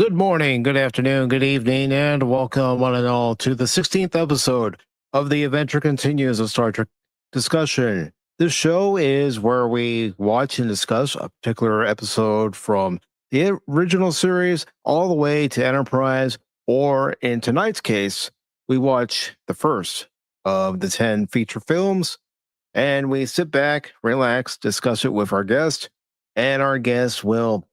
Good morning, good afternoon, good evening, and welcome one and all to the 16th episode of the Adventure Continues of Star Trek discussion. This show is where we watch and discuss a particular episode from the original series all the way to Enterprise, or in tonight's case, we watch the first of the 10 feature films, and we sit back, relax, discuss it with our guest, and our guest will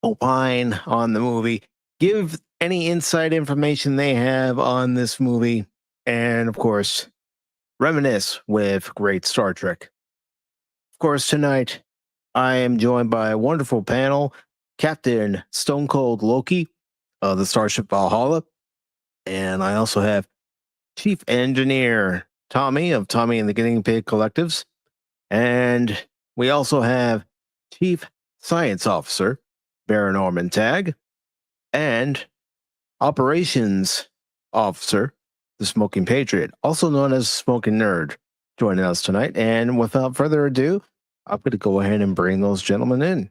opine on the movie, give any inside information they have on this movie, and of course, reminisce with great Star Trek. Of course, tonight I am joined by a wonderful panel: Captain Stone Cold Loki of the Starship Valhalla, and I also have Chief Engineer Tommy of Tommy and the Guinea Pig Collectives, and we also have Chief Science Officer Baron Norman Tag, and Operations Officer, the Smoking Patriot, also known as Smoking Nerd, joining us tonight. And without further ado, I'm going to go ahead and bring those gentlemen in.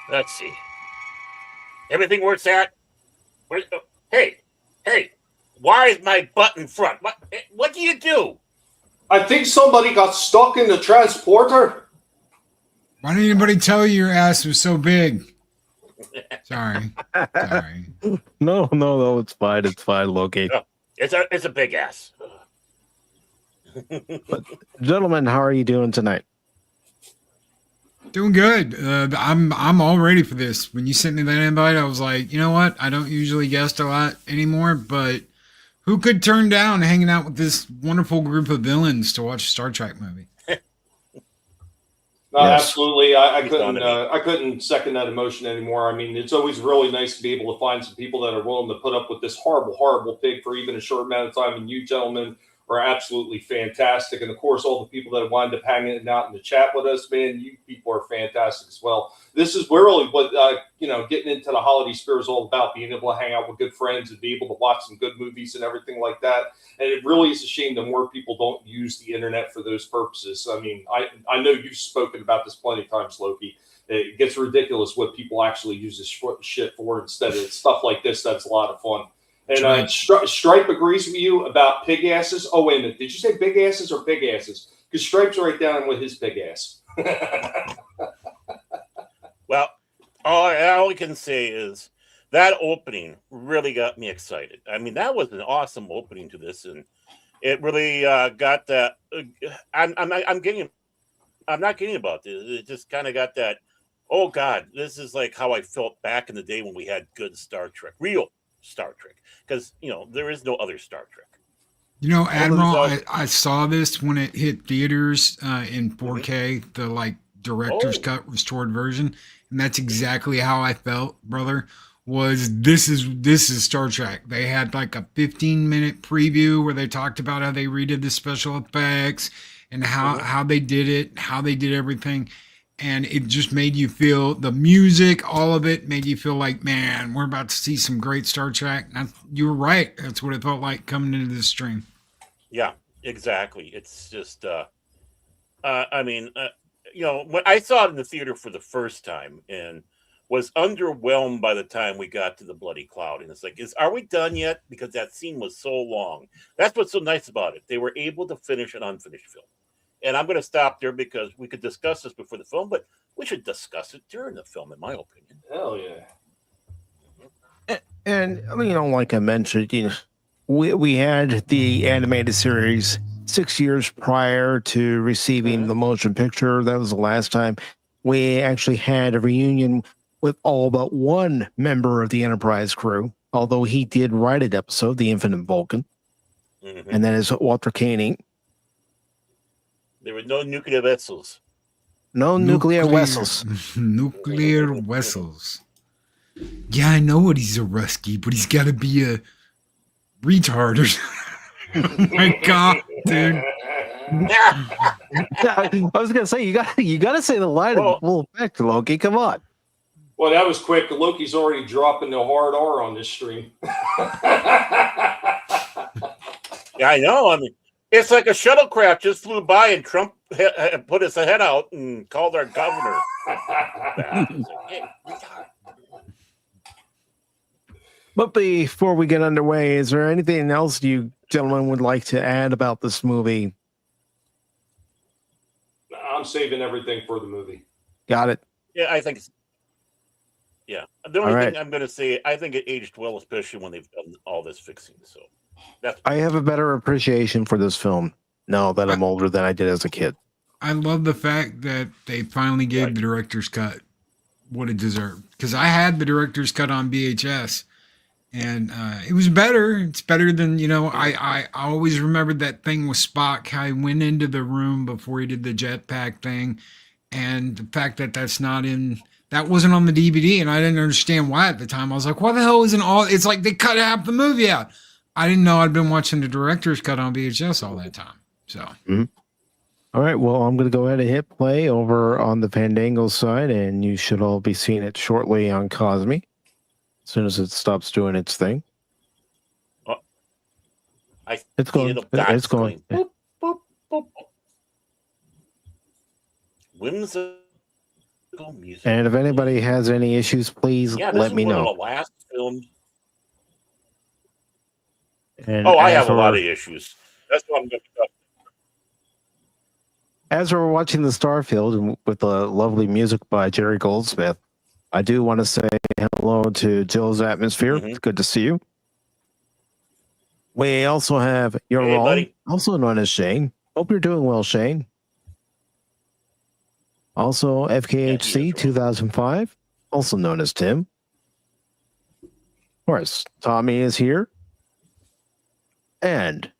Let's see. Everything where it's at. Hey, why is my button front? What do you do? I think somebody got stuck in the transporter. Why didn't anybody tell you your ass was so big? Sorry. No, it's fine, Loki. Oh, it's a big ass. But, gentlemen, how are you doing tonight? Doing good. I'm all ready for this. When you sent me that invite, I was like, you know what? I don't usually guest a lot anymore, but who could turn down hanging out with this wonderful group of villains to watch a Star Trek movie? No, Yes. absolutely. I couldn't second that emotion anymore. I mean, it's always really nice to be able to find some people that are willing to put up with this horrible pig for even a short amount of time. And you gentlemen are absolutely fantastic. And of course, all the people that wind up hanging out in the chat with us, man, you people are fantastic as well. This is really what, getting into the holiday spirit is all about, being able to hang out with good friends and be able to watch some good movies and everything like that. And it really is a shame that more people don't use the internet for those purposes. I mean, I know you've spoken about this plenty of times, Loki. It gets ridiculous what people actually use this shit for instead of stuff like this. That's a lot of fun. And Stripe agrees with you about pig asses. Oh, wait a minute. Did you say big asses or big asses? Because Stripe's right down with his big ass. Well, all I can say is that opening really got me excited. I mean, that was an awesome opening to this, and it really got that. I'm not kidding about this. It just kind of got that. Oh God, this is like how I felt back in the day when we had good Star Trek, real Star Trek, because there is no other Star Trek. Admiral, I saw this when it hit theaters in 4K, the director's cut restored version, and that's exactly how I felt, brother. This is Star Trek. They had like a 15-minute preview where they talked about how they redid the special effects and how they did it, how they did everything. And it just made you feel, the music, all of it made you feel like, man, we're about to see some great Star Trek. You were right. That's what it felt like coming into this stream. Yeah, exactly. It's just, when I saw it in the theater for the first time and was underwhelmed by the time we got to the bloody cloud. And it's like, are we done yet? Because that scene was so long. That's what's so nice about it. They were able to finish an unfinished film. And I'm going to stop there because we could discuss this before the film, but we should discuss it during the film, in my opinion. Hell yeah. And like I mentioned, we had the animated series 6 years prior to receiving the motion picture. That was the last time we actually had a reunion with all but one member of the Enterprise crew, although he did write an episode, The Infinite Vulcan, and that is Walter Koenig. There were no nuclear vessels. No nuclear vessels. Nuclear vessels. Yeah, I know what he's a Rusky, but he's got to be a retard or something. Oh my God, dude. I was gonna say you got to say the line in full effect, Loki. Come on. Well, that was quick. Loki's already dropping the hard R on this stream. Yeah, I know. I mean, it's like a shuttlecraft just flew by and Trump put his head out and called our governor. But before we get underway, is there anything else you gentlemen would like to add about this movie? I'm saving everything for the movie. Got it. Yeah, I think. Yeah, the only thing I'm going to say, I think it aged well, especially when they've done all this fixing. So I have a better appreciation for this film now that I'm older than I did as a kid. I love the fact that they finally gave the director's cut what it deserved. Because I had the director's cut on VHS, and it was better. It's better than, I always remembered that thing with Spock, how he went into the room before he did the jetpack thing. And the fact that that wasn't on the DVD, and I didn't understand why at the time. I was like, why the hell isn't it's like they cut half the movie out. I didn't know I'd been watching the director's cut on VHS all that time. So, All right, well, I'm going to go ahead and hit play over on the Fandango side, and you should all be seeing it shortly on Cosme as soon as it stops doing its thing. It's going. It's going. Boop, boop, boop. Whimsical music. And if anybody has any issues, please let me know. One of the last films. And I have a lot of issues. That's what I'm going to talk. As we're watching the Starfield with the lovely music by Jerry Goldsmith, I do want to say hello to Jill's Atmosphere. It's good to see you. We also have You're Wrong, buddy. Also known as Shane. Hope you're doing well, Shane. Also FKHC 2005, also known as Tim. Of course, Tommy is here. And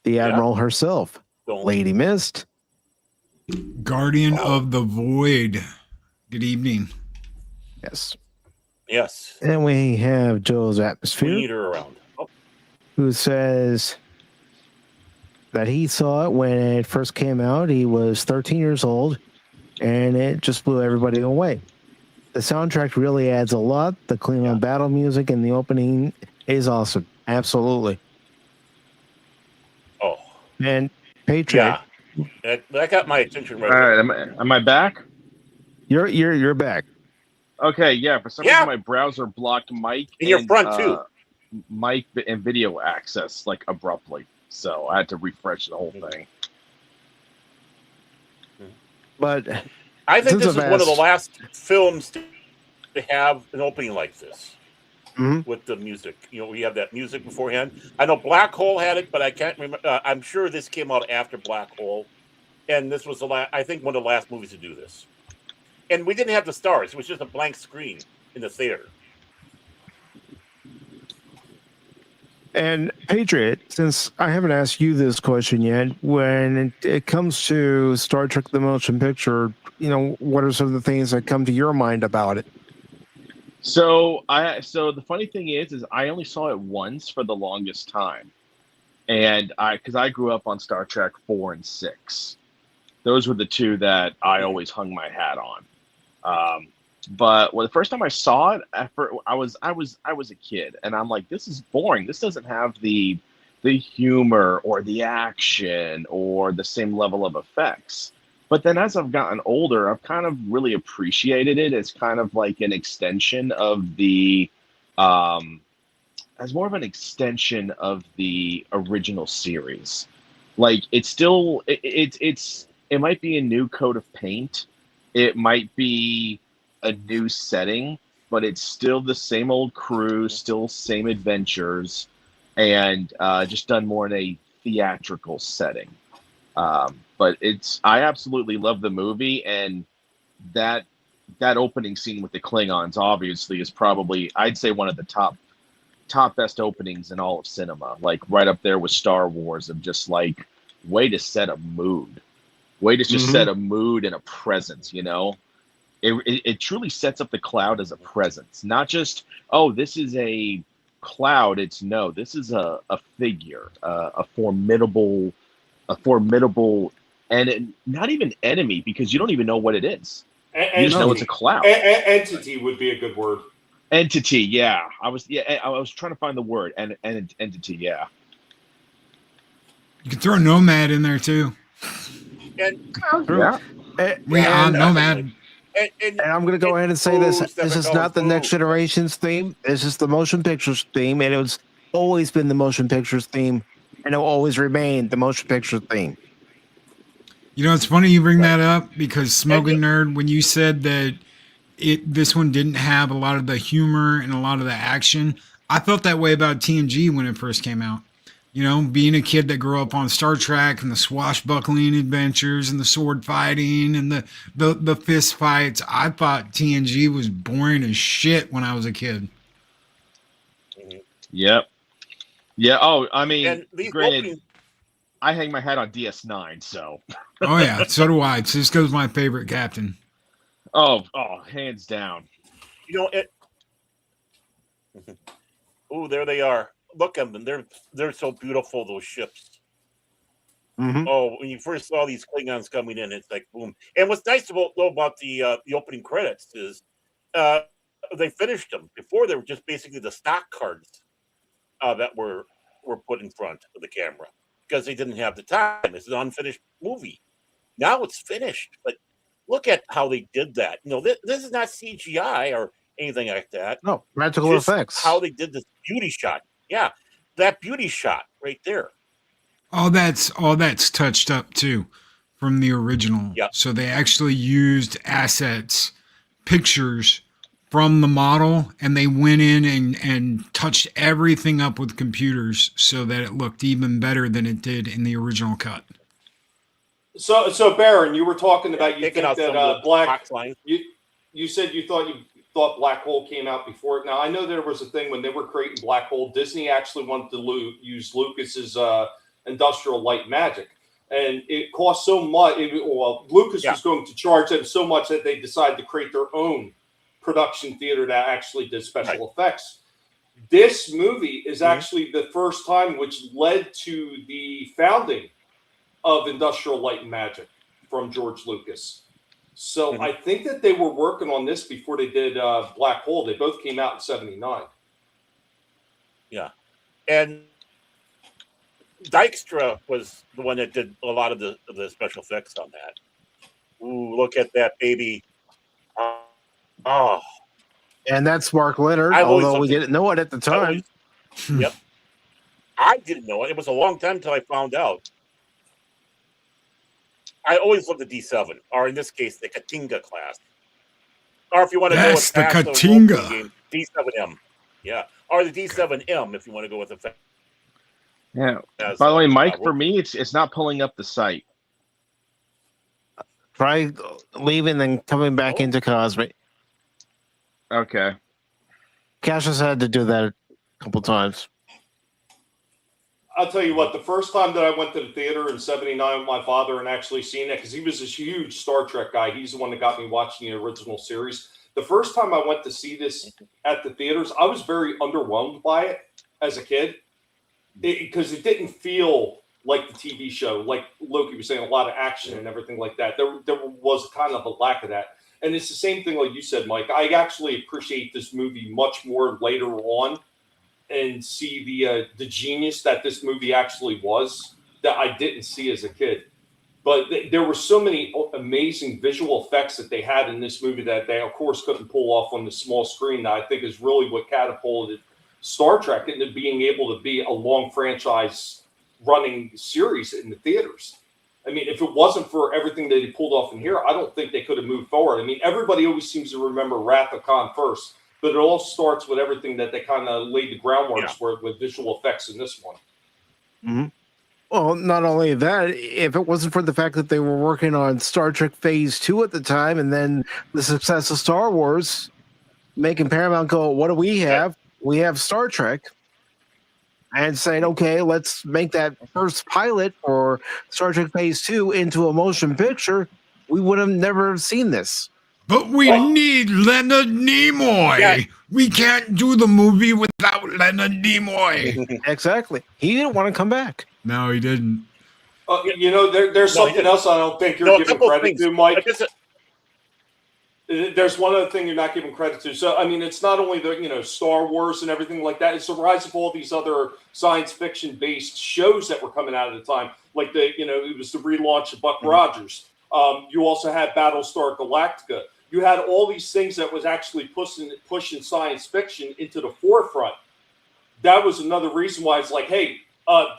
the Admiral herself, Lady Mist. Guardian of the Void. Good evening. Yes. Yes. And we have Joe's Atmosphere. We need her around. Who says that he saw it when it first came out. He was 13 years old, and it just blew everybody away. The soundtrack really adds a lot. The Klingon battle music and the opening is awesome. Absolutely. Oh. And Patriot. Yeah. That got my attention right All right, am I back? You're back. Okay, yeah. For some reason, my browser blocked mic in your front too. Mic and video access like abruptly, so I had to refresh the whole thing. But I think this is one of the last films to have an opening like this with the music. We have that music beforehand. I know Black Hole had it, but I can't remember. I'm sure this came out after Black Hole, and this was I think one of the last movies to do this. And we didn't have the stars; it was just a blank screen in the theater. And Patriot, since I haven't asked you this question yet, when it comes to Star Trek: The Motion Picture, what are some of the things that come to your mind about it? So the funny thing is I only saw it once for the longest time, and because I grew up on Star Trek 4 and 6, those were the two that I always hung my hat on. But the first time I saw it, I was a kid, and I'm like, this is boring. This doesn't have the humor or the action or the same level of effects. But then as I've gotten older, I've kind of really appreciated it as kind of like an extension of as more of an extension of the original series. Like it's still, it might be a new coat of paint. It might be a new setting, but it's still the same old crew, still same adventures, and just done more in a theatrical setting. But I absolutely love the movie, and that opening scene with the Klingons obviously is probably, I'd say, one of the top best openings in all of cinema. Like right up there with Star Wars, of just like way to set a mood, way to just set a mood and a presence. It truly sets up the cloud as a presence, not just, oh, this is a cloud. This is a figure, a formidable, and not even enemy, because you don't even know what it is. You just know it's a cloud. Entity would be a good word. Entity, yeah. I was trying to find the word, and entity, yeah. You can throw Nomad in there too. And Yeah. Nomad. and I'm going to go ahead and say this. Foos that This we're is calling not the Next foos. Generation's theme. This is the motion pictures theme, and it's always been the motion pictures theme, and it'll always remain the motion picture theme. You know, it's funny you bring Right. that up because Smoking Nerd, when you said that this one didn't have a lot of the humor and a lot of the action, I felt that way about TNG when it first came out. You know, being a kid that grew up on Star Trek and the swashbuckling adventures and the sword fighting and the fist fights, I thought TNG was boring as shit when I was a kid. Yep. Yeah. Oh, I mean, And these granted, opening, I hang my hat on DS9, so. Oh yeah, so do I. Cisco's my favorite captain. Oh, hands down. you know it. Oh, there they are. Look at them. They're so beautiful. Those ships. Mhm. Oh, when you first saw these Klingons coming in, it's like boom. And what's nice about the opening credits is they finished them before. They were just basically the stock cards that were put in front of the camera because they didn't have the time. It's an unfinished movie. Now it's finished, but look at how they did that. You know, this is not CGI or anything like that. No, practical Just effects. how they did this beauty shot. Yeah, that beauty shot right there. All that's touched up too from the original. Yep. So they actually used assets, pictures from the model, and they went in and touched everything up with computers so that it looked even better than it did in the original cut. So Baron, you were talking about you Taking think out some that of the Black. box lines. You said you thought Black Hole came out before it. Now I know there was a thing when they were creating Black Hole. Disney actually wanted to use Lucas's industrial light magic, and it cost so much. Lucas was going to charge them so much that they decided to create their own production theater that actually did special effects. This movie is actually the first time which led to the founding of Industrial Light and Magic from George Lucas. So I think that they were working on this before they did Black Hole. They both came out in '79. Yeah, and Dykstra was the one that did a lot of the special effects on that. Ooh, look at that baby! Oh, And that's Mark Leonard, I've always although we loved it. didn't know it at the time. Yep, I didn't know it. It was a long time until I found out. I always loved the D7, or in this case, the Katinga class. Or if you want to go with the past Katinga. role-playing game, D7M. Yeah, or the D7M if you want to go with the. Yeah. As By the way, a- Mike, for me, it's not pulling up the site. Try leaving and coming back into Cosmic. Okay. Cassius had to do that a couple times. I'll tell you what, the first time that I went to the theater in '79 with my father and actually seen it, because he was this huge Star Trek guy. He's the one that got me watching the original series. The first time I went to see this at the theaters, I was very underwhelmed by it as a kid because it didn't feel like the TV show. Like Loki was saying, a lot of action and everything like that. There was kind of a lack of that. And it's the same thing like you said, Mike. I actually appreciate this movie much more later on and see the genius that this movie actually was that I didn't see as a kid. But there were so many amazing visual effects that they had in this movie that they, of course, couldn't pull off on the small screen. That I think is really what catapulted Star Trek into being able to be a long franchise running series in the theaters. I mean, if it wasn't for everything that they pulled off in here, I don't think they could have moved forward. I mean, everybody always seems to remember Wrath of Khan first, but it all starts with everything that they kind of laid the groundwork for with visual effects in this one. Mm-hmm. Well, not only that, if it wasn't for the fact that they were working on Star Trek Phase 2 at the time, and then the success of Star Wars, making Paramount go, what do we have? We have Star Trek. And saying, okay, let's make that first pilot for Star Trek Phase 2 into a motion picture, we would have never seen this. But we need Leonard Nimoy. Yeah. We can't do the movie without Leonard Nimoy. Exactly. He didn't want to come back. No, he didn't. You know, there's something else I don't think you're giving credit to, Mike. there's one other thing you're not giving credit to. So, I mean, it's not only the, Star Wars and everything like that. It's the rise of all these other science fiction based shows that were coming out at the time. Like it was the relaunch of Buck Rogers. You also had Battlestar Galactica. You had all these things that was actually pushing science fiction into the forefront. That was another reason why it's like, hey,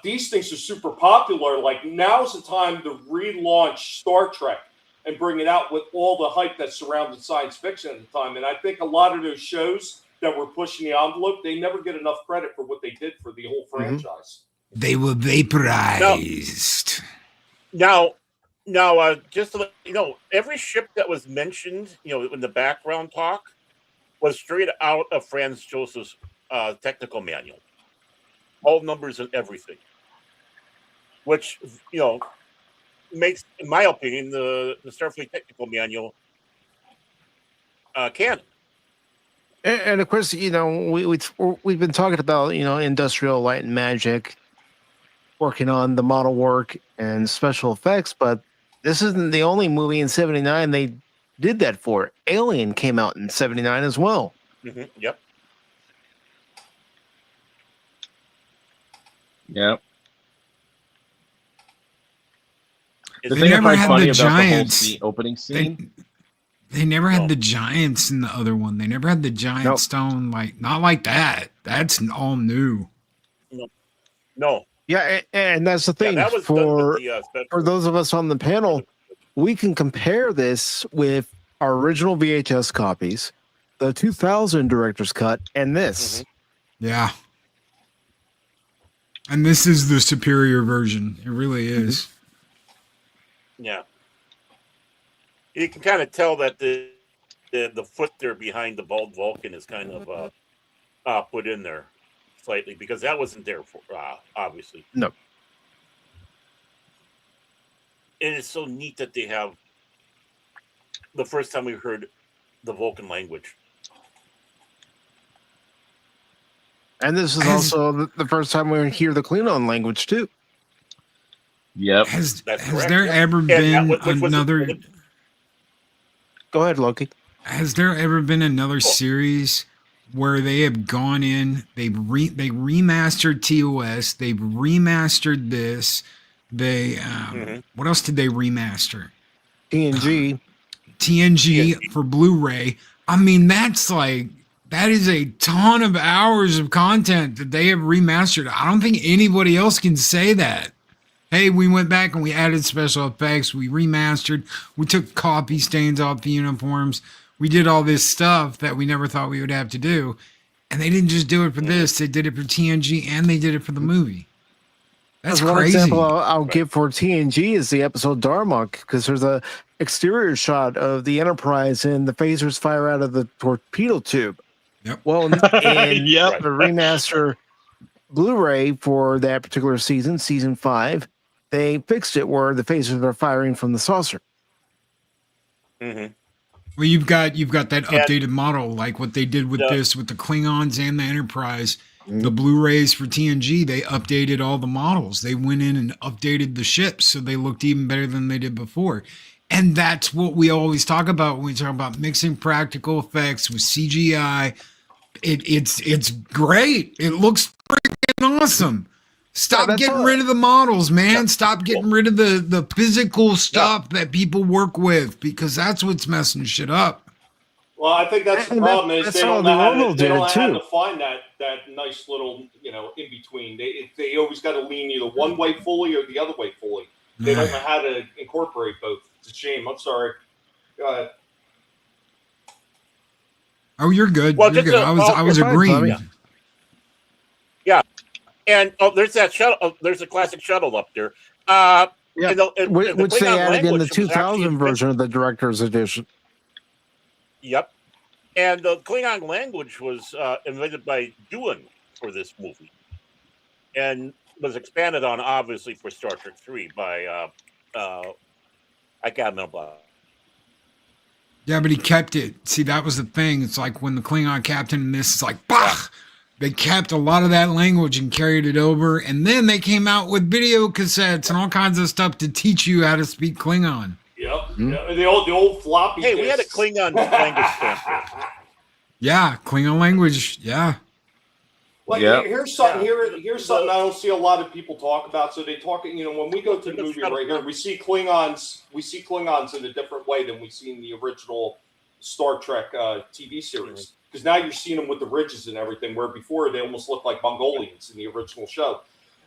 these things are super popular. Like, now's the time to relaunch Star Trek and bring it out with all the hype that surrounded science fiction at the time. And I think a lot of those shows that were pushing the envelope, they never get enough credit for what they did for the whole franchise. They were vaporized. Now, just to let you know, every ship that was mentioned, in the background talk, was straight out of Franz Joseph's technical manual. All numbers and everything. Which, makes, in my opinion, the Starfleet technical manual canon. And of course, we've been talking about, industrial light and magic, working on the model work and special effects, but this isn't the only movie in '79 they did that for. Alien came out in '79 as well. Mm-hmm. Yep. Yep. The They thing I never find had funny the about giants. the whole opening scene. They never had the giants in the other one. They never had the giant stone, not like that. That's all new. No. Yeah, and that's the thing. that was for done with the those of us on the panel, we can compare this with our original VHS copies, the 2000 director's cut, and this. Mm-hmm. Yeah. And this is the superior version. It really is. Yeah. You can kind of tell that the foot there behind the bald Vulcan is kind of put in there slightly, because that wasn't there for obviously. No. And it's so neat that they have the first time we heard the Vulcan language. And this is also the first time we hear the Klingon language too. Yep. Has correct, there yeah. ever And been which was another? Go ahead, Loki. Has there ever been another series where they have gone in, they remastered TOS, they've remastered this, they what else did they remaster? TNG. TNG for Blu-ray. I mean, that is a ton of hours of content that they have remastered. I don't think anybody else can say that. Hey, we went back and we added special effects, we remastered, we took copy stains off the uniforms, we did all this stuff that we never thought we would have to do. And they didn't just do it for this, they did it for TNG and they did it for the movie. That's one crazy. example I'll give for TNG is the episode Darmok, because there's a exterior shot of the Enterprise and the phasers fire out of the torpedo tube. Yep. Well, in Yep. the remaster Blu-ray for that particular season 5, they fixed it where the phasers are firing from the saucer. Mm-hmm. Well, you've got that updated model, like what they did with this, with the Klingons and the Enterprise. The Blu-rays for TNG, they updated all the models. They went in and updated the ships so they looked even better than they did before. And that's what we always talk about when we talk about mixing practical effects with CGI. It's great. It looks freaking awesome. Stop getting rid of the models, man. Stop getting rid of the physical stuff that people work with, because that's what's messing shit up. Well, I think that's the problem is they don't know how to find that nice little, in between. They always got to lean either one way fully or the other way fully. They don't know how to incorporate both. It's a shame. I'm sorry. Go ahead. Oh, you're good. Well, you're good. I was agreeing. Yeah. And there's that shuttle. There's a classic shuttle up there. Which they added in the 2000 version of the director's edition. Yep. And the Klingon language was invented by Doohan for this movie, and was expanded on, obviously, for Star Trek 3 by I can't remember. Yeah, but he kept it. See, that was the thing. It's like when the Klingon captain in this is like, bah! They kept a lot of that language and carried it over, and then they came out with video cassettes and all kinds of stuff to teach you how to speak Klingon. Yep. The old floppy. Hey, we had a disks. Klingon language translator. Yeah, Klingon language. Yeah. Like here's something something I don't see a lot of people talk about. So they talk, when we go to the movie right here, we see Klingons in a different way than we see in the original Star Trek TV series. Because now you're seeing them with the ridges and everything, where before they almost looked like Mongolians in the original show.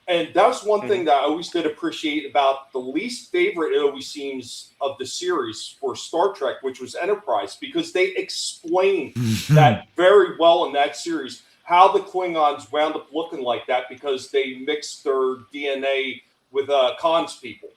And that's one thing that I always did appreciate about the least favorite, it always seems, of the series for Star Trek, which was Enterprise, because they explained that very well in that series. How the Klingons wound up looking like that because they mixed their DNA with Khan's people.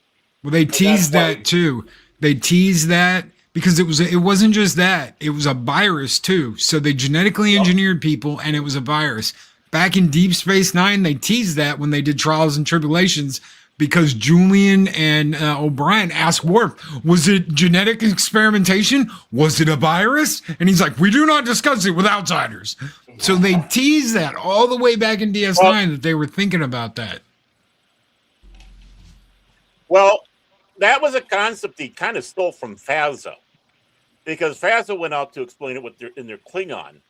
Well, they teased that too. They teased that because it wasn't just that. It was a virus too. So they genetically engineered people, and it was a virus. Back in Deep Space Nine, they teased that when they did Trials and Tribulations, because Julian and O'Brien asked Worf, was it genetic experimentation? Was it a virus? And he's like, we do not discuss it with outsiders. So they teased that all the way back in DS9 that they were thinking about that. Well, that was a concept he kind of stole from Fazzo, because Fazzo went out to explain it in their Klingon,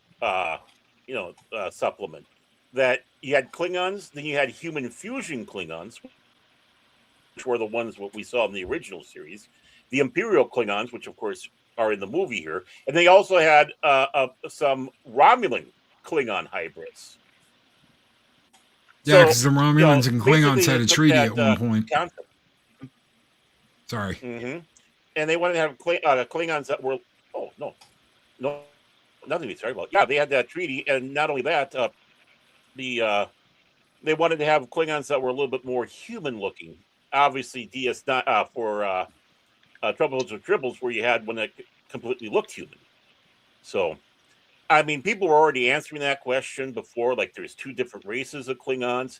supplement, that you had Klingons, then you had human fusion Klingons, which were the ones what we saw in the original series, the Imperial Klingons, which of course are in the movie here, and they also had some Romulan Klingon hybrids. Yeah, because the Romulans and Klingons had a treaty at one point. Concept. Sorry. Mm-hmm. And they wanted to have Klingons that were, no, nothing to be sorry about. Yeah, they had that treaty, and not only that, they wanted to have Klingons that were a little bit more human-looking. Obviously, DS9 for Troubles or Tribbles, where you had one that completely looked human. So, I mean, people were already answering that question before. Like, there's two different races of Klingons.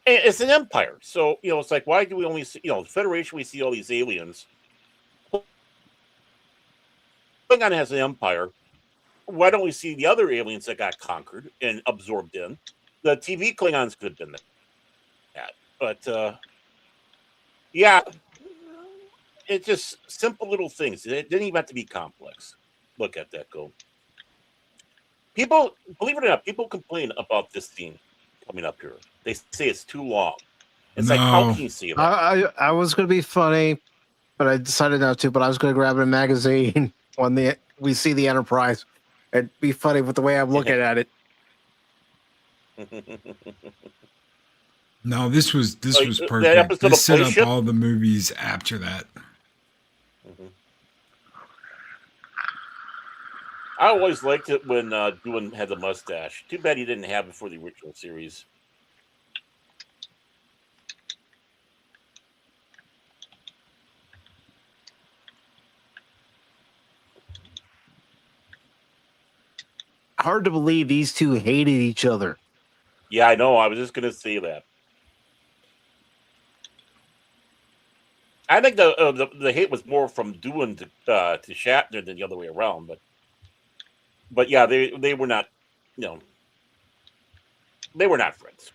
And it's an empire. So, it's like, why do we only see, the Federation, we see all these aliens. Klingon has an empire. Why don't we see the other aliens that got conquered and absorbed in? The TV Klingons could have been that. But, yeah, it's just simple little things. It didn't even have to be complex. Look at that go. People, believe it or not, people complain about this scene coming up here. They say it's too long. It's like, how can you see it? I was going to be funny, but I decided not to. But I was going to grab a magazine when we see the Enterprise. It'd be funny with the way I'm looking at it. No, this was perfect. This set up all the movies after that. Mm-hmm. I always liked it when Doohan had the mustache. Too bad he didn't have it for the original series. Hard to believe these two hated each other. Yeah, I know. I was just going to say that. I think the hate was more from Doohan to Shatner than the other way around, but yeah, they were not, they were not friends.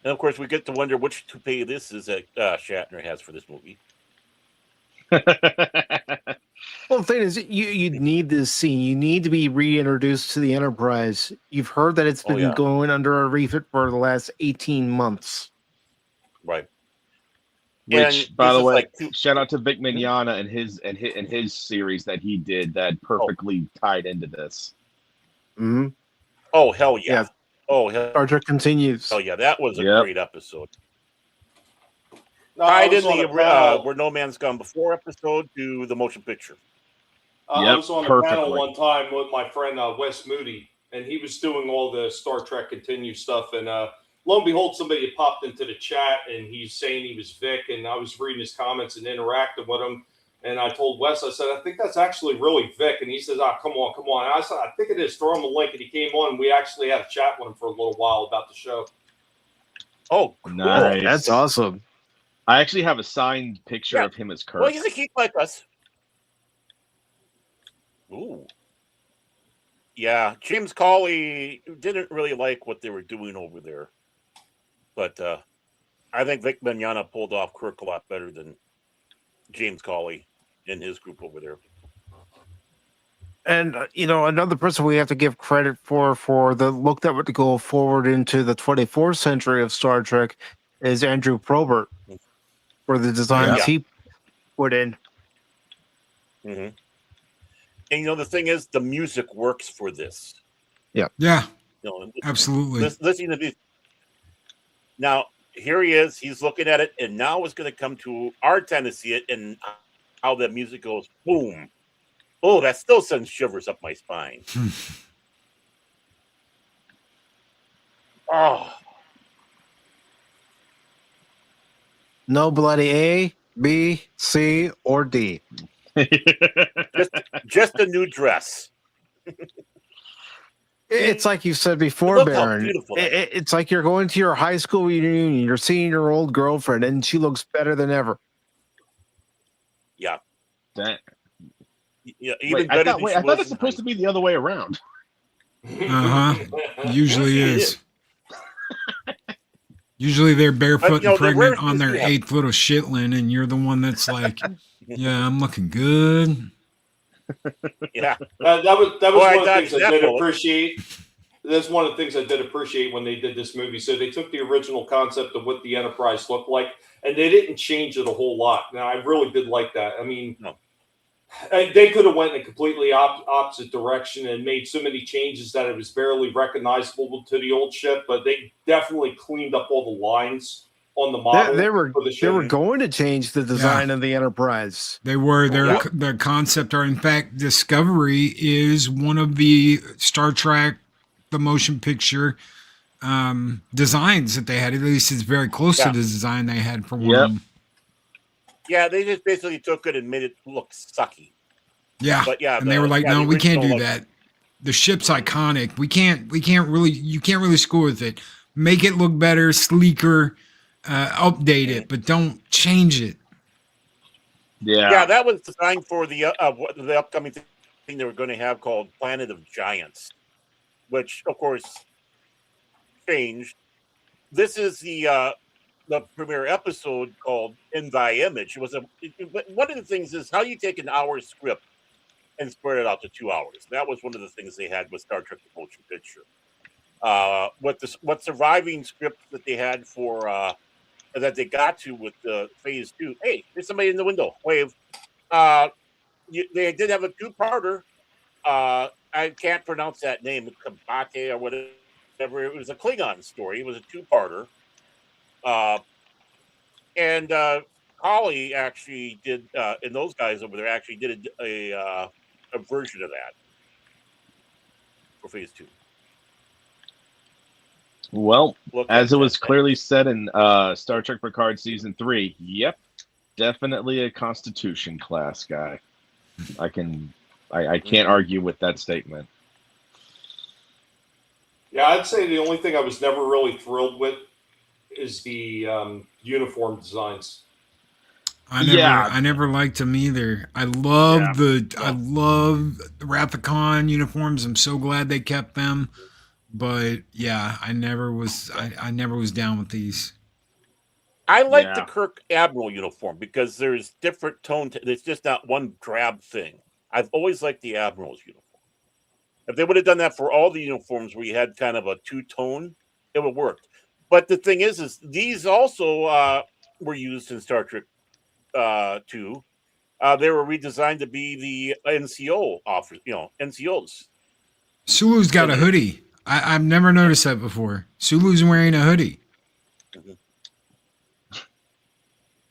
And of course, we get to wonder which toupee this is that Shatner has for this movie. Well, the thing is, you need this scene. You need to be reintroduced to the Enterprise. You've heard that it's been going under a refit for the last 18 months. Right. Which, by the way, shout out to Vic Mignogna and his series that he did that perfectly tied into this. Mm-hmm. Oh, hell yeah. Oh, hell. Star Trek Continues. Oh, yeah. That was a great episode. No, tied in the Where No Man's Gone Before episode to the motion picture. I was on a panel one time with my friend Wes Moody, and he was doing all the Star Trek Continue stuff. And lo and behold, somebody had popped into the chat, and he's saying he was Vic, and I was reading his comments and interacting with him. And I told Wes, I said, I think that's actually really Vic. And he says, come on. And I said, I think it is. Throw him a link. And he came on, and we actually had a chat with him for a little while about the show. Oh, cool. Nice. That's awesome. I actually have a signed picture of him as Kirk. Well, he's a geek like us. Ooh. Yeah, James Cawley didn't really like what they were doing over there. But I think Vic Mignogna pulled off Kirk a lot better than James Cawley and his group over there. And another person we have to give credit for the look that would go forward into the 24th century of Star Trek is Andrew Probert, for the designs he put in. Mm-hmm. And the thing is, the music works for this. Yeah. Absolutely. Listening to these. Now, here he is. He's looking at it, and now it's going to come to our time to see it, and how the music goes. Boom. Oh, that still sends shivers up my spine. Oh. No bloody A, B, C, or D. just a new dress. It's like you said before, Baron. It's like you're going to your high school reunion, you're seeing your old girlfriend, and she looks better than ever. Yeah. Yeah, I thought it's supposed to be the other way around. Usually is. Usually they're barefoot and pregnant on their 8th little shitlin, and you're the one that's like, yeah, I'm looking good. Yeah. That was one of the things I did appreciate. That's one of the things I did appreciate when they did this movie. So they took the original concept of what the Enterprise looked like, and they didn't change it a whole lot. Now, I really did like that. I mean, they could have went in a completely opposite direction and made so many changes that it was barely recognizable to the old ship, but they definitely cleaned up all the lines on the model. They were going to change the design of the Enterprise. They were. Their concept art. In fact, Discovery is one of the Star Trek, the motion picture designs that they had. At least it's very close to the design they had for one. Yeah, they just basically took it and made it look sucky. Yeah, but and they were like, "No, we can't do that. The ship's iconic. You can't really screw with it. Make it look better, sleeker, update it, but don't change it." Yeah, that was designed for the upcoming thing they were going to have called Planet of Giants, which of course changed. This is the premiere episode called In Thy Image. It was one of the things is how you take an hour script and spread it out to 2 hours. That was one of the things they had with Star Trek the Motion Picture. What surviving script that they had for that they got to with phase 2. Hey, there's somebody in the window. Wave. They did have a two-parter. I can't pronounce that name. Kabate or whatever. It was a Klingon story. It was a two-parter. And Holly actually did, and those guys over there actually did a version of that for phase 2. Well, as it was clearly said in Star Trek Picard season 3, yep, definitely a Constitution class guy. I can't argue with that statement. Yeah, I'd say the only thing I was never really thrilled with is the uniform designs. I never liked them either. I love the Rathacon uniforms. I'm so glad they kept them. But yeah, I never was down with these. I like the Kirk Admiral uniform because there's different tone. It's just not one drab thing. I've always liked the Admiral's uniform. If they would have done that for all the uniforms where you had kind of a two-tone, it would work. But the thing is these also were used in Star Trek 2. They were redesigned to be the NCO offers, NCOs. Sulu's got a hoodie. I've never noticed that before. Sulu's wearing a hoodie. Mm-hmm.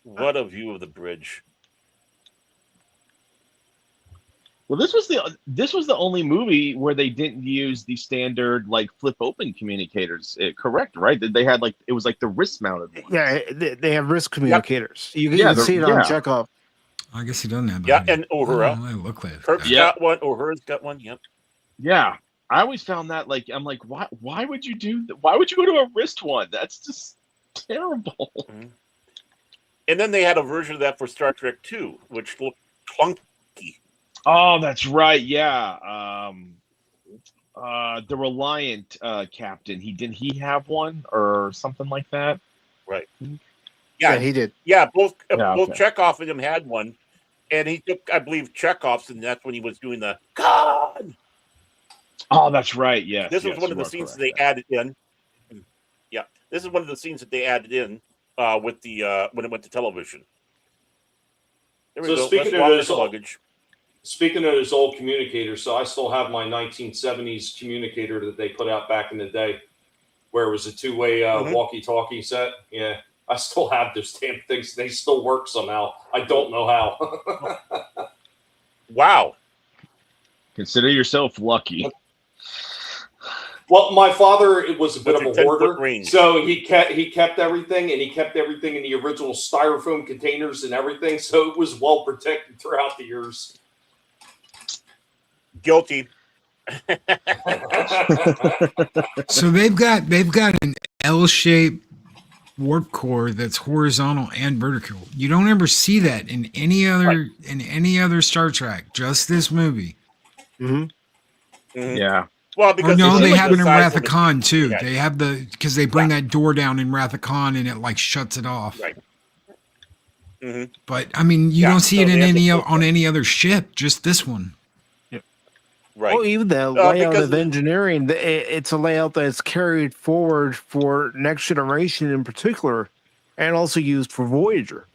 What a view of the bridge. Well, this was the only movie where they didn't use the standard flip open communicators. Correct, right? They had it was the wrist mounted ones. Yeah, they have wrist communicators. Yep. You can see it on Chekhov. I guess he doesn't have that. Yeah, and Uhura. They look like Kirk's got one. Uhura's got one. Yep. Yeah, I always found that why would you do that? Why would you go to a wrist one? That's just terrible. Mm-hmm. And then they had a version of that for Star Trek 2, which looked clunky. Oh, that's right. Yeah. The Reliant captain. He have one or something like that. Right. Yeah, he did. Yeah, both okay. Chekhov and him had one, and he took, I believe, Chekhov's, and that's when he was doing the God. Oh, that's right. Yes, This was yes, one of you the are scenes correct they there. added in. Yeah, this is one of the scenes that they added in with the when it went to television. There we So go. speaking Let's of walk those the luggage. Speaking of those old communicators, so I still have my 1970s communicator that they put out back in the day, where it was a two-way walkie-talkie set. Yeah, I still have those damn things. They still work somehow. I don't know how. Wow. Consider yourself lucky. Well, my father was a bit What's of your a 10-foot hoarder, range? so he kept everything, and he kept everything in the original styrofoam containers and everything, so it was well protected throughout the years. Guilty. So they've got an L-shaped warp core that's horizontal and vertical. You don't ever see that in any other Star Trek. Just this movie. Yeah. Well, Oh because no, they like have it the in size of the Wrath-Con machine too. had. They have because they bring that door down in Wrath-Con and it like shuts it off. Right. But I mean, you don't see it in on any other ship. Just this one. Right. Well, even the layout because of engineering, it's a layout that's carried forward for Next Generation in particular, and also used for Voyager.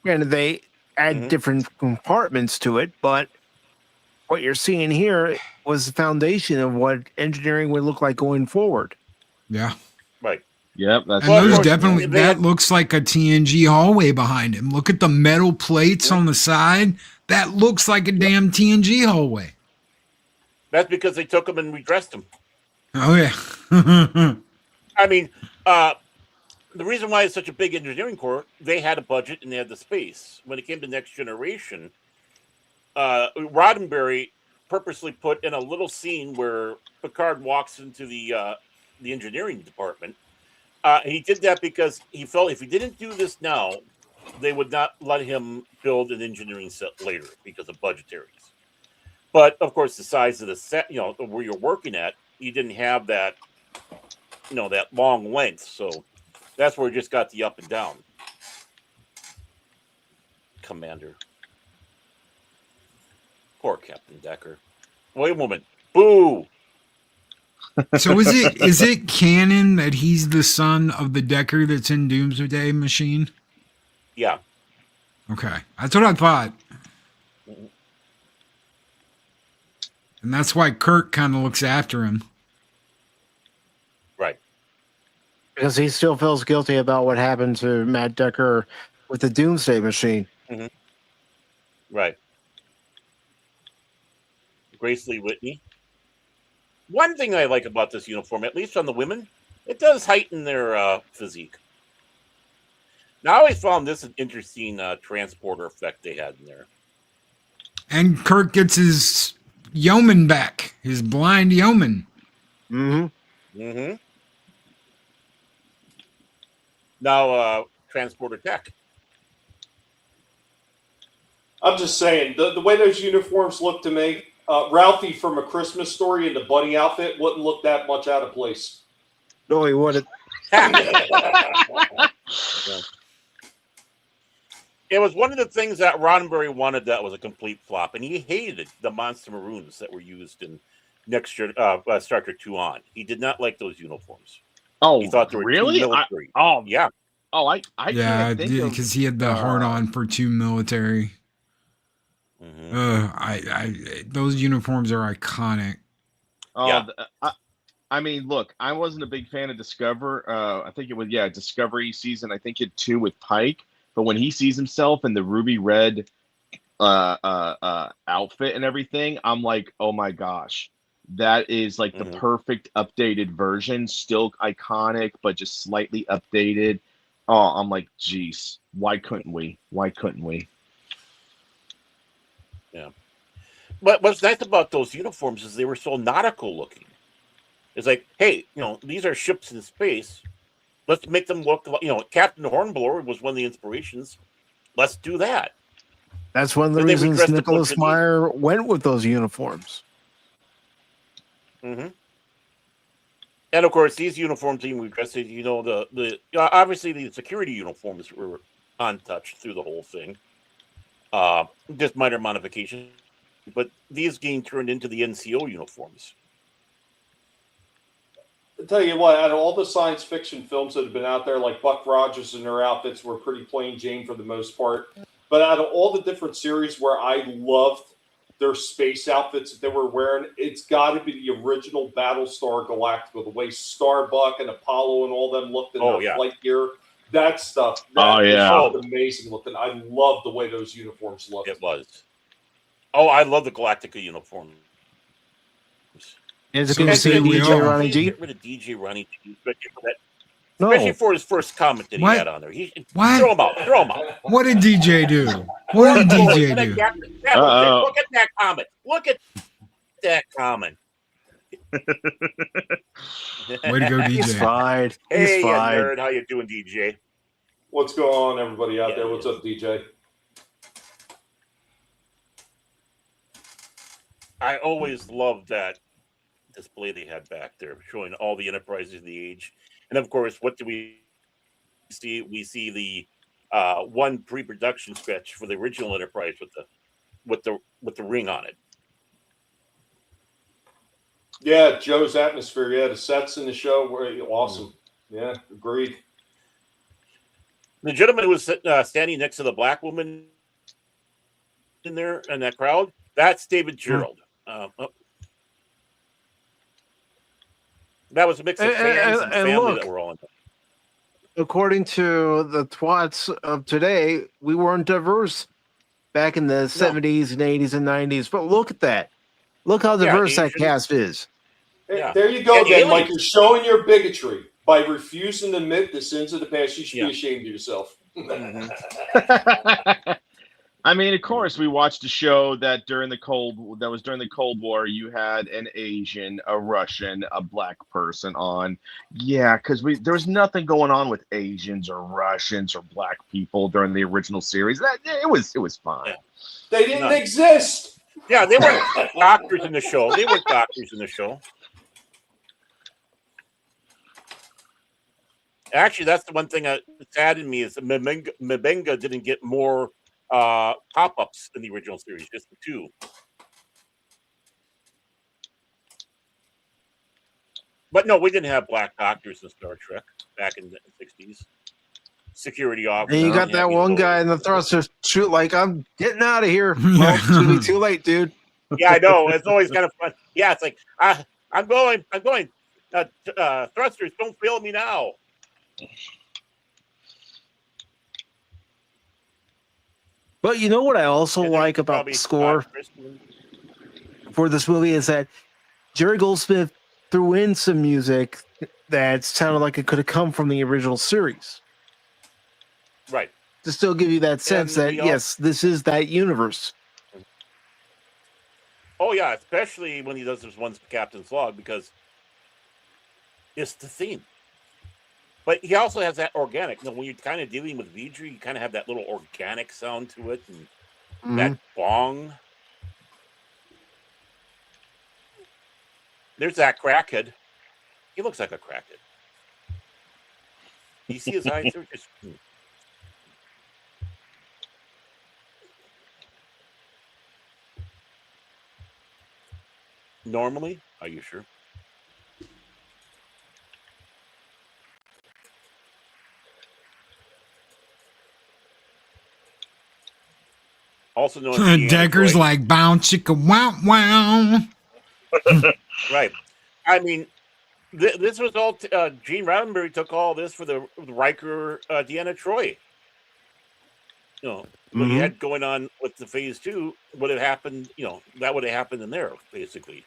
And they add different compartments to it, but what you're seeing here was the foundation of what engineering would look like going forward. Yeah. Right. Yep. That's And those definitely that looks like a TNG hallway behind him. Look at the metal plates on the side. That looks like a damn TNG hallway. That's because they took him and redressed him. Oh yeah. I mean, the reason why it's such a big engineering core, they had a budget and they had the space. When it came to Next Generation, Roddenberry purposely put in a little scene where Picard walks into the engineering department. He did that because he felt if he didn't do this now, they would not let him build an engineering set later because of budgetaries. But of course, the size of the set, where you're working at, you didn't have that, that long length. So that's where it just got the up and down. Commander. Poor Captain Decker. Wait a moment. Boo! So is it canon that he's the son of the Decker that's in Doomsday Machine? Yeah. Okay. That's what I thought. And that's why Kirk kind of looks after him. Right. Because he still feels guilty about what happened to Matt Decker with the Doomsday Machine. Right. Grace Lee Whitney. One thing I like about this uniform, at least on the women, it does heighten their physique. Now, I always found this an interesting transporter effect they had in there. And Kirk gets his yeoman back, his blind yeoman. Now, transporter tech. I'm just saying, the way those uniforms look to me, Ralphie from A Christmas Story in the bunny outfit wouldn't look that much out of place. No, he wouldn't. It was one of the things that Roddenberry wanted that was a complete flop, and he hated the monster maroons that were used in Star Trek 2 on. He did not like those uniforms. Oh, he thought they were really? too military. Yeah. Oh, I yeah, because he had the hard on for too military. Those uniforms are iconic. I mean, look, I wasn't a big fan of Discover. I think it was Discovery season. I think it 2 with Pike. But when he sees himself in the ruby red outfit and everything, I'm like, oh my gosh, that is like the perfect updated version. Still iconic, but just slightly updated. Oh, I'm like, geez, why couldn't we? Yeah. But what's nice about those uniforms is they were so nautical looking. It's like, hey, these are ships in space. Let's make them look like, Captain Hornblower was one of the inspirations. Let's do that. That's one of the reasons Nicholas Meyer went with those uniforms. And of course, these uniforms, even we addressed it, obviously the security uniforms were untouched through the whole thing. Just minor modifications, but these getting turned into the NCO uniforms. I'll tell you what, out of all the science fiction films that have been out there, like Buck Rogers and their outfits were pretty plain Jane for the most part. But out of all the different series where I loved their space outfits that they were wearing, it's got to be the original Battlestar Galactica, the way Starbuck and Apollo and all them looked in their flight gear. That stuff, was amazing looking. I love the way those uniforms looked. It was. Oh, I love the Galactica uniform. Is it good to see DJ Ronnie G? Get rid of DJ Ronnie G, especially for his first comment that he had on there. Throw him out. Throw him out. What did DJ do? What did DJ do? Look at that comment. Look at that comment. Way to go, DJ. He's fine. Hey, nerd. How you doing, DJ? What's going on, everybody out there? What's up, DJ? I always loved that display they had back there, showing all the Enterprises of the age. And of course, what do we see? We see the one pre-production sketch for the original Enterprise with the ring on it. Yeah, Joe's atmosphere. Yeah, the sets in the show were awesome. Yeah, agreed. The gentleman who was standing next to the black woman in there in that crowd, that's David Gerald. That was a mix of fans and family that were all in there. According to the twats of today, we weren't diverse back in the 70s and 80s and 90s. But look at that. Look how diverse that cast is. Hey, there you go, then, Mike. You're showing your bigotry by refusing to admit the sins of the past. You should be ashamed of yourself. I mean, of course, we watched a show that during the Cold War, you had an Asian, a Russian, a black person on. Yeah, because there was nothing going on with Asians or Russians or black people during the original series. It was fine. Yeah. They didn't exist. Yeah, they weren't doctors in the show. Actually, that's the one thing that saddened me is that Mbenga didn't get more pop-ups in the original series, just the two. But no, we didn't have black doctors in Star Trek back in the 60s. Security officer. And you got that one guy in the thruster shoot like, I'm getting out of here. Well, it's going to be too late, dude. Yeah, I know. It's always kind of fun. Yeah, it's like, I'm going. Thrusters, don't fail me now. But you know what I also like about the score for this movie is that Jerry Goldsmith threw in some music that sounded like it could have come from the original series. Right. To still give you that sense that, yes, this is that universe. Oh, yeah, especially when he does this one Captain's Log, because it's the theme. But he also has that organic. When you're kind of dealing with Vidri, you kind of have that little organic sound to it, and that bong. There's that crackhead. He looks like a crackhead. You see his eyes? They're just... Normally? Are you sure? Also known as Decker's like bounce chicka wow wow. Right. I mean, this was all Gene Roddenberry took all this for the Riker Deanna Troi. You know, what he had going on with the phase 2 would have happened, that would have happened in there, basically.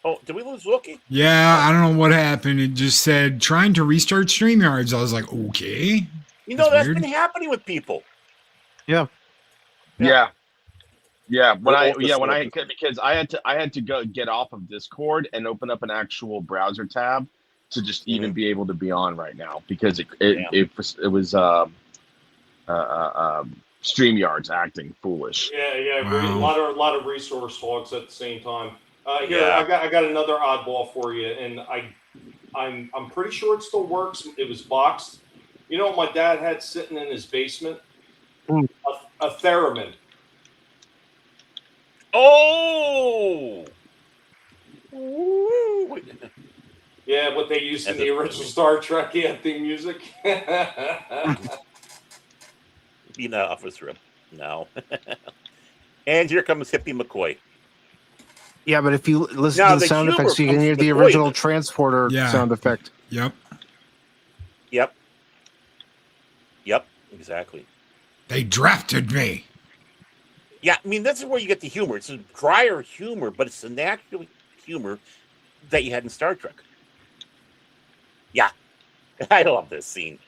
Oh, did we lose Loki? Yeah, I don't know what happened. It just said trying to restart StreamYards. I was like, okay. That's been happening with people. Yeah. Because I had to go get off of Discord and open up an actual browser tab to just even be able to be on right now because it was StreamYard's acting foolish. Yeah. Wow. A lot of resource hogs at the same time. Here, Yeah. I got another oddball for you, and I'm pretty sure it still works. It was boxed. You know what my dad had sitting in his basement? Hmm. A theremin. Oh. Woo. Yeah, what they used in the original Star Trek theme music. Be in the office room. No. And here comes Hippie McCoy. Yeah, but if you listen Now, to the the sound humor effects, you can comes hear from the the original toys. transporter Yeah. sound effect. Yep. Yep. Exactly. They drafted me. Yeah, I mean, this is where you get the humor. It's a drier humor, but it's the natural humor that you had in Star Trek. Yeah. I love this scene.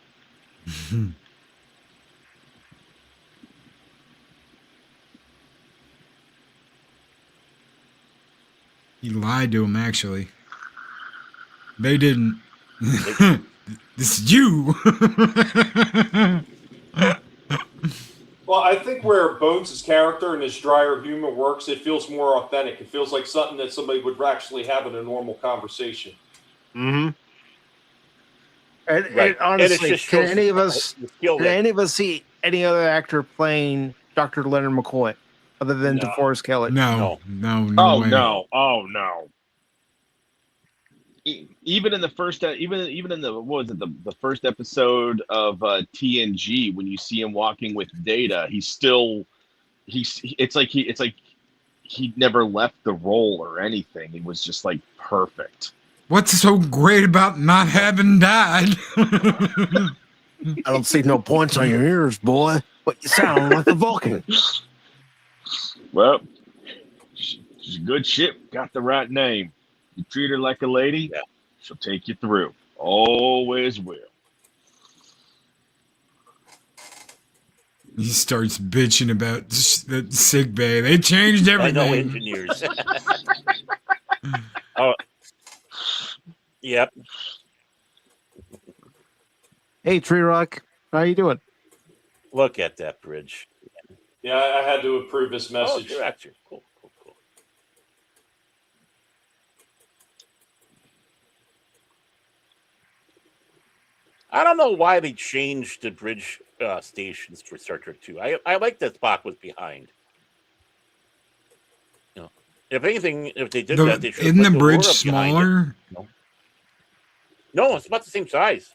He lied to him, actually. They didn't. This is you. Well, I think where Bones' character and his drier humor works, it feels more authentic. It feels like something that somebody would actually have in a normal conversation. Mm-hmm. And, Right. and honestly, just can shows any of the us skill can that- any of us see any other actor playing Dr. Leonard McCoy other than No. DeForest Kellett? No Oh way. no! Oh no! Even in the first, even in the what was it the first episode of TNG, when you see him walking with Data, it's like he never left the role or anything. It was just like perfect. What's so great about not having died? I don't see no points on your ears, boy, but you sound like a Vulcan. Well, she's a good ship. Got the right name. You treat her like a lady, Yeah. she'll take you through. Always will. He starts bitching about the sick bay. They changed I know everything. engineers. Oh. Yep. Hey, Tree Rock, how you doing? Look at that bridge. Yeah, I had to approve this Oh, message. you're actor. Cool. I don't know why they changed the bridge stations for Star Trek 2. I like that Spock was behind. You know, if anything, if they did that, they should. Isn't the put bridge Aurora behind it. smaller? No, it's about the same size.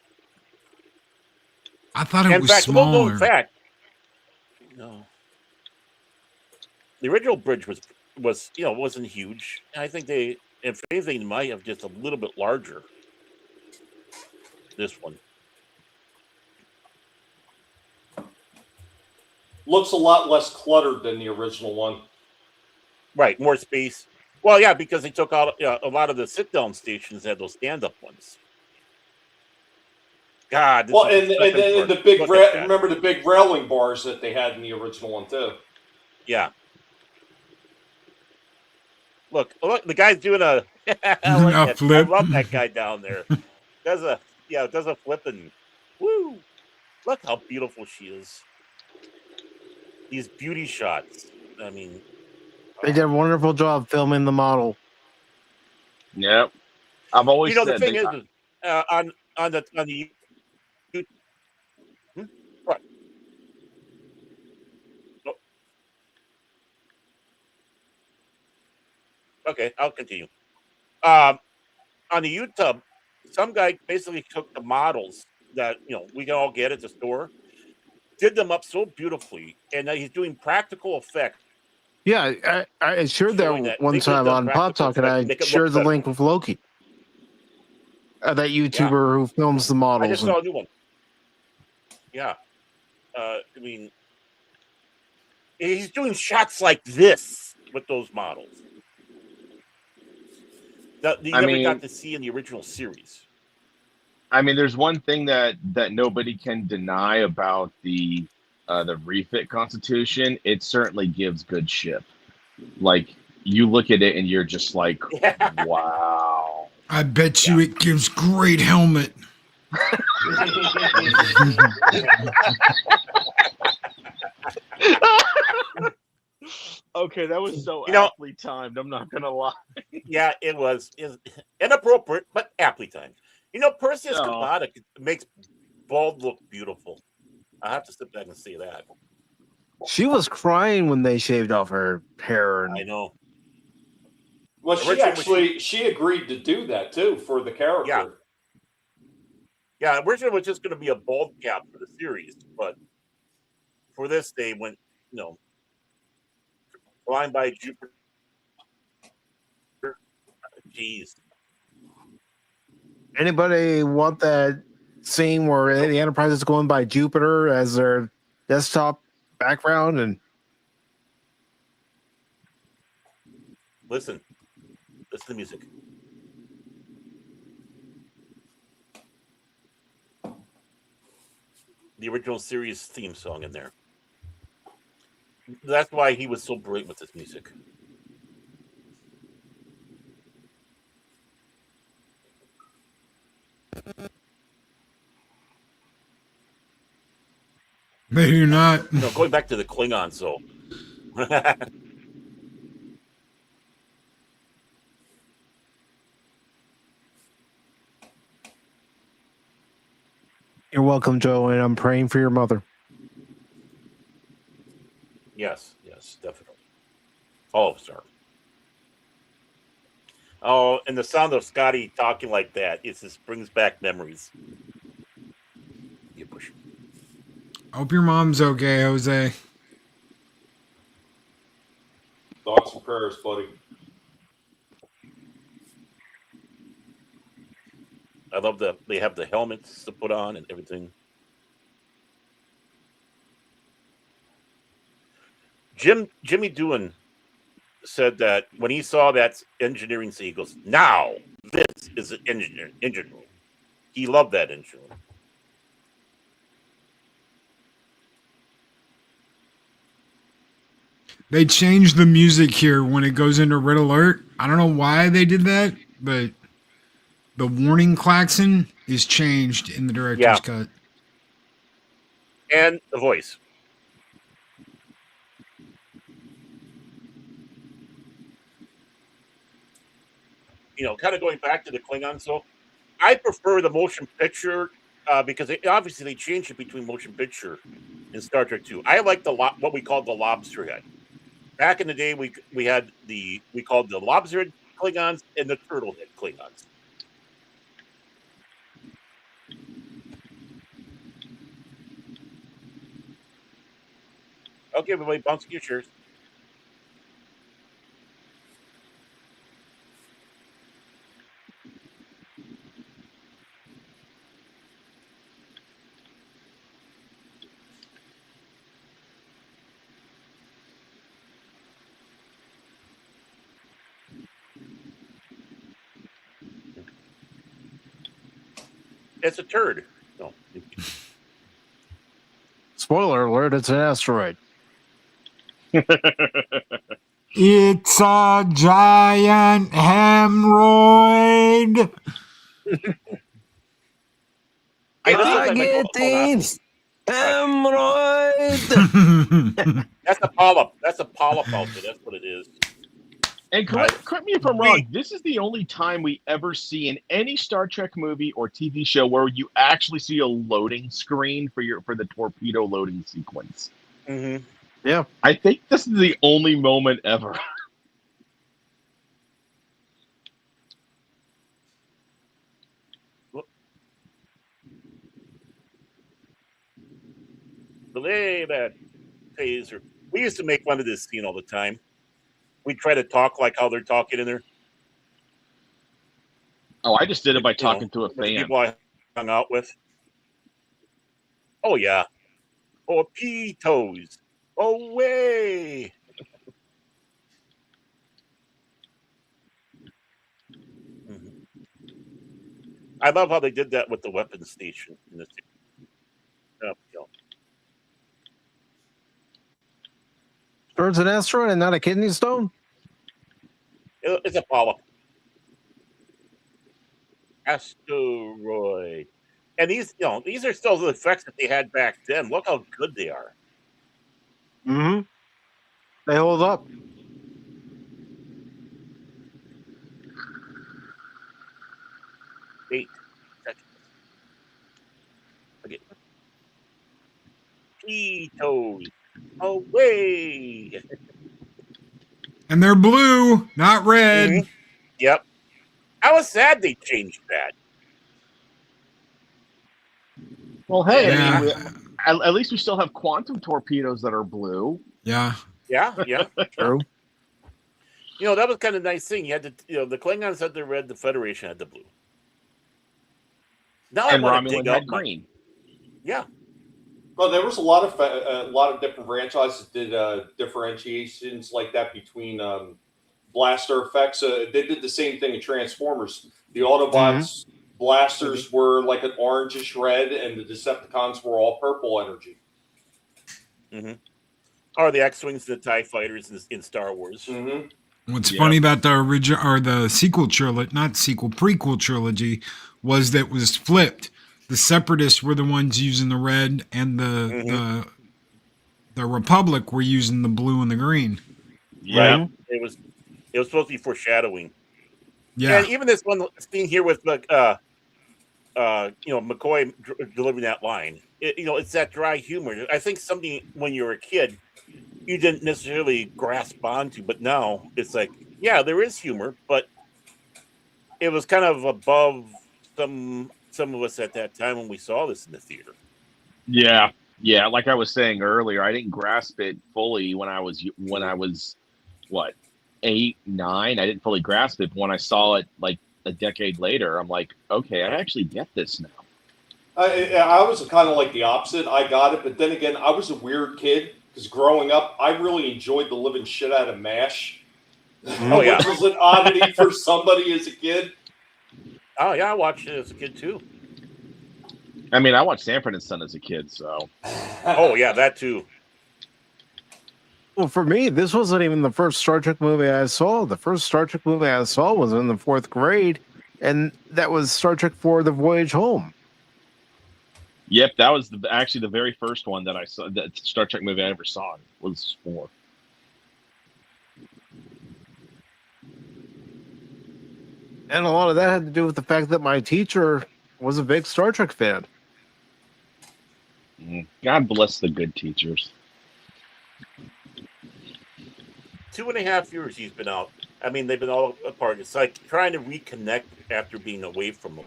I thought it In was fact, well, no, smaller. in fact, no. The original bridge was wasn't huge. I think they, if anything, might have just a little bit larger. This one. Looks a lot less cluttered than the original one. Right, more space. Well, yeah, because they took out a lot of the sit-down stations had those stand-up ones. God. This Well, is and then the big Look at that. remember the big railing bars that they had in the original one too. Yeah. Look, the guy's doing a A flip. I love that guy down there. Does a flip and woo! Look how beautiful she is. These beauty shots. I mean, They did a wonderful job filming the model. Yep. I've always the said thing is on the what? Oh. Okay, I'll continue. On the YouTube, some guy basically took the models that we can all get at the store, did them up so beautifully, and now he's doing practical effects. Yeah, I shared Showing that that one they could've time done on Pop practical Talk, and effects I to make it look shared the better. link with Loki. That YouTuber who films the I models. just saw a new one. Yeah, I mean, he's doing shots like this with those models that you never got to see in the original series. I mean, there's one thing that nobody can deny about the refit Constitution. It certainly gives good ship. Like, you look at it and you're just like, wow. I bet you it gives great helmet. Okay, that was so aptly timed. I'm not gonna lie. Yeah, it was inappropriate, but aptly timed. Perseus Kabata makes bald look beautiful. I have to sit back and say that. She was crying when they shaved off her hair. I know. Well, she agreed to do that too for the character. Yeah, originally it was just going to be a bald cap for the series, but for this they went, flying by Jupiter. Jeez. Anybody want that scene where the Enterprise is going by Jupiter as their desktop background? And listen to the music. The original series theme song in there. That's why he was so brilliant with this music. They do not. No, going back to the Klingons, so. You're welcome, Joe, and I'm praying for your mother. Yes, definitely. Oh, sorry. Oh, and the sound of Scotty talking like that, it just brings back memories. You push. Hope your mom's okay, Jose. Thoughts and prayers, buddy. I love that they have the helmets to put on and everything. Jimmy Doohan said that when he saw that engineering scene, he goes, "Now this is an engine room." He loved that engine room. They changed the music here when it goes into red alert. I don't know why they did that, but the warning klaxon is changed in the director's cut. And the voice. Kind of going back to the Klingon. So I prefer the motion picture because obviously they changed it between motion picture and Star Trek 2. I like what we called the lobster head. Back in the day, we called the lobster head Klingons and the turtle head Klingons. Okay, everybody, bounce your chairs. It's a turd. No. Spoiler alert, it's an asteroid. It's a giant hemorrhoid. I get these hemorrhoid. That's a polyp. That's a polyp out there. That's what it is. And correct me if I'm wrong, this is the only time we ever see in any Star Trek movie or TV show where you actually see a loading screen for the torpedo loading sequence. Mm-hmm. Yeah. I think this is the only moment ever. Belay that taser. We used to make fun of this scene all the time. We try to talk like how they're talking in there. Oh, I just did it by talking to a fan. People I hung out with. Oh yeah. Oh, P-toes. Away. I love how they did that with the weapons station in this. Or it's an asteroid and not a kidney stone? It's a polyp. Asteroid. And these are still the effects that they had back then. Look how good they are. Mm-hmm. They hold up. Eight seconds. Okay. Cheetos away. And they're blue, not red. Mhm. Yep. I was sad they changed that. Well, hey, Yeah. I mean, at least we still have quantum torpedoes that are blue. Yeah. Yeah. True. That was kind of a nice thing. You had the Klingons had the red, the Federation had the blue. Now And I want to Romulan dig had up green. Yeah. Well, there was a lot of different franchises that did differentiations like that between blaster effects. They did the same thing in Transformers. The Autobots blasters were like an orangish red, and the Decepticons were all purple energy. Mm-hmm. Or the X-wings and the TIE fighters in Star Wars. Mm-hmm. What's funny about the original or the sequel trilogy, not sequel, prequel trilogy, was that it was flipped. The Separatists were the ones using the red, and the Republic were using the blue and the green. Yeah. Right. It was supposed to be foreshadowing. Yeah. And even this one scene here with McCoy delivering that line, it's that dry humor. I think something when you were a kid, you didn't necessarily grasp onto, but now it's like, yeah, there is humor, but it was kind of above some of us at that time when we saw this in the theater. Yeah. Like I was saying earlier, I didn't grasp it fully when I was what, 8, 9. I didn't fully grasp it. But when I saw it like a decade later, I'm like, okay, I actually get this now. I was kind of like the opposite. I got it, but then again, I was a weird kid because growing up, I really enjoyed the living shit out of MASH. Oh, yeah. Which was an oddity for somebody as a kid. Oh, yeah, I watched it as a kid, too. I mean, I watched Sanford and Son as a kid, so. Oh, yeah, that, too. Well, for me, this wasn't even the first Star Trek movie I saw. The first Star Trek movie I saw was in the 4th grade, and that was Star Trek IV: The Voyage Home. Yep, that was actually the very first one that I saw. That Star Trek movie I ever saw was 4. And a lot of that had to do with the fact that my teacher was a big Star Trek fan. God bless the good teachers. 2.5 years he's been out. I mean, they've been all apart. It's like trying to reconnect after being away from a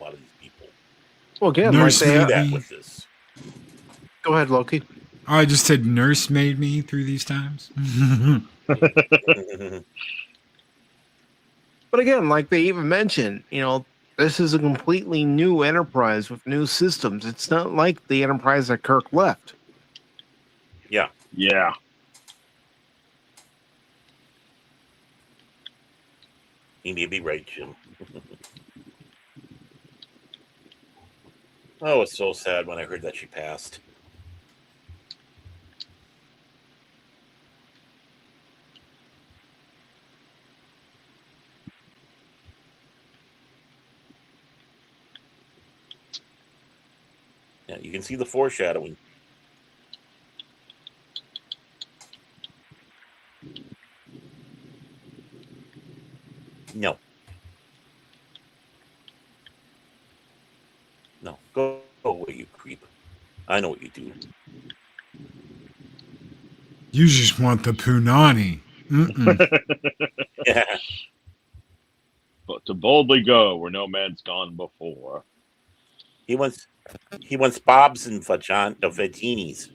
lot of these people. Well, again, Nurse like Do they that with this. Go ahead, Loki. I just said nurse made me through these times. But again, like they even mentioned, this is a completely new Enterprise with new systems. It's not like the Enterprise that Kirk left. Yeah. Yeah. You may be right, Jim. Oh, it's so sad when I heard that she passed. Yeah, you can see the foreshadowing. No. No. Go away, you creep. I know what you do. You just want the punani. Yeah. But to boldly go where no man's gone before. He wants Bob's and Vagini's.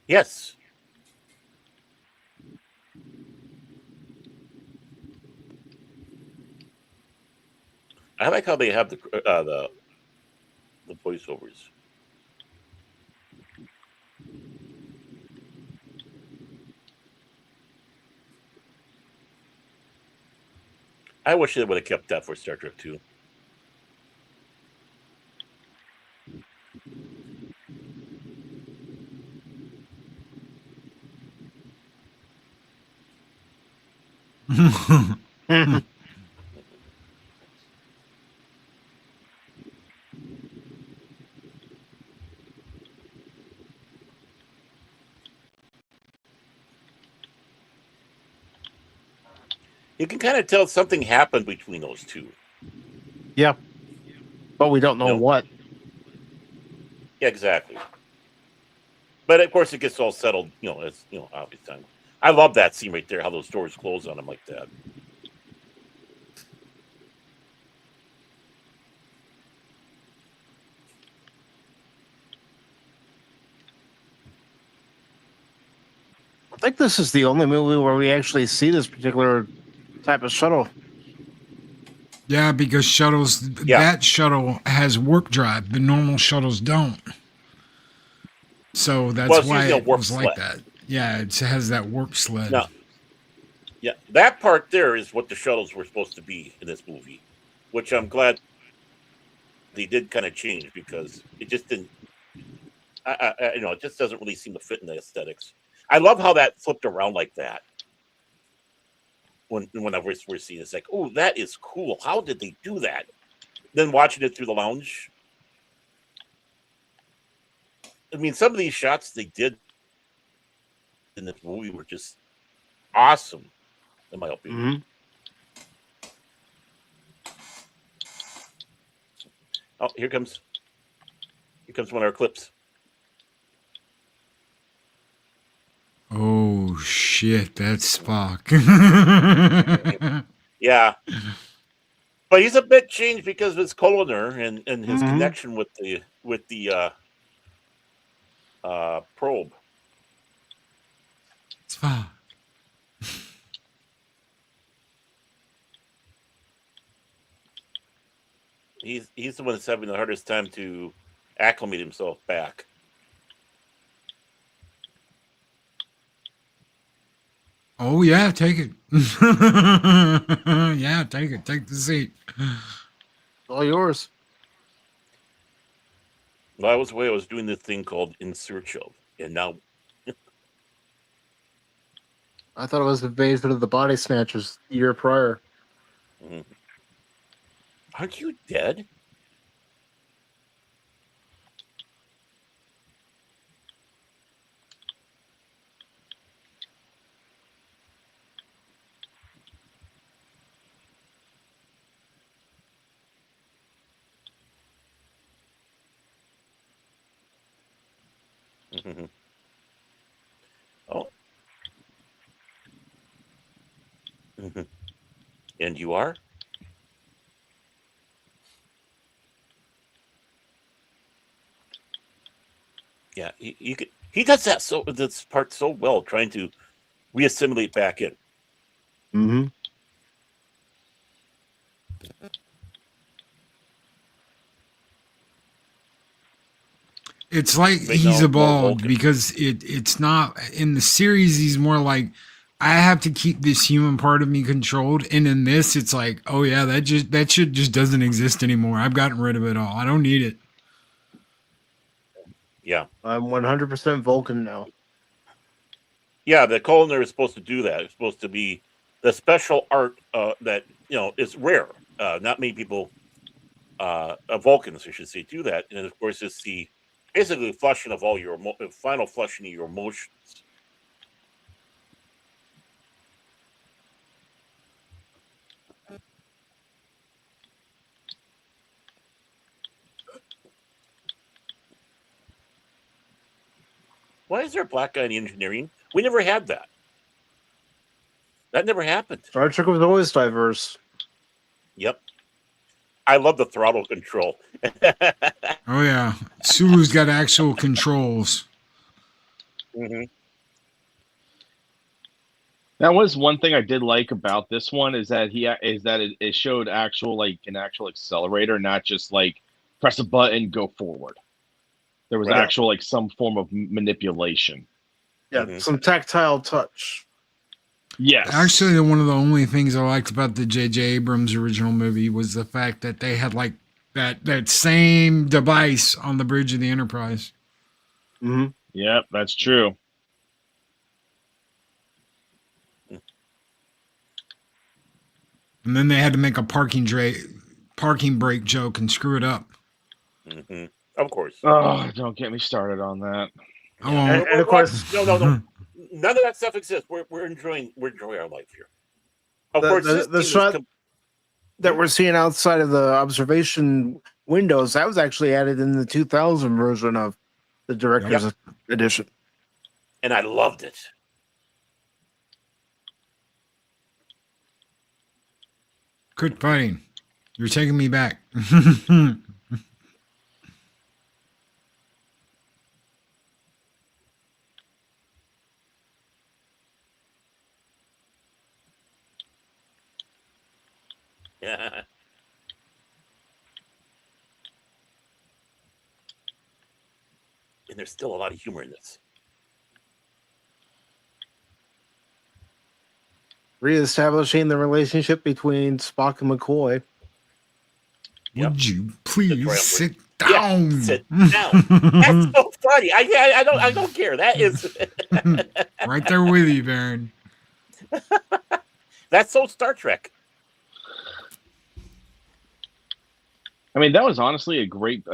Yes. I like how they have the voiceovers. I wish they would have kept that for Star Trek 2. You can kind of tell something happened between those two. Yeah. But we don't know No. what. Yeah, exactly. But of course, it gets all settled, as obvious time. I love that scene right there, how those doors close on him like that. I think this is the only movie where we actually see this particular type of shuttle. Yeah, because that shuttle has warp drive. The normal shuttles don't. So that's why it was like that. Yeah, it has that warp sled. No. Yeah, that part there is what the shuttles were supposed to be in this movie, which I'm glad they did kind of change because it just didn't. It just doesn't really seem to fit in the aesthetics. I love how that flipped around like that. Whenever we're seeing it, it's like, oh, that is cool. How did they do that? Then watching it through the lounge. I mean, some of these shots they did in this movie were just awesome, in my opinion. Oh, here comes one of our clips. Oh shit, that's Spock. Yeah. But he's a bit changed because of his coloner and his connection with the probe. Spock. He's the one that's having the hardest time to acclimate himself back. Oh yeah, take it. Yeah, take it. Take the seat. All yours. Well, that was the way I was doing this thing called In Search of, and now I thought it was Invasion of the Body Snatchers the year prior. Aren't you dead? Oh. And you are? Yeah, he does this part so well, trying to reassimilate back in. It's like he's evolved because it's not in the series. He's more like, I have to keep this human part of me controlled, and in this, it's like, oh yeah, that shit just doesn't exist anymore. I've gotten rid of it all. I don't need it. Yeah, I'm 100% Vulcan now. Yeah, the coloner is supposed to do that. It's supposed to be the special art that is rare. Not many people, Vulcans, I should say, do that. And of course, it's the basically flushing of all your final flushing of your emotions. Why is there a black guy in engineering? We never had that. That never happened. Star Trek was always diverse. Yep. I love the throttle control. Oh yeah, Sulu's got actual controls. That was one thing I did like about this one is that it showed an actual accelerator, not just like press a button, go forward. There was actual some form of manipulation. Yeah, some tactile touch. Yes. Actually, one of the only things I liked about the J.J. Abrams original movie was the fact that they had like that same device on the bridge of the Enterprise. Yep, that's true. And then they had to make a parking brake joke and screw it up. Of course. Oh, don't get me started on that. And of course, no. None of that stuff exists. We're enjoying our life here. Of course, the shot that we're seeing outside of the observation windows, that was actually added in the 2000 version of the director's edition. And I loved it. Quit fighting. You're taking me back. Yeah. And there's still a lot of humor in this. Reestablishing the relationship between Spock and McCoy. Would you please sit down? Yeah, sit down. That's so funny. I don't care. That is right there with you, Baron. That's so Star Trek. I mean, that was honestly a great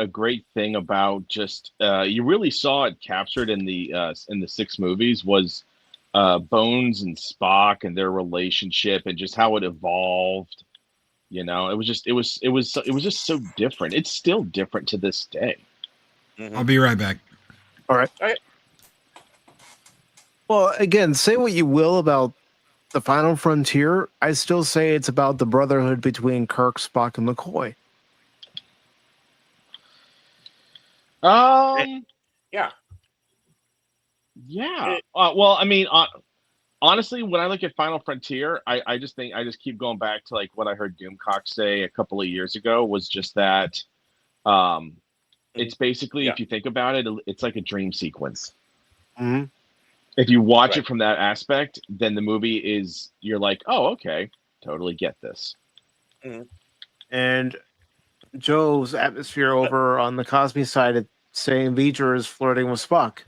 thing about just you really saw it captured in the 6 movies was Bones and Spock and their relationship and just how it evolved. You know, it was just so different. It's still different to this day. Mm-hmm. I'll be right back. All right. Well, again, say what you will about the Final Frontier, I still say it's about the brotherhood between Kirk, Spock, and McCoy. Yeah. Well, I mean, honestly, when I look at Final Frontier, I just keep going back to like what I heard Doomcock say a couple of years ago was just that it's basically, if you think about it, it's like a dream sequence. Mm-hmm. If you watch it from that aspect, then the movie you're like, oh, okay, totally get this. Mm-hmm. And Joe's atmosphere over on the Cosby side of saying Voyager is flirting with Spock.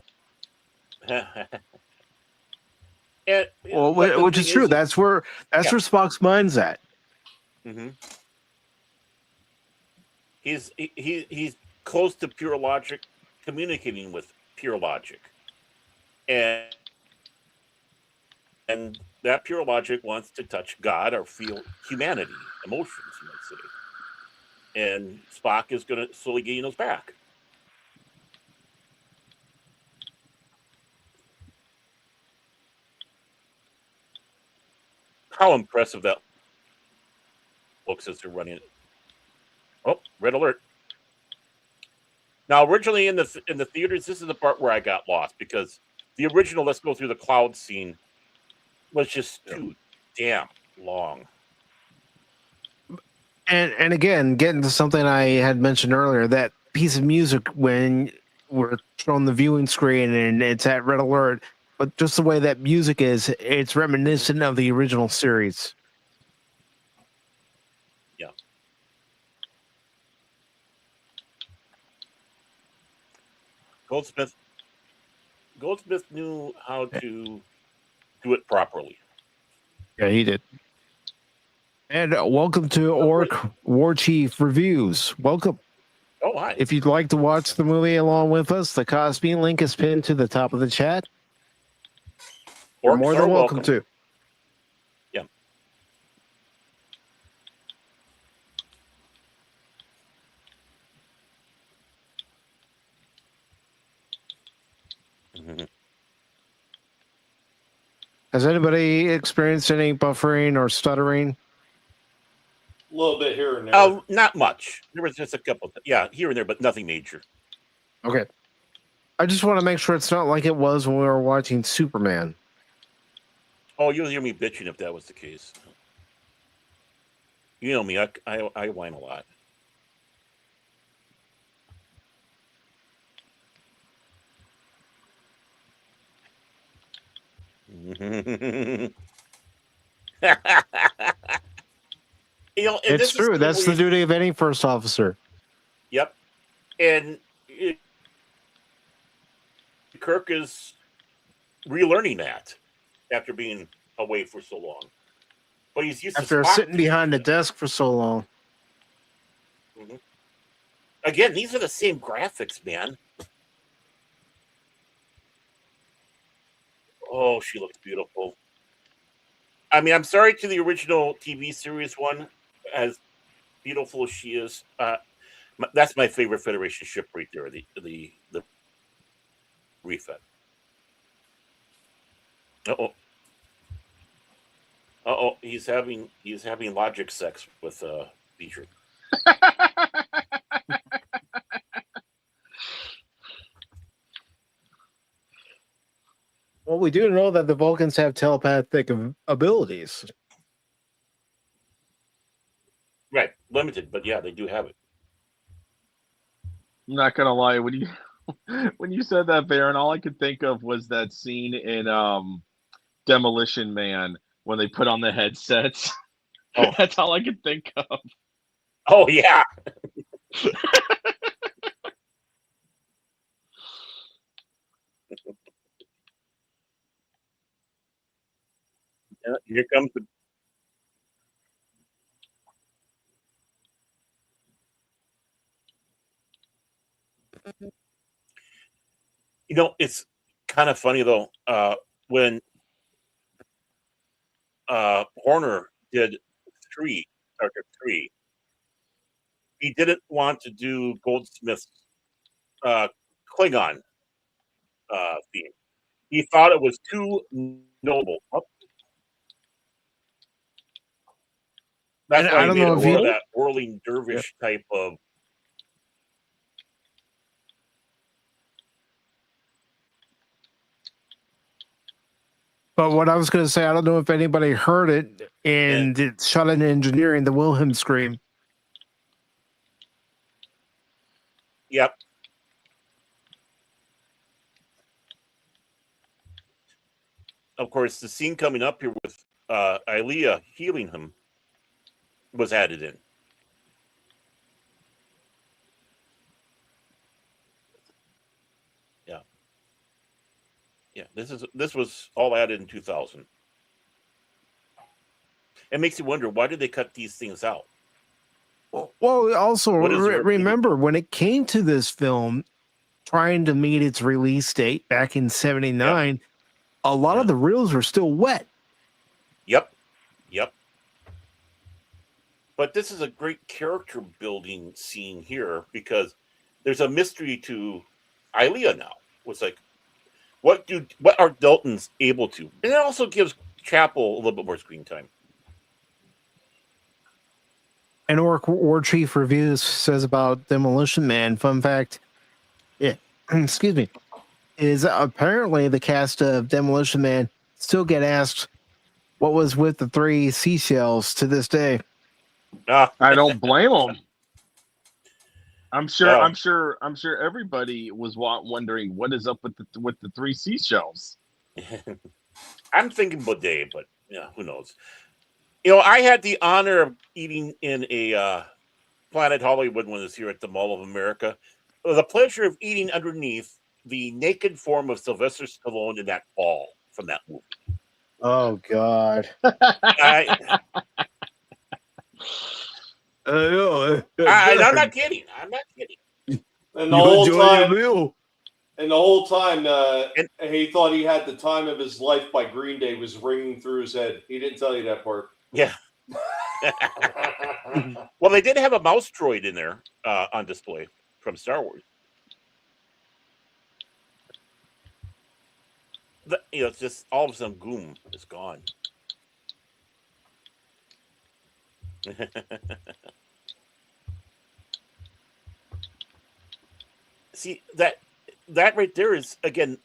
Which is true. That's where Spock's mind's at. Mm-hmm. He's close to pure logic, communicating with pure logic, and that pure logic wants to touch God or feel humanity, emotions, you might say. And Spock is going to slowly gain those back. How impressive that looks as they're running it. Oh, red alert. Now, originally in the theaters, this is the part where I got lost because the original Let's Go Through the Cloud scene was just too damn long. And again, getting to something I had mentioned earlier, that piece of music when we're on the viewing screen and it's at red alert, but just the way that music is, it's reminiscent of the original series. Yeah. Goldsmith knew how to do it properly. Yeah, he did. And welcome to Orc War Chief Reviews. Welcome. Oh, hi. If you'd like to watch the movie along with us, the Cosby link is pinned to the top of the chat. You're more than welcome to. Yeah. Mm-hmm. Has anybody experienced any buffering or stuttering? A little bit here and there. Not much. There was just a couple. Yeah, here and there, but nothing major. Okay. I just want to make sure it's not like it was when we were watching Superman. Oh, you'll hear me bitching if that was the case. You know me, I whine a lot. It's true. That's the duty of any first officer. Yep. And Kirk is relearning that after being away for so long. But he's used after sitting behind a desk for so long. Mm-hmm. Again, these are the same graphics, man. Oh, she looks beautiful. I mean, I'm sorry to the original TV series one, as beautiful as she is. That's my favorite Federation ship right there. The refit. He's having logic sex with Beecher. Well, we do know that the Vulcans have telepathic abilities. Right, limited, but yeah, they do have it. I'm not gonna lie, when you said that, Baron, all I could think of was that scene in Demolition Man when they put on the headsets. Oh. That's all I could think of. Oh yeah. Here comes the. You know, it's kind of funny though. When Horner did Star Trek 3, he didn't want to do Goldsmith's Klingon theme. He thought it was too noble. That's why he made it more that whirling dervish type of. But what I was going to say, I don't know if anybody heard it, and it's shot in engineering, the Wilhelm scream. Yep. Of course, the scene coming up here with Ilea healing him was added in. Yeah. Yeah, this was all added in 2000. It makes you wonder, why did they cut these things out? Well, also remember when it came to this film, trying to meet its release date back in '79, a lot of the reels were still wet. Yep. But this is a great character building scene here because there's a mystery to Ilea now. It's like, what are Daltons able to? And it also gives Chapel a little bit more screen time. And War Chief Reviews says about Demolition Man, fun fact, excuse me, is apparently the cast of Demolition Man still get asked what was with the 3 seashells to this day. I don't blame them. I'm sure everybody was wondering what is up with the 3 seashells. I'm thinking bidet, but yeah, who knows? You know, I had the honor of eating in a Planet Hollywood when it was here at the Mall of America. The pleasure of eating underneath the naked form of Sylvester Stallone in that ball from that movie. Oh God! I'm not kidding. And the whole time, he thought he had the time of his life by Green Day was ringing through his head. He didn't tell you that part. Yeah. Well, they did have a mouse droid in there on display from Star Wars. It's just all of a sudden, boom, it's gone. See, that right there is, again,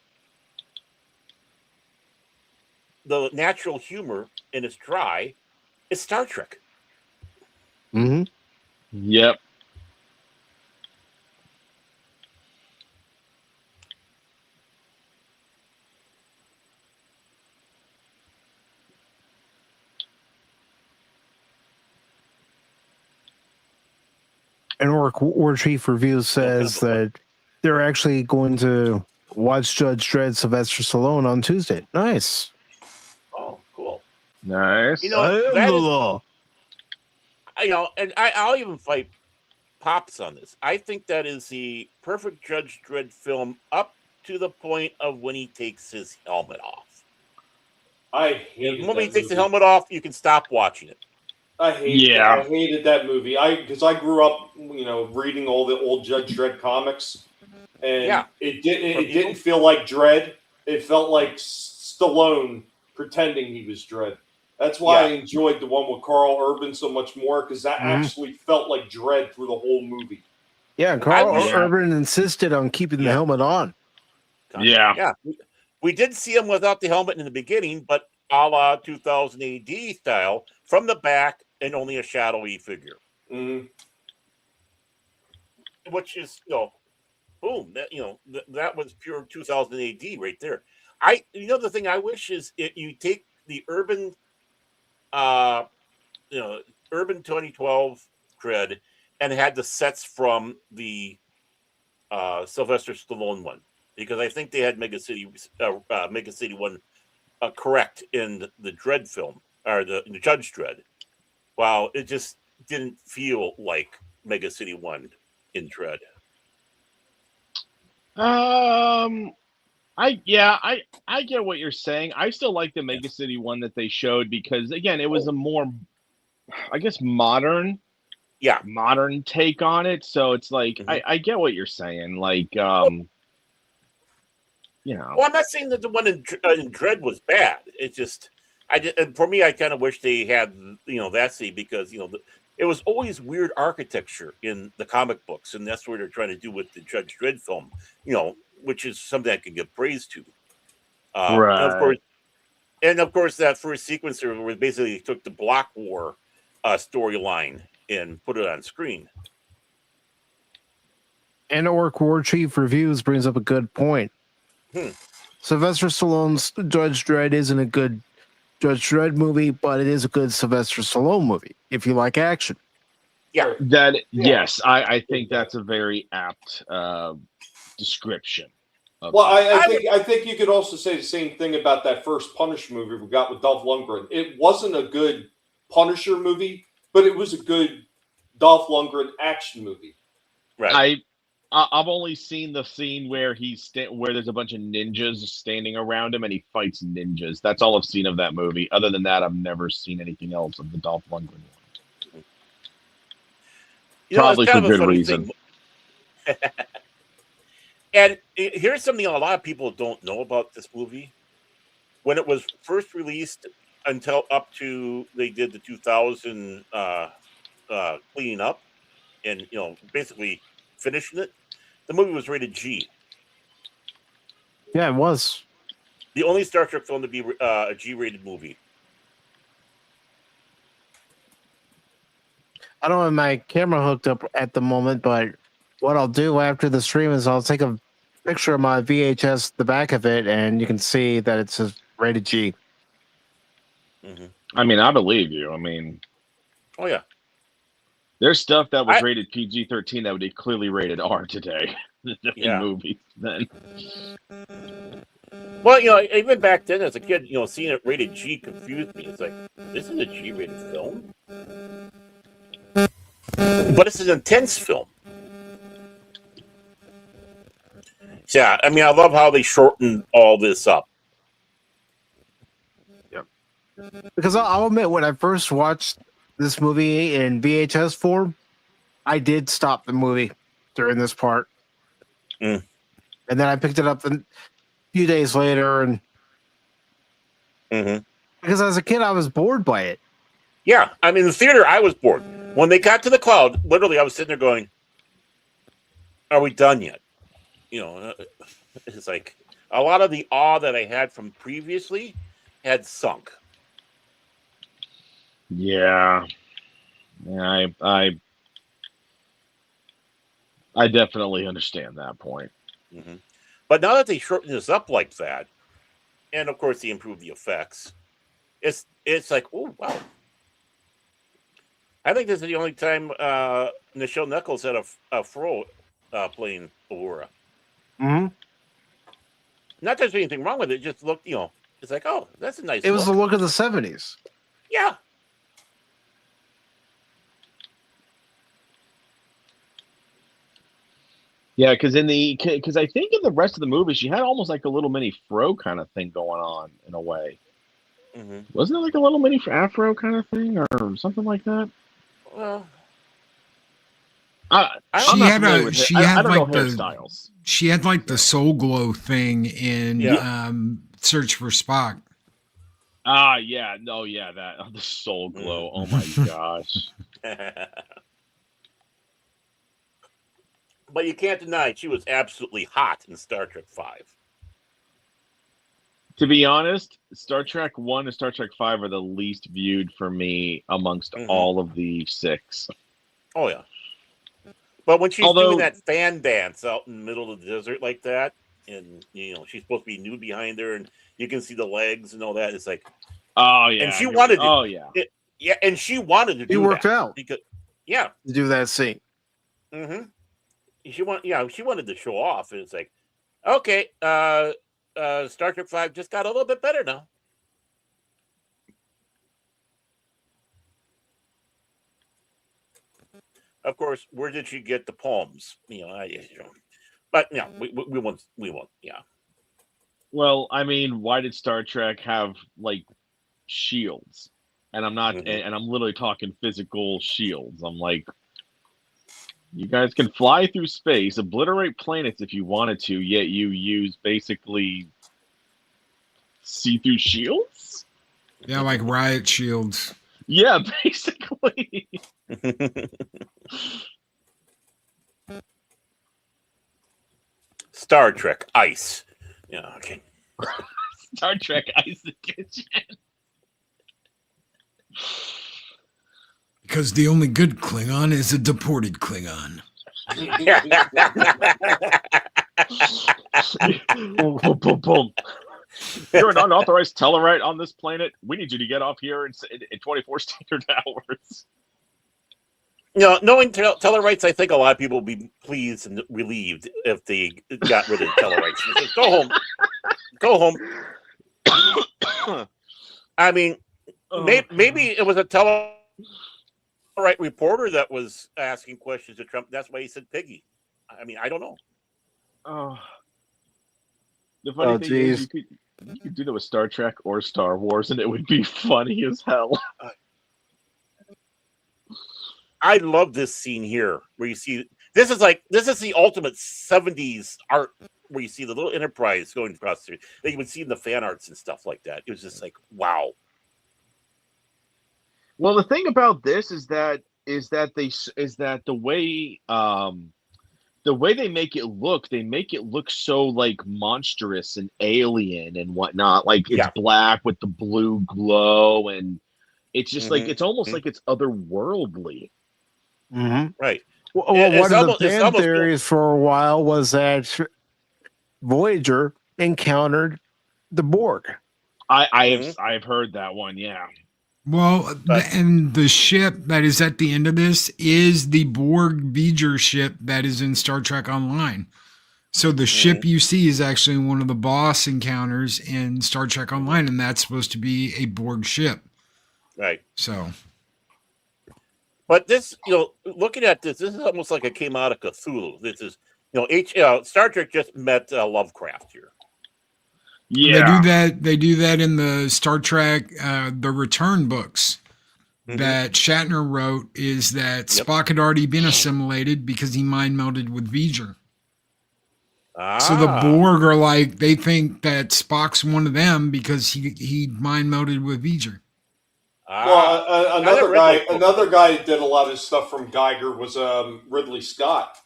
the natural humor, and it's dry. It's Star Trek. Mm-hmm. Yep. And War Chief Reviews says that they're actually going to watch Judge Dredd Sylvester Stallone on Tuesday. Nice. Oh, cool. Nice. You know, I am the law. And I'll even fight Pops on this. I think that is the perfect Judge Dredd film up to the point of when he takes his helmet off. I hated the moment he that takes the movie. helmet off, you can stop watching it. I hated that movie. Because I grew up, reading all the old Judge Dredd comics, and it didn't feel like Dredd. It felt like Stallone pretending he was Dredd. That's why I enjoyed the one with Carl Urban so much more, because that actually felt like Dredd through the whole movie. Yeah, Carl Urban insisted on keeping the helmet on. Yeah. We did see him without the helmet in the beginning, but a la 2000 AD style, from the back and only a shadowy figure. Which is, boom, that was pure 2000 AD right there. The thing I wish is you take the urban, urban 2012 Dredd and had the sets from the Sylvester Stallone one, because I think they had Mega City 1 correct in the Dredd film, or the Judge Dredd. Wow, it just didn't feel like Mega City 1 in Dredd. I get what you're saying. I still like the Mega City one that they showed, because again, it was a more, I guess, modern take on it. So it's like I get what you're saying. Like, Well, I'm not saying that the one in Dredd was bad. It's just for me, I kind of wish they had that scene, because it was always weird architecture in the comic books, and that's what they're trying to do with the Judge Dredd film. Which is something I can give praise to. Right. And of course, that first sequence where basically took the Block War storyline and put it on screen. And Orc War Chief Reviews brings up a good point. Sylvester Stallone's Judge Dredd isn't a good Judge Dredd movie, but it is a good Sylvester Stallone movie if you like action. Yeah. Yes, I think that's a very apt description. Well, I think you could also say the same thing about that first Punisher movie we got with Dolph Lundgren. It wasn't a good Punisher movie, but it was a good Dolph Lundgren action movie. Right. I've only seen the scene where where there's a bunch of ninjas standing around him and he fights ninjas. That's all I've seen of that movie. Other than that, I've never seen anything else of the Dolph Lundgren one. Probably for good reason. And here's something a lot of people don't know about this movie. When it was first released, until up to they did the 2000 cleaning up and basically finishing it, the movie was rated G. Yeah, it was the only Star Trek film to be a G-rated movie. I don't have my camera hooked up at the moment, but what I'll do after the stream is I'll take a picture of my VHS, the back of it, and you can see that it says rated G. I mean, I believe you. I mean, oh yeah, there's stuff that was rated PG-13 that would be clearly rated R today in movies. Then, well, even back then as a kid, seeing it rated G confused me. It's like, this is a G-rated film, but it's an intense film. Yeah, I mean, I love how they shortened all this up. Yep. Because I'll admit, when I first watched this movie in VHS form, I did stop the movie during this part. And then I picked it up a few days later, and because as a kid, I was bored by it. Yeah, I mean, in the theater, I was bored. When they got to the cloud, literally, I was sitting there going, are we done yet? It's like a lot of the awe that I had from previously had sunk. Yeah, I definitely understand that point. But now that they shorten this up like that, and of course they improve the effects, it's like, oh wow. I think this is the only time Nichelle Nichols had a fro playing Aurora. Not that there's anything wrong with it. Just look, it's like, oh, that's a nice. It was the look of the 70s. Yeah. Yeah, because I think in the rest of the movie she had almost like a little mini fro kind of thing going on in a way. Mm-hmm. Wasn't it like a little mini afro kind of thing or something like that? Well, I'm She not had familiar a with it. she I had don't know like the hairstyles. she had like the soul glow thing in Yeah. Search for Spock. Yeah, no, yeah, that the soul glow. Mm. Oh my gosh. But you can't deny she was absolutely hot in Star Trek V. To be honest, Star Trek 1 and Star Trek 5 are the least viewed for me amongst all of the 6. Oh, yeah. But when she's Although- doing that fan dance out in the middle of the desert like that, and she's supposed to be nude behind her, and you can see the legs and all that, it's like, Oh yeah. and she wanted Oh it. yeah. Yeah, and she wanted to do He worked that out because, yeah, to do that scene. mm-hmm. She wanted to show off, and it's like, okay, Star Trek V just got a little bit better now. Of course, where did she get the poems? But we won't. Yeah. Well, I mean, why did Star Trek have like shields? And I'm not, and I'm literally talking physical shields. I'm like, you guys can fly through space, obliterate planets if you wanted to, yet you use basically see-through shields? Yeah, like riot shields. Yeah, basically. Star Trek Ice. Yeah, okay. Star Trek Ice the Kitchen. Because the only good Klingon is a deported Klingon. Boom, boom, boom, boom. You're an unauthorized Tellarite on this planet. We need you to get off here in 24 standard hours. Knowing Tellarites, I think a lot of people would be pleased and relieved if they got rid of Tellarites. Said, go home. I mean, maybe it was a Tellarite reporter that was asking questions to Trump. That's why he said piggy. I mean, I don't know. Oh, the funny thing is, you could do that with Star Trek or Star Wars, and it would be funny as hell. I love this scene here where you see this is the ultimate 70s art where you see the little Enterprise going across there that you would see in the fan arts and stuff like that. It was just like, wow. Well, the thing about this is that the way they make it look so like monstrous and alien and whatnot. Like it's black with the blue glow, and it's just like it's almost like it's otherworldly. Mm-hmm. Right. Well, one of the fan theories for a while was that Voyager encountered the Borg. I've heard that one, yeah. Well, and the ship that is at the end of this is the Borg Voyager ship that is in Star Trek Online. So the ship you see is actually one of the boss encounters in Star Trek Online, and that's supposed to be a Borg ship. Right. So. But this, looking at this is almost like it came out of Cthulhu. This is, Star Trek just met Lovecraft here. Yeah, They do that in the Star Trek, the Return books that Shatner wrote. Is that Spock had already been assimilated because he mind melded with Voyager. So the Borg are like, they think that Spock's one of them because he mind melded with Voyager. Well, another guy that did a lot of stuff from Geiger was Ridley Scott.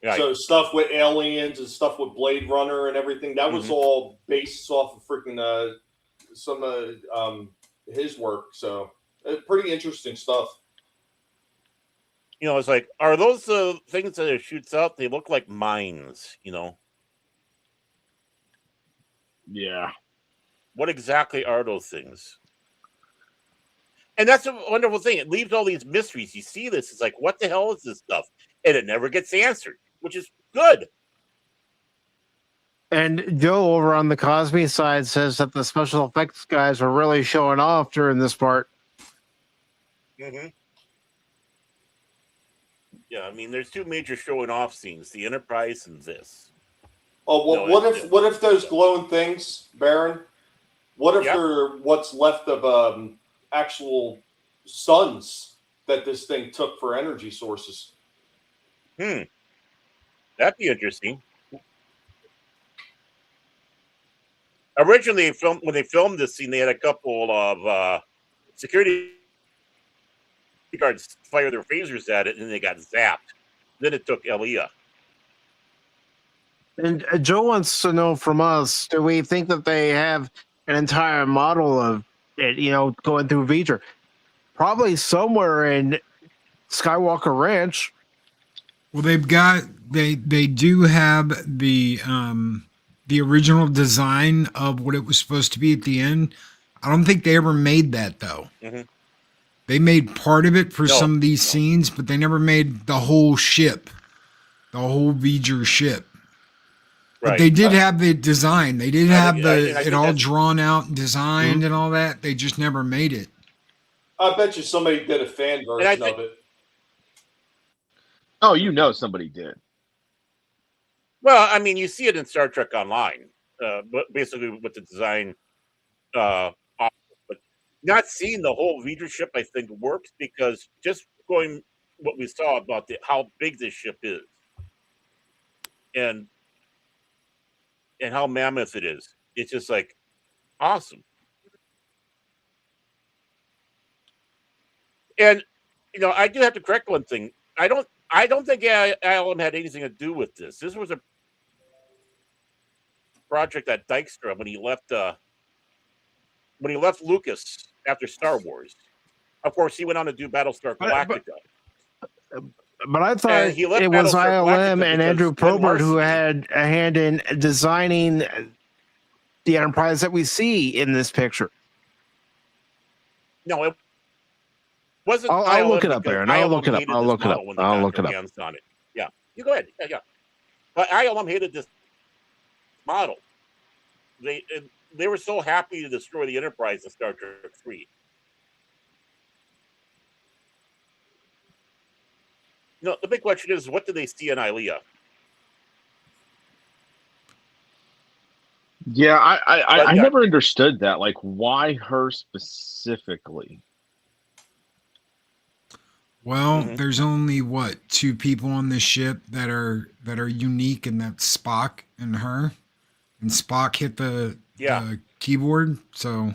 Right. So stuff with aliens and stuff with Blade Runner and everything, that was all based off of freaking some of his work. So pretty interesting stuff. It's like, are those things that it shoots out? They look like mines, Yeah. What exactly are those things? And that's a wonderful thing. It leaves all these mysteries. You see this, it's like, what the hell is this stuff? And it never gets answered, which is good. And Joe over on the Cosby side says that the special effects guys were really showing off during this part. Mm-hmm. Yeah, I mean, there's two major showing off scenes: the Enterprise and this. Oh, well, what if those glowing things, Baron? What if they're what's left of actual suns that this thing took for energy sources? That'd be interesting. Originally, when they filmed this scene, they had a couple of security guards fire their phasers at it, and they got zapped. Then it took Elia. And Joe wants to know from us: do we think that they have an entire model of it? Going through Voyager, probably somewhere in Skywalker Ranch. Well, they do have the original design of what it was supposed to be at the end. I don't think they ever made that though. Mm-hmm. They made part of it for some of these scenes, but they never made the whole ship, the whole Voyager ship. Right. But they did have the design. They did have it all drawn out and designed and all that. They just never made it. I bet you somebody did a fan version of it. Oh, somebody did. Well, I mean, you see it in Star Trek Online, but basically with the design. But not seeing the whole Voyager ship, I think, works because just going what we saw about how big this ship is, and how mammoth it is. It's just like awesome. And I do have to correct one thing. I don't think ILM had anything to do with this. This was a project that Dykstra when he left Lucas after Star Wars. Of course, he went on to do Battlestar Galactica. But I thought it was ILM and Andrew Probert who had a hand in designing the Enterprise that we see in this picture. No, it wasn't. I'll look it up, Aaron. I'll look it up. On it. Yeah, you go ahead. Yeah. But ILM hated this model. They were so happy to destroy the Enterprise in Star Trek 3. The big question is, what do they see in Ilia? Yeah, I never understood that. Like, why her specifically? Well, there's only two people on this ship that are unique, and that's Spock and her. And Spock hit the keyboard, so.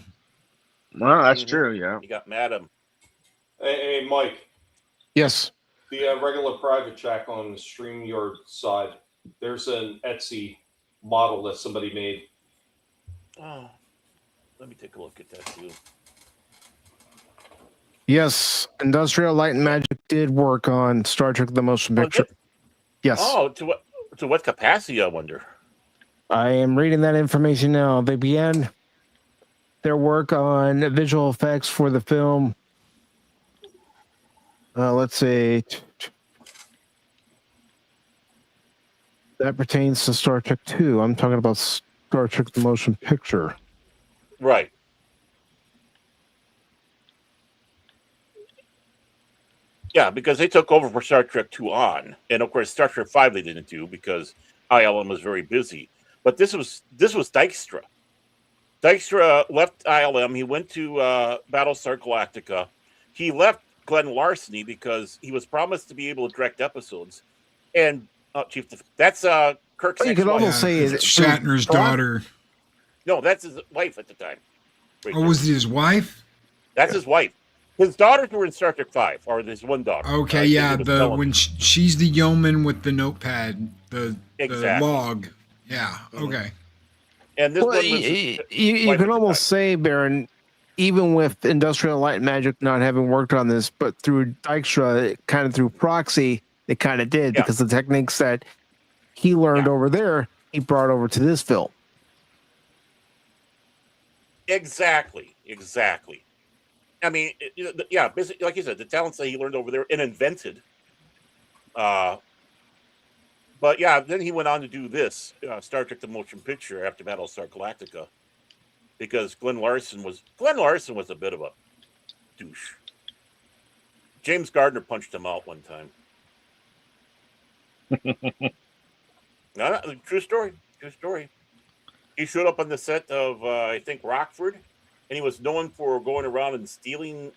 Well, that's true. Yeah. You got Madam. Hey, Mike. Yes. The regular private chat on the StreamYard side, there's an Etsy model that somebody made. Oh, let me take a look at that too. Yes, Industrial Light and Magic did work on Star Trek: The Motion Picture. Yes. Oh, to what capacity, I wonder? I am reading that information now. They began their work on visual effects for the film. Let's see. That pertains to Star Trek 2. I'm talking about Star Trek: The Motion Picture. Right. Yeah, because they took over for Star Trek 2 on. And of course, Star Trek 5 they didn't do because ILM was very busy. But this was Dykstra. Dykstra left ILM. He went to Battlestar Galactica. He left Glenn Larson because he was promised to be able to direct episodes. And that's Kirk's. You could almost say it's Shatner's daughter. No, that's his wife at the time. Was it his wife? That's his wife. His daughters were in Star Trek 5, or there's one daughter. Okay, when she's the yeoman with the notepad, the log. Yeah. Okay. And this you can almost say, Baron, even with Industrial Light and Magic not having worked on this, but through Dykstra, kind of through proxy, they kind of did because the techniques that he learned over there, he brought over to this film. Exactly. I mean, basically, like you said, the talents that he learned over there and invented. But yeah, then he went on to do this Star Trek: The Motion Picture after Battlestar Galactica, because Glenn Larson was a bit of a douche. James Gardner punched him out one time. No, true story. He showed up on the set of I think Rockford, and he was known for going around and stealing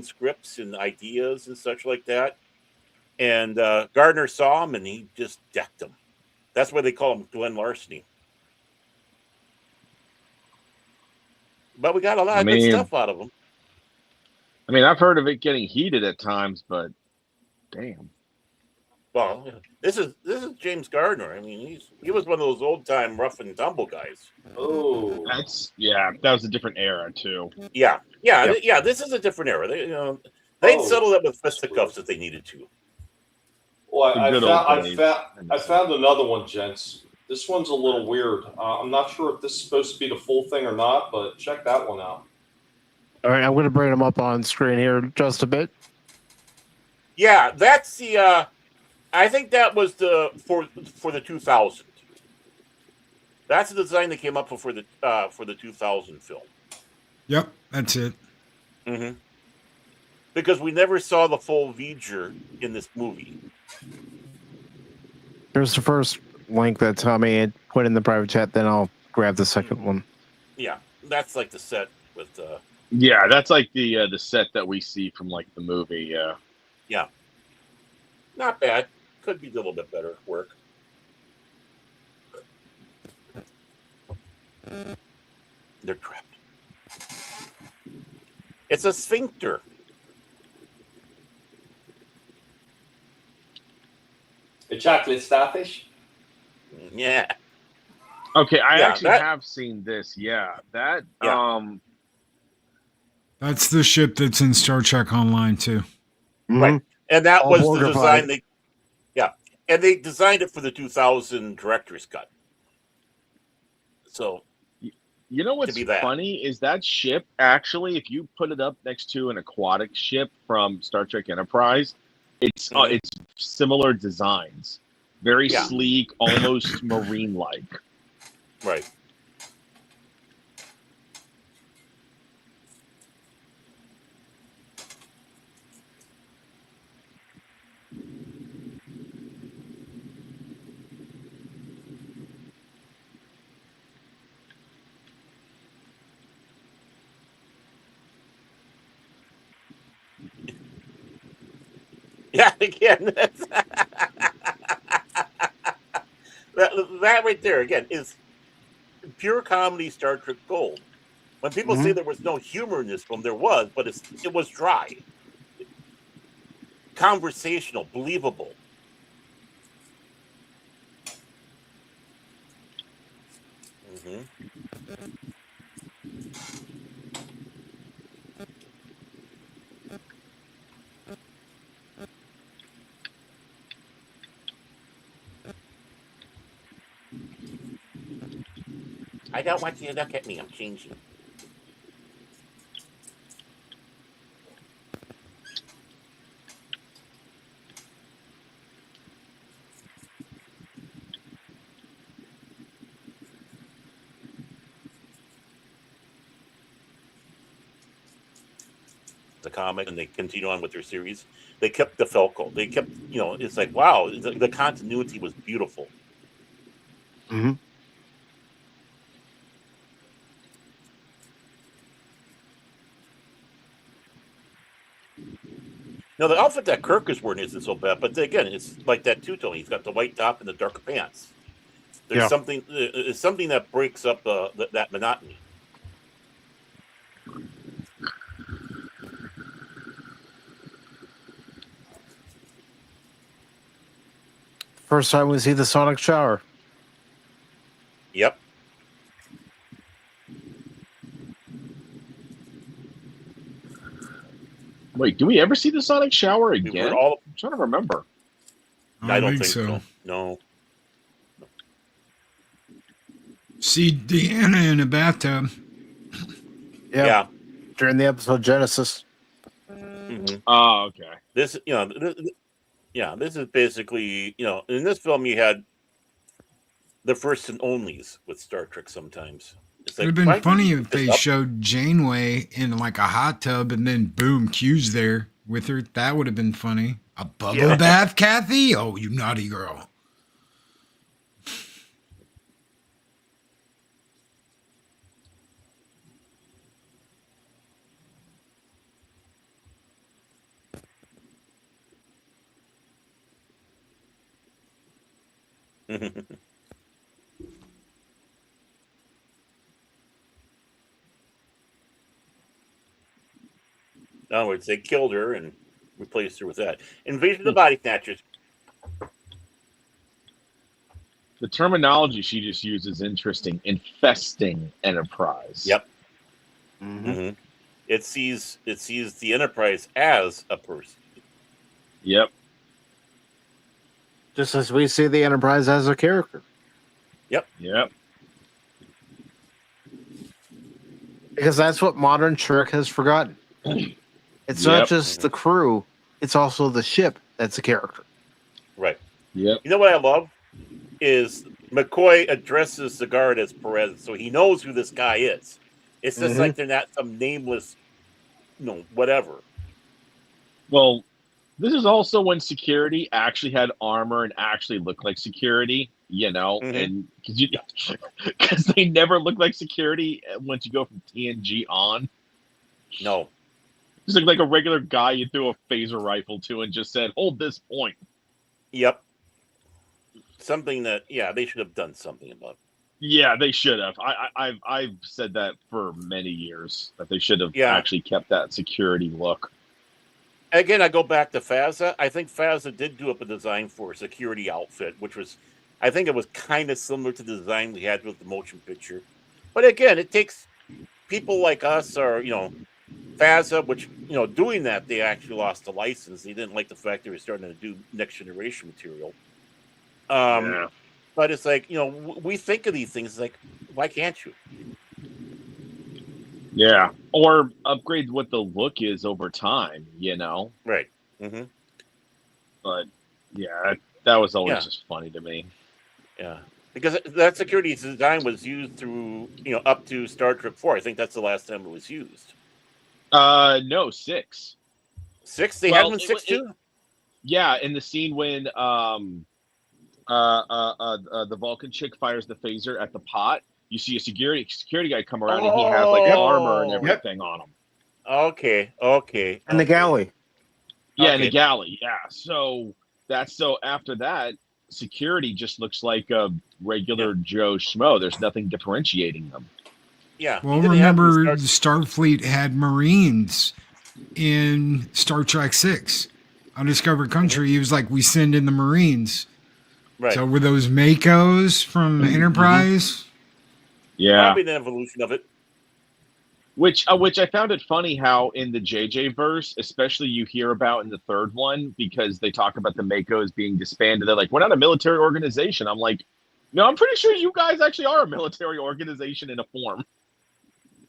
scripts and ideas and such like that. And Gardner saw him, and he just decked him. That's why they call him Glenn Larceny. But we got a lot of good stuff out of him. I mean, I've heard of it getting heated at times, but damn. Well, this is James Gardner. I mean, he was one of those old time rough and tumble guys. Oh, that was a different era too. Yeah. This is a different era. They'd settled up with fisticuffs if they needed to. Well, I found another one, gents. This one's a little weird. I'm not sure if this is supposed to be the full thing or not, but check that one out. All right, I'm going to bring them up on screen here just a bit. Yeah, that's the. I think that was for the 2000. That's the design that came up for the 2000 film. Yep, that's it. Mm-hmm. Because we never saw the full Voyager in this movie. Here's the first link that Tommy had put in the private chat. Then I'll grab the second one. Yeah, that's like the set with. Yeah, that's like the set that we see from like the movie. Yeah. Yeah. Not bad. Could be a little bit better work. They're trapped. It's a sphincter. A chocolate starfish? Yeah. Okay, I actually have seen this. Yeah, that. That's the ship that's in Star Trek Online too. Right, and that was the design. And they designed it for the 2000 director's cut. So, you know what's funny is that ship actually, if you put it up next to an aquatic ship from Star Trek Enterprise, it's similar designs, very sleek, almost marine-like. Right. Yeah, again, that right there again is pure comedy Star Trek gold. When people say there was no humor in this film, there was, but it was dry, conversational, believable. I don't want you to look at me. I'm changing. The comic, and they continue on with their series. They kept the Felco. They kept, it's like, wow, the continuity was beautiful. Mm-hmm. Now, the outfit that Kirk is wearing isn't so bad, but again, it's like that two-tone. He's got the white top and the darker pants. There's something that breaks up that monotony. First time we see the sonic shower. Yep. Wait, do we ever see the sonic shower again? I'm trying to remember. I don't think so. No. See Deanna in a bathtub. Yeah. During the episode Genesis. Mm-hmm. Oh, okay. This, this is basically, in this film you had the first and onlys with Star Trek sometimes. It would have been funny if they showed Janeway in like a hot tub and then boom, Q's there with her. That would have been funny. A bubble bath, Kathy? Oh, you naughty girl. In other words, they killed her and replaced her with that. Invasion of the Body Snatchers. The terminology she just uses is interesting. Infesting Enterprise. Yep. It sees the Enterprise as a person. Yep. Just as we see the Enterprise as a character. Yep. Because that's what modern Trek has forgotten. It's not just the crew, it's also the ship that's a character. Right. Yep. You know what I love? Is McCoy addresses the guard as Perez, so he knows who this guy is. It's just like they're not some nameless, whatever. Well, this is also when security actually had armor and actually looked like security, and because they never look like security once you go from TNG on. No. Just like a regular guy you threw a phaser rifle to and just said, hold this point. Yep. Something that, they should have done something about. Yeah, they should have. I've said that for many years, that they should have actually kept that security look. Again, I go back to Fazza. I think Fazza did do up a design for a security outfit, which was, I think it was kind of similar to the design we had with the motion picture. But again, it takes people like us or, Fazza, which, doing that, they actually lost the license. They didn't like the fact they were starting to do next generation material. But it's like, we think of these things like, why can't you? Yeah. Or upgrade what the look is over time, Right. But, yeah, that was always just funny to me. Yeah. Because that security design was used through, up to Star Trek 4. I think that's the last time it was used. No, 6. 6? They had them in 6 too? Yeah, in the scene when the Vulcan chick fires the phaser at the pot, you see a security guy come around and he has like armor and everything on him. Okay. And the galley. Yeah, in the galley. Yeah. So after that, security just looks like a regular Joe Schmo. There's nothing differentiating them. Yeah. Well, remember the Starfleet had Marines in Star Trek 6. Undiscovered Country. It was like, we send in the Marines. Right. So were those Makos from Enterprise? Yeah. Probably the evolution of it. Which I found it funny how in the JJ verse, especially you hear about in the third one, because they talk about the Makos being disbanded. They're like, we're not a military organization. I'm like, no, I'm pretty sure you guys actually are a military organization in a form.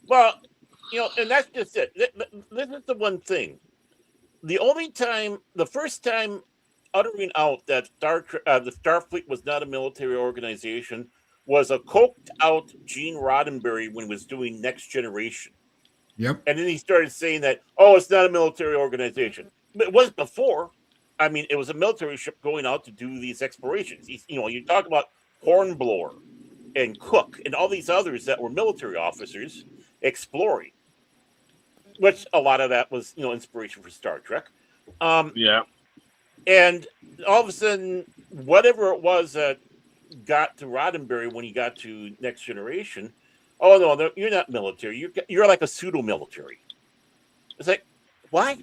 Well, and that's just it. This is the one thing. The first time uttering out that the Starfleet was not a military organization was a coked out Gene Roddenberry when he was doing Next Generation. Yep. And then he started saying that, it's not a military organization. But it was before. I mean, it was a military ship going out to do these explorations. You talk about Hornblower and Cook and all these others that were military officers exploring, which a lot of that was, inspiration for Star Trek. Yeah. And all of a sudden, whatever it was that got to Roddenberry when he got to Next Generation, no, you're not military. You're like a pseudo-military. It's like, why?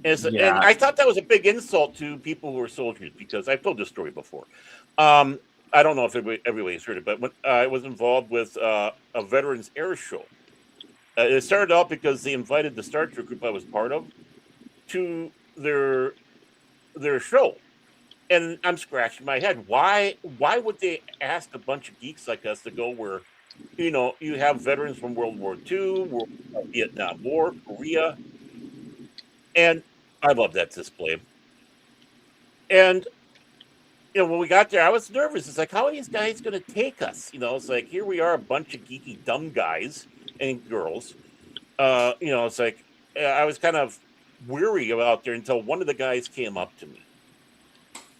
And I thought that was a big insult to people who were soldiers, because I've told this story before. I don't know if everybody's heard it, but when I was involved with a veterans air show, it started out because they invited the Star Trek group I was part of to their show. And I'm scratching my head. Why would they ask a bunch of geeks like us to go where, you have veterans from World War II, Vietnam War, Korea. And I love that display. And, when we got there, I was nervous. It's like, how are these guys going to take us? It's like, here we are, a bunch of geeky, dumb guys and girls. It's like, I was kind of weary about there until one of the guys came up to me.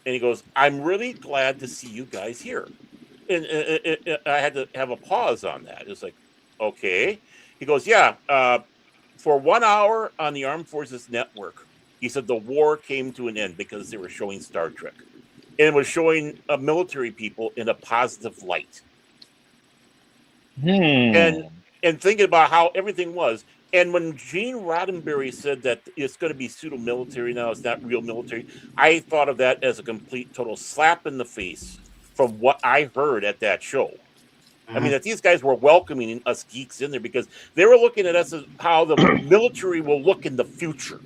And he goes, I'm really glad to see you guys here. And I had to have a pause on that. It was like, okay. He goes, yeah, for 1 hour on the Armed Forces Network, he said the war came to an end because they were showing Star Trek. and it was showing military people in a positive light. And thinking about how everything was. And when Gene Roddenberry said that it's going to be pseudo-military now, it's not real military, I thought of that as a complete, total slap in the face from what I heard at that show. I mean, that these guys were welcoming us geeks in there because they were looking at us as how the military will look in the future.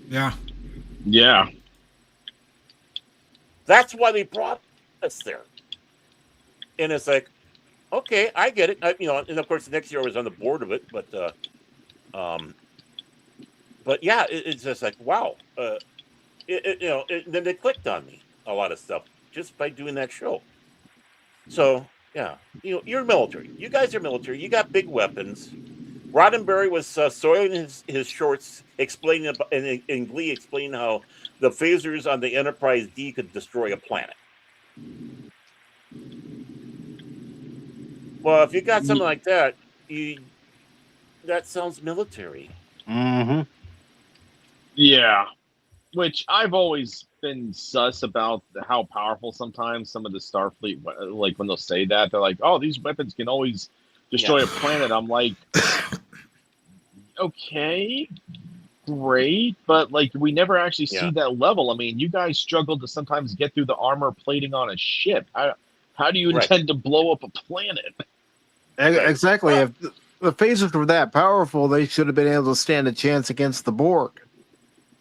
Yeah. Yeah. That's why they brought us there. And it's like, okay, I get it. And of course, the next year I was on the board of it, but yeah, it's just like, wow. Then they clicked on me a lot of stuff just by doing that show. So yeah, you're military. You guys are military. You got big weapons. Roddenberry was soiling his shorts, explaining in Glee, explaining how the phasers on the Enterprise D could destroy a planet. Well, if you got something like that, that sounds military. Mm-hmm. Yeah. Which I've always been sus about how powerful sometimes some of the Starfleet, like when they'll say that, they're like, oh, these weapons can always destroy a planet. I'm like, okay, great, but like we never actually see that level. I mean, you guys struggle to sometimes get through the armor plating on a ship. How do you intend to blow up a planet? Exactly. If the phasers were that powerful, they should have been able to stand a chance against the Borg.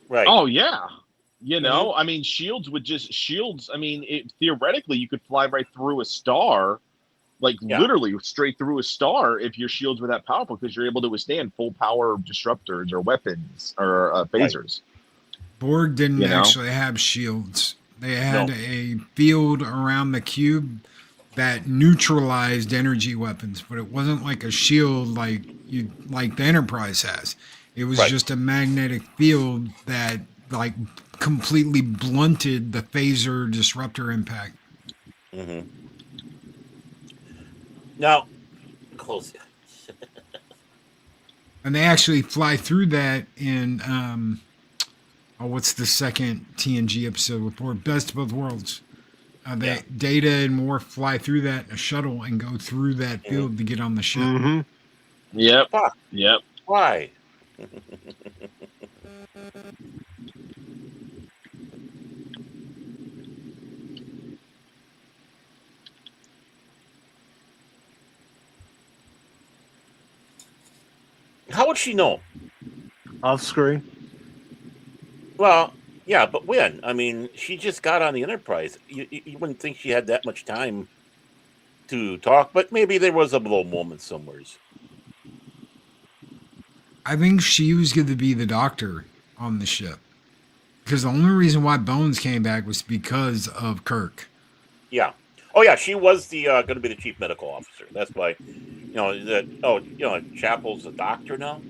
Right. Oh yeah. I mean, shields. I mean, theoretically, you could fly right through a star, like literally straight through a star if your shields were that powerful, because you're able to withstand full power disruptors or weapons or phasers. Borg didn't actually have shields. They had a field around the cube that neutralized energy weapons, but it wasn't like a shield like the Enterprise has. It was just a magnetic field that like completely blunted the phaser disruptor impact. Mm-hmm. Now, close. And they actually fly through that in what's the second TNG episode with Best of Both Worlds? Data and Worf fly through that in a shuttle and go through that field to get on the ship. Mm-hmm. Yep. Fuck. Yep. Why? How would she know? Off screen. Well, yeah, but when? I mean, she just got on the Enterprise. You wouldn't think she had that much time to talk, but maybe there was a little moment somewhere. I think she was going to be the doctor on the ship. Because the only reason why Bones came back was because of Kirk. Yeah. Oh, yeah, she was the going to be the chief medical officer. That's why, Chapel's the doctor now.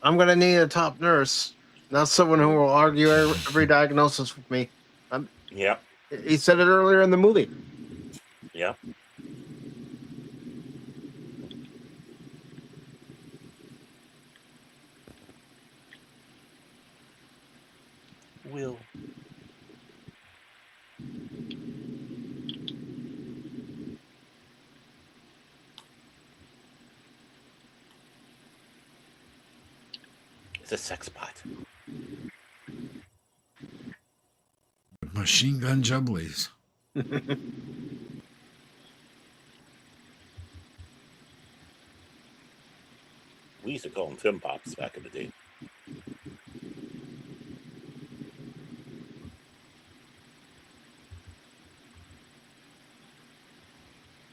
I'm going to need a top nurse, not someone who will argue every diagnosis with me. Yeah. He said it earlier in the movie. Yeah. Will. It's a sex pot. Machine gun jubblies. We used to call them Fem Pops back in the day.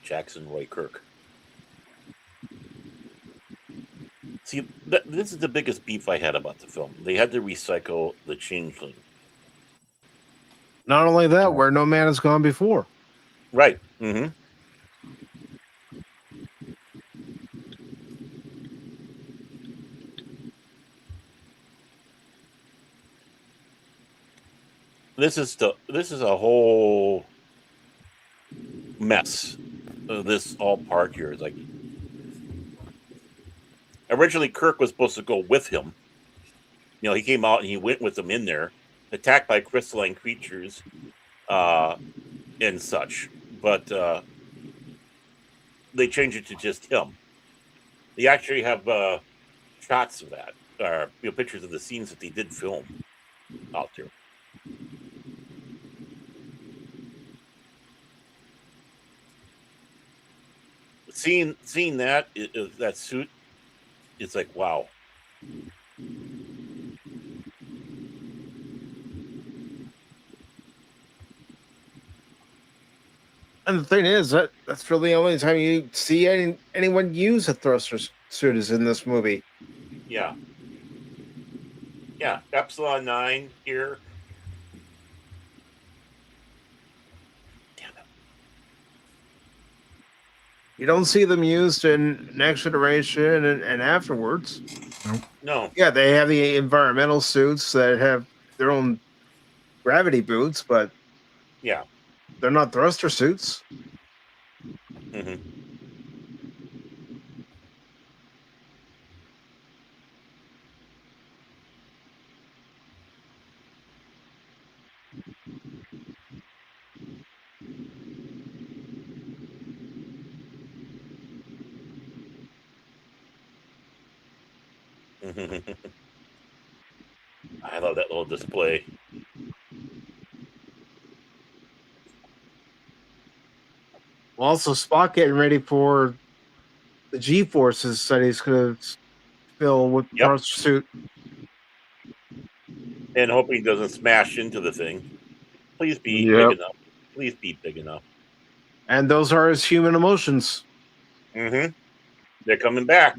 Jackson Roy Kirk. See, this is the biggest beef I had about the film. They had to recycle the Changeling. Not only that, where no man has gone before. Right. Mm-hmm. This is a whole mess. This all part here is like, originally Kirk was supposed to go with him. He came out and he went with them in there, attacked by crystalline creatures, and such. But they changed it to just him. They actually have shots of that, or pictures of the scenes that they did film out there. Seeing that that suit, it's like, wow. And the thing is that that's really the only time you see anyone use a thruster suit is in this movie. Yeah. Yeah, Epsilon 9 here. Damn it. You don't see them used in Next Generation and afterwards. Nope. No. Yeah, they have the environmental suits that have their own gravity boots, but Yeah. they're not thruster suits. Mm-hmm. I love that little display. Also, Spock getting ready for the G forces that he's going to fill with Yep. thruster suit. And hoping he doesn't smash into the thing. Please be Yep. big enough. Please be big enough. And those are his human emotions. Mm-hmm. They're coming back.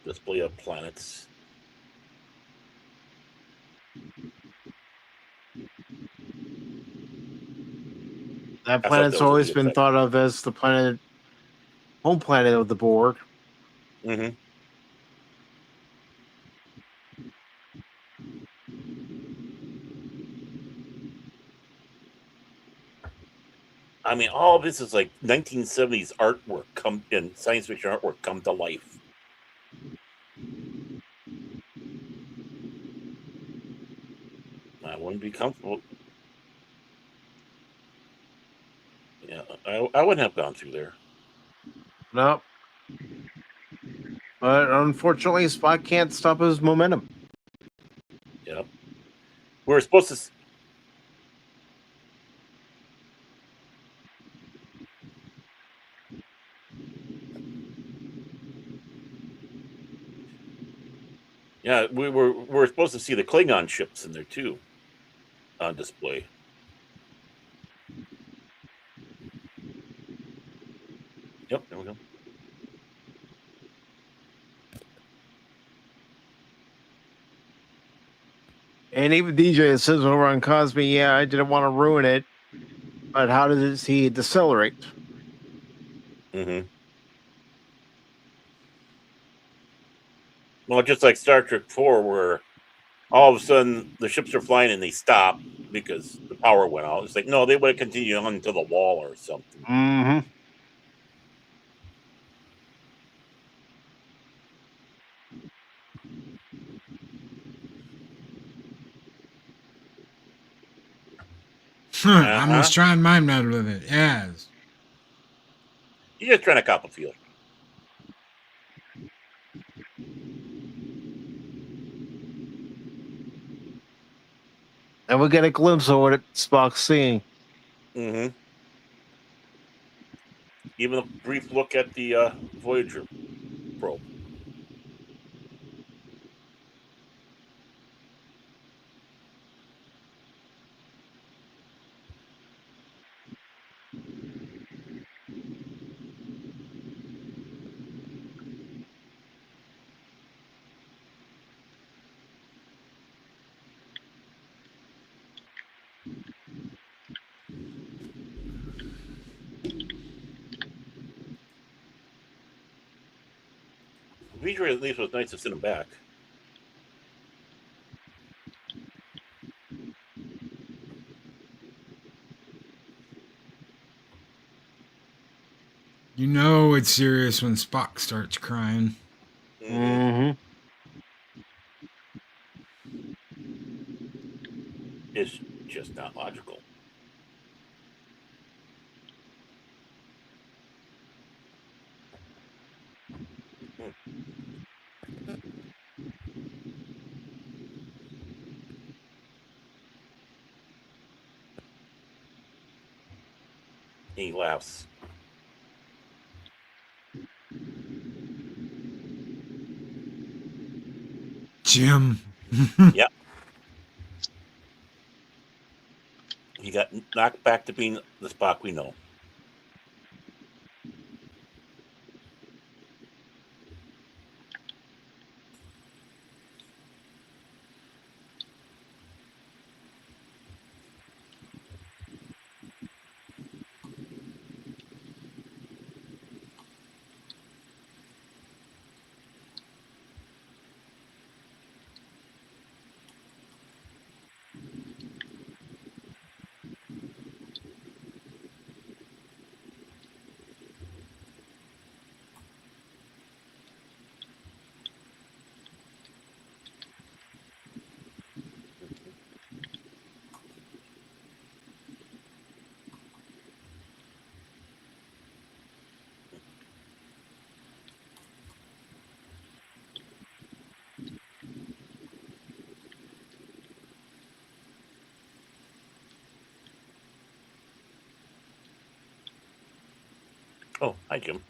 Display of planets. That I thought planet's that was a always neat been effect. thought of as the home planet of the Borg. Mm-hmm. I mean, all of this is like 1970s artwork come in science fiction artwork come to life. I wouldn't be comfortable. Yeah, I wouldn't have gone through there. No. But unfortunately, Spock can't stop his momentum. Yeah. We were supposed to. Yeah, we were supposed to see the Klingon ships in there too, on display. Yep, there we go. And even DJ says over on Cosby, yeah, I didn't want to ruin it, but how does he decelerate? Mm-hmm. Well, just like Star Trek 4, where all of a sudden the ships are flying and they stop because the power went out. It's like, no, they would have continued on into the wall or something. Mm-hmm. I'm just trying my metal with it. Yes. You're just trying to cop a feel. And we get a glimpse of what Spock's seeing. Mm-hmm. Even a brief look at the Voyager probe. Voyager at least was nice to send him back. it's serious when Spock starts crying. Mm-hmm. It's just not logical. He laughs. Jim. Yep. He got knocked back to being the Spock we know. Oh, hi, Jim.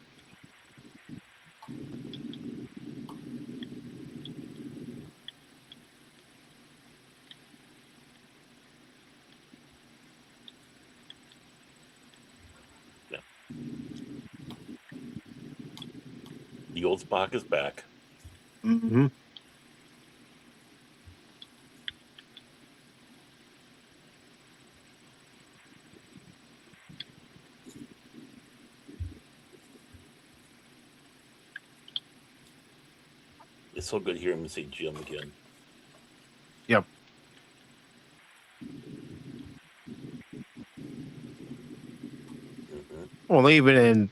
Yeah. The old Spock is back. Mm-hmm. It's so good to hear him say Jim again. Yep. Mm-hmm. Well, even in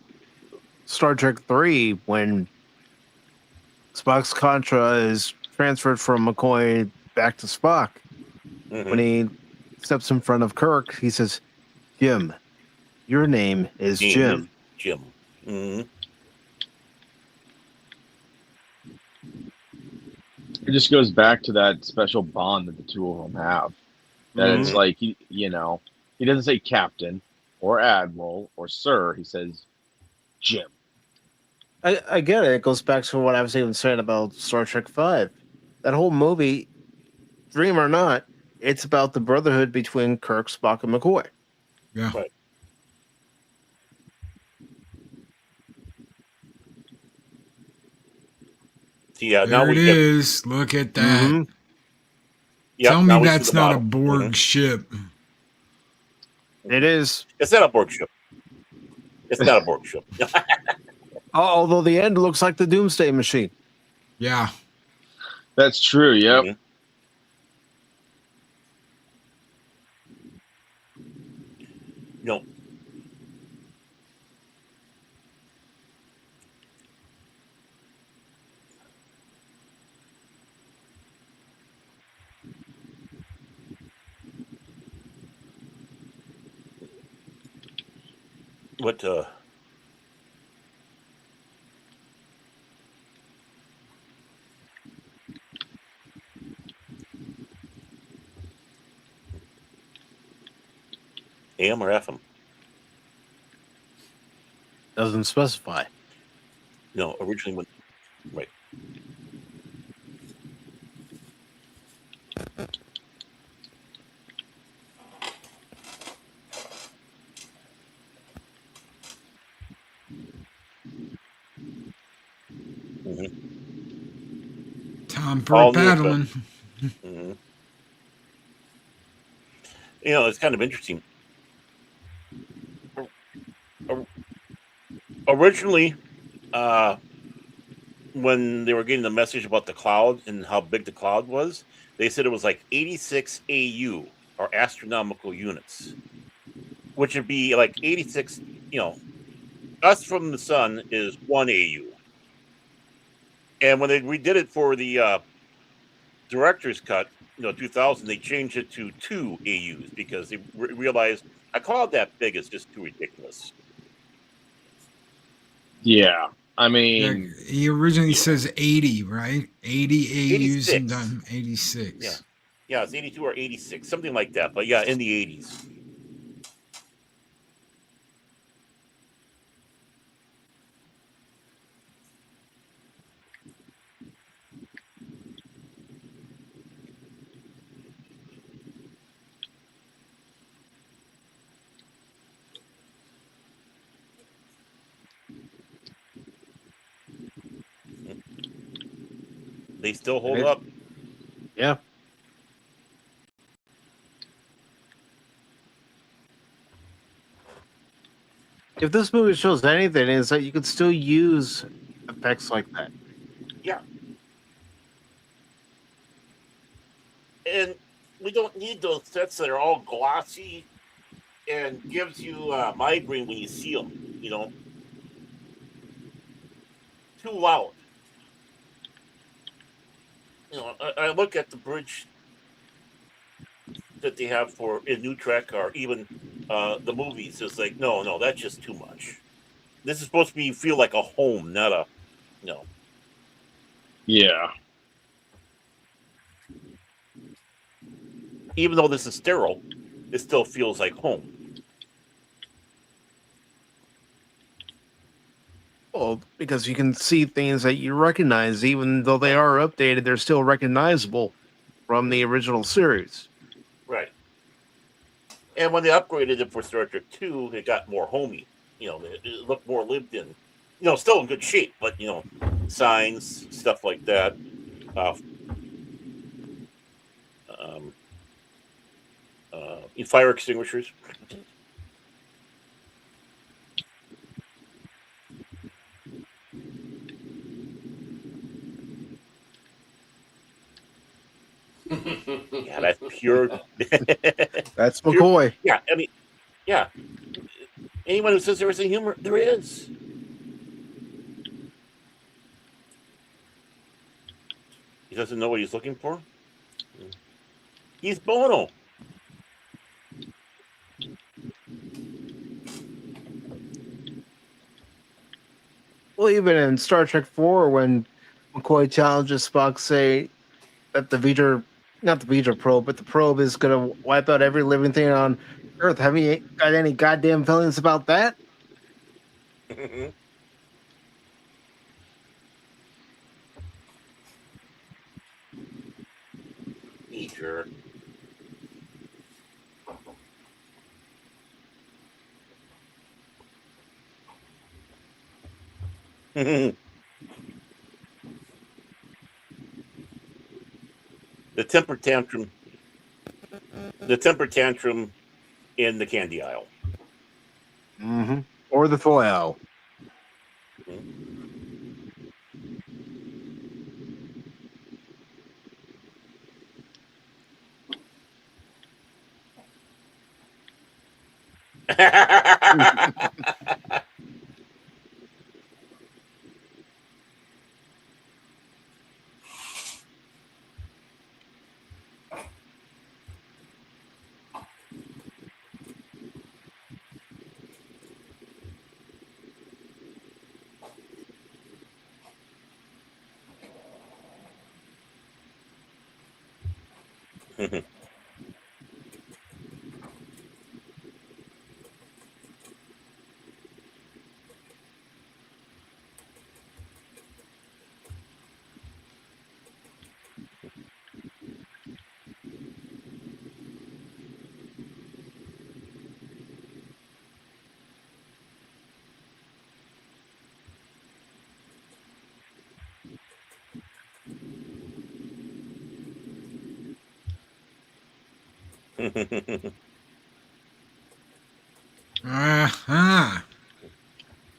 Star Trek 3, when Spock's Contra is transferred from McCoy back to Spock, Mm-hmm. when he steps in front of Kirk, he says, Jim, your name is Jim. Jim. Mm-hmm. It just goes back to that special bond that the two of them have. That it's Mhm. like, he doesn't say captain or admiral or sir. He says Jim. I get it. It goes back to what I was even saying about Star Trek 5. That whole movie, dream or not, it's about the brotherhood between Kirk, Spock, and McCoy. Yeah. Right. See, now There it we get. is. Look at that. Mhm. Yep, Tell now me we see that's the not a model. Borg Mhm. ship. It is. It's not a Borg ship. It's not a Borg ship. Although the end looks like the Doomsday Machine. Yeah. That's true. Yep. Mhm. No. What? AM or FM? Doesn't specify. No, originally when. Right. Mhm. Time for All a new FM. paddling. Mhm. You know, it's kind of interesting. Originally, when they were getting the message about the cloud and how big the cloud was, they said it was like 86 AU or astronomical units, which would be like 86, Us from the Sun is 1 AU. And when they redid it for the director's cut, 2000, they changed it to 2 AUs because they realized I call it that big is just too ridiculous. Yeah, I mean, he originally says 80, right? 80 AUs 86. and done 86. Yeah, it's 82 or 86, something like that. But yeah, in the 80s. They still hold up. Yeah. If this movie shows anything, is that you could still use effects like that. Yeah. And we don't need those sets that are all glossy and gives you migraine when you see them, Too loud. I look at the bridge that they have for in New Trek or even the movies. It's like, no, that's just too much. This is supposed to feel like a home, not a, yeah. Even though this is sterile, it still feels like home. Well, because you can see things that you recognize, even though they are updated, they're still recognizable from the original series. Right. And when they upgraded it for Star Trek 2, it got more homey. It looked more lived in. Still in good shape, but, signs, stuff like that. Fire extinguishers. Yeah, that's pure. That's McCoy. Yeah, I mean, yeah. Anyone who says there isn't humor, there is. He doesn't know what he's looking for. He's Bono. Well, even in Star Trek 4, when McCoy challenges Spock, say that not the Voyager probe, but the probe is going to wipe out every living thing on Earth. Have you got any goddamn feelings about that? Sure. The temper tantrum in the candy aisle. Mm-hmm. Or the toy aisle.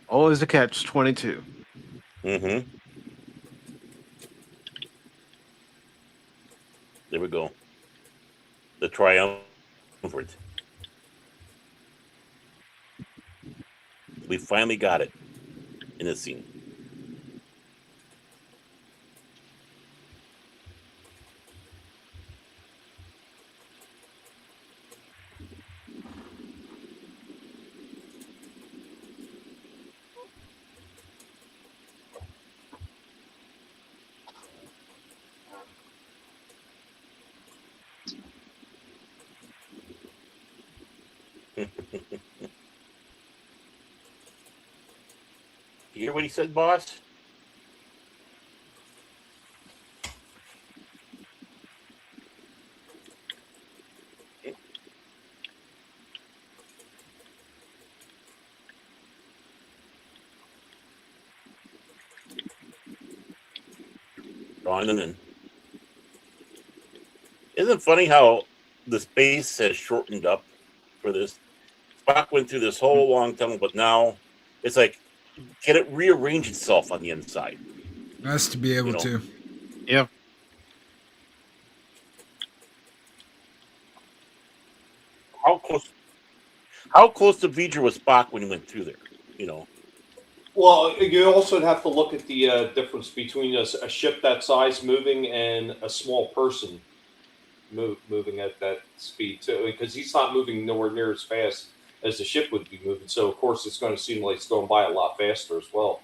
Always a catch 22. Mm-hmm. There we go. The triumvirate. We finally got it in this scene. You hear what he said, boss? Drawing them in. Isn't it funny how the space has shortened up for this? Spock went through this whole long tunnel, but now it's like, can it rearrange itself on the inside? Has to be able to. Yep. How close to Voyager was Spock when he went through there? Well, you also have to look at the difference between a ship that size moving and a small person moving at that speed too, because he's not moving nowhere near as fast as the ship would be moving. So of course it's going to seem like it's going by a lot faster as well.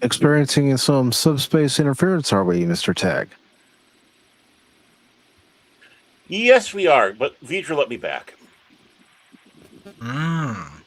Experiencing some subspace interference, are we, Mr. Tag? Yes, we are, but Voyager let me back. Mm-hmm.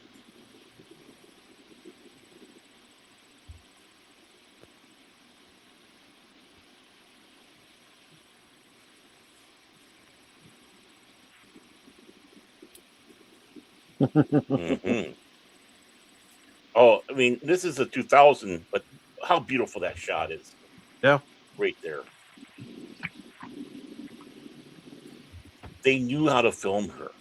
Oh, I mean, this is a 2000, but how beautiful that shot is. Yeah. Right there. They knew how to film her.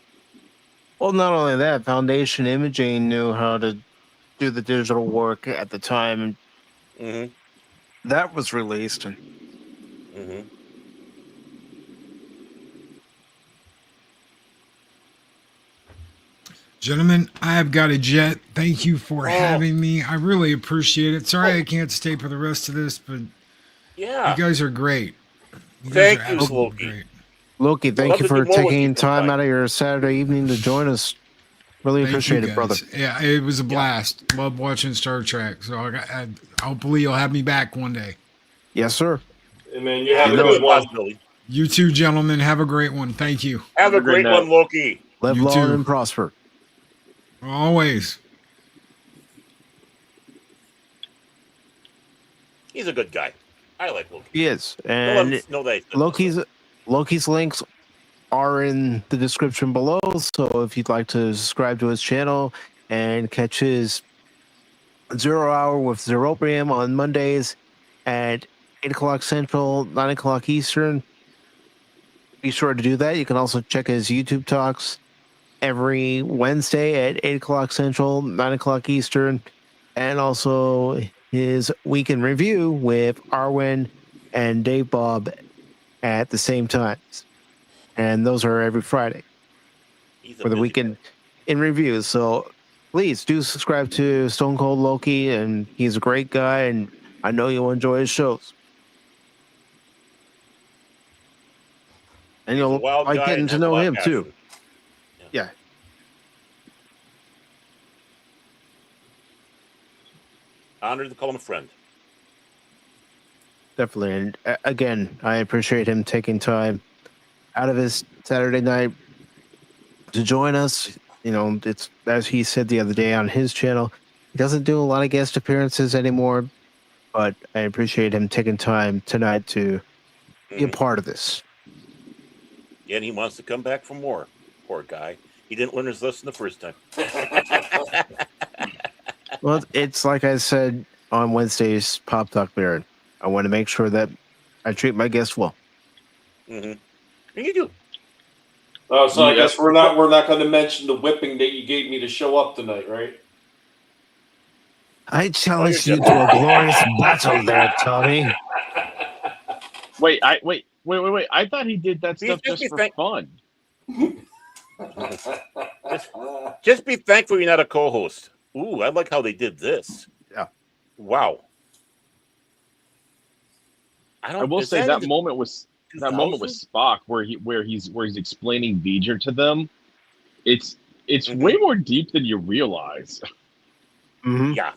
Well, not only that, Foundation Imaging knew how to do the digital work at the time. Mm-hmm. That was released. Mm-hmm. Gentlemen, I have got a jet. Thank you for having me. I really appreciate it. Sorry I can't stay for the rest of this, but yeah, you guys are great. Thank you, Loki. Great. Loki, thank you for taking time out of your Saturday evening to join us. Really appreciate it, brother. Yeah, it was a blast. Yeah. Love watching Star Trek. So hopefully you'll have me back one day. Yes, sir. And man, you have a good one. You too, gentlemen. Have a great one. Thank you. Have a great one, Loki. Live long and prosper. Always. He's a good guy. I like Loki. He is. And Loki's links are in the description below. So if you'd like to subscribe to his channel and catch his 0 Hour with Zerobrium on Mondays at 8 o'clock Central, 9 o'clock Eastern, be sure to do that. You can also check his YouTube talks every Wednesday at 8 o'clock Central, 9 o'clock Eastern, and also his Week in Review with Arwen and Dave Bob at the same times. And those are every Friday for the Weekend in Review. So please do subscribe to Stone Cold Loki, and he's a great guy, and I know you'll enjoy his shows. And you'll like getting to know him too. Yeah. Honored to call him a friend. Definitely. And again, I appreciate him taking time out of his Saturday night to join us. You know, it's, as he said the other day on his channel, He doesn't do a lot of guest appearances anymore, but I appreciate him taking time tonight to be a part of this. And he wants to come back for more. Poor guy. He didn't learn his lesson the first time. Well, it's like I said on Wednesday's Pop Talk Baron. I want to make sure that I treat my guests well. And you do. Oh, so I guess we're not going to mention the whipping that you gave me to show up tonight, right? I challenge you to a glorious battle there, Tommy. Wait! I thought he did that stuff just for fun. Just be thankful you're not a co-host. Ooh, I like how they did this. Yeah. Wow. I will say that moment was Spock where he's explaining Voyager to them. It's way more deep than you realize. Mm-hmm. Yeah.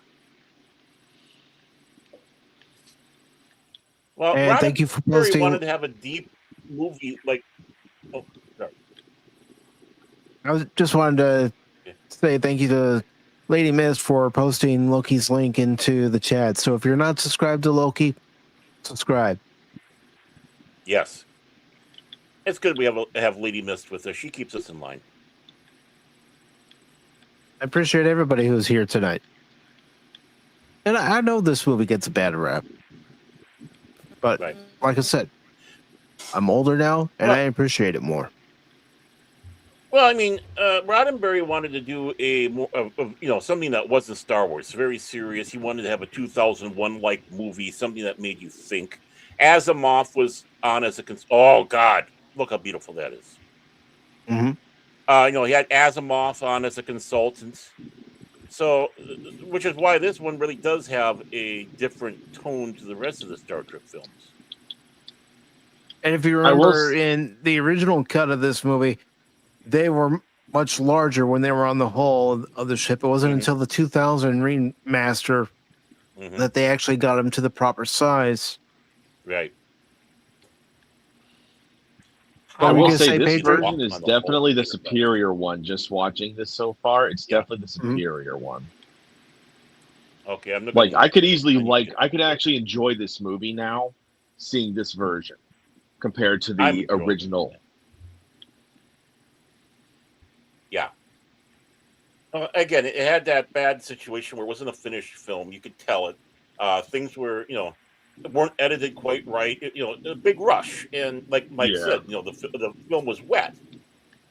Well, and thank you for posting. Wanted to have a deep movie like. Oh, sorry. I just wanted to say thank you to Lady Mist for posting Loki's link into the chat. So if you're not subscribed to Loki, subscribe. Yes, it's good we have Lady Mist with us. She keeps us in line. I appreciate everybody who's here tonight. And I know this movie gets a bad rap. But like I said, I'm older now, and I appreciate it more. Well, I mean, Roddenberry wanted to do a more, something that wasn't Star Wars, very serious. He wanted to have a 2001-like movie, something that made you think. Asimov was on as a oh God, look how beautiful that is. Mm-hmm. He had Asimov on as a consultant. So, which is why this one really does have a different tone to the rest of the Star Trek films. And if you remember in the original cut of this movie, they were much larger when they were on the hull of the ship. It wasn't until the 2000 remaster that they actually got them to the proper size. Right. I will say this version is definitely the superior one. Just watching this so far, it's definitely the superior one. Okay, I'm like I could actually enjoy this movie now, seeing this version compared to the original. Yeah. Again, it had that bad situation where it wasn't a finished film. You could tell it. Things were, weren't edited quite right. A big rush, and like Mike said, the film was wet.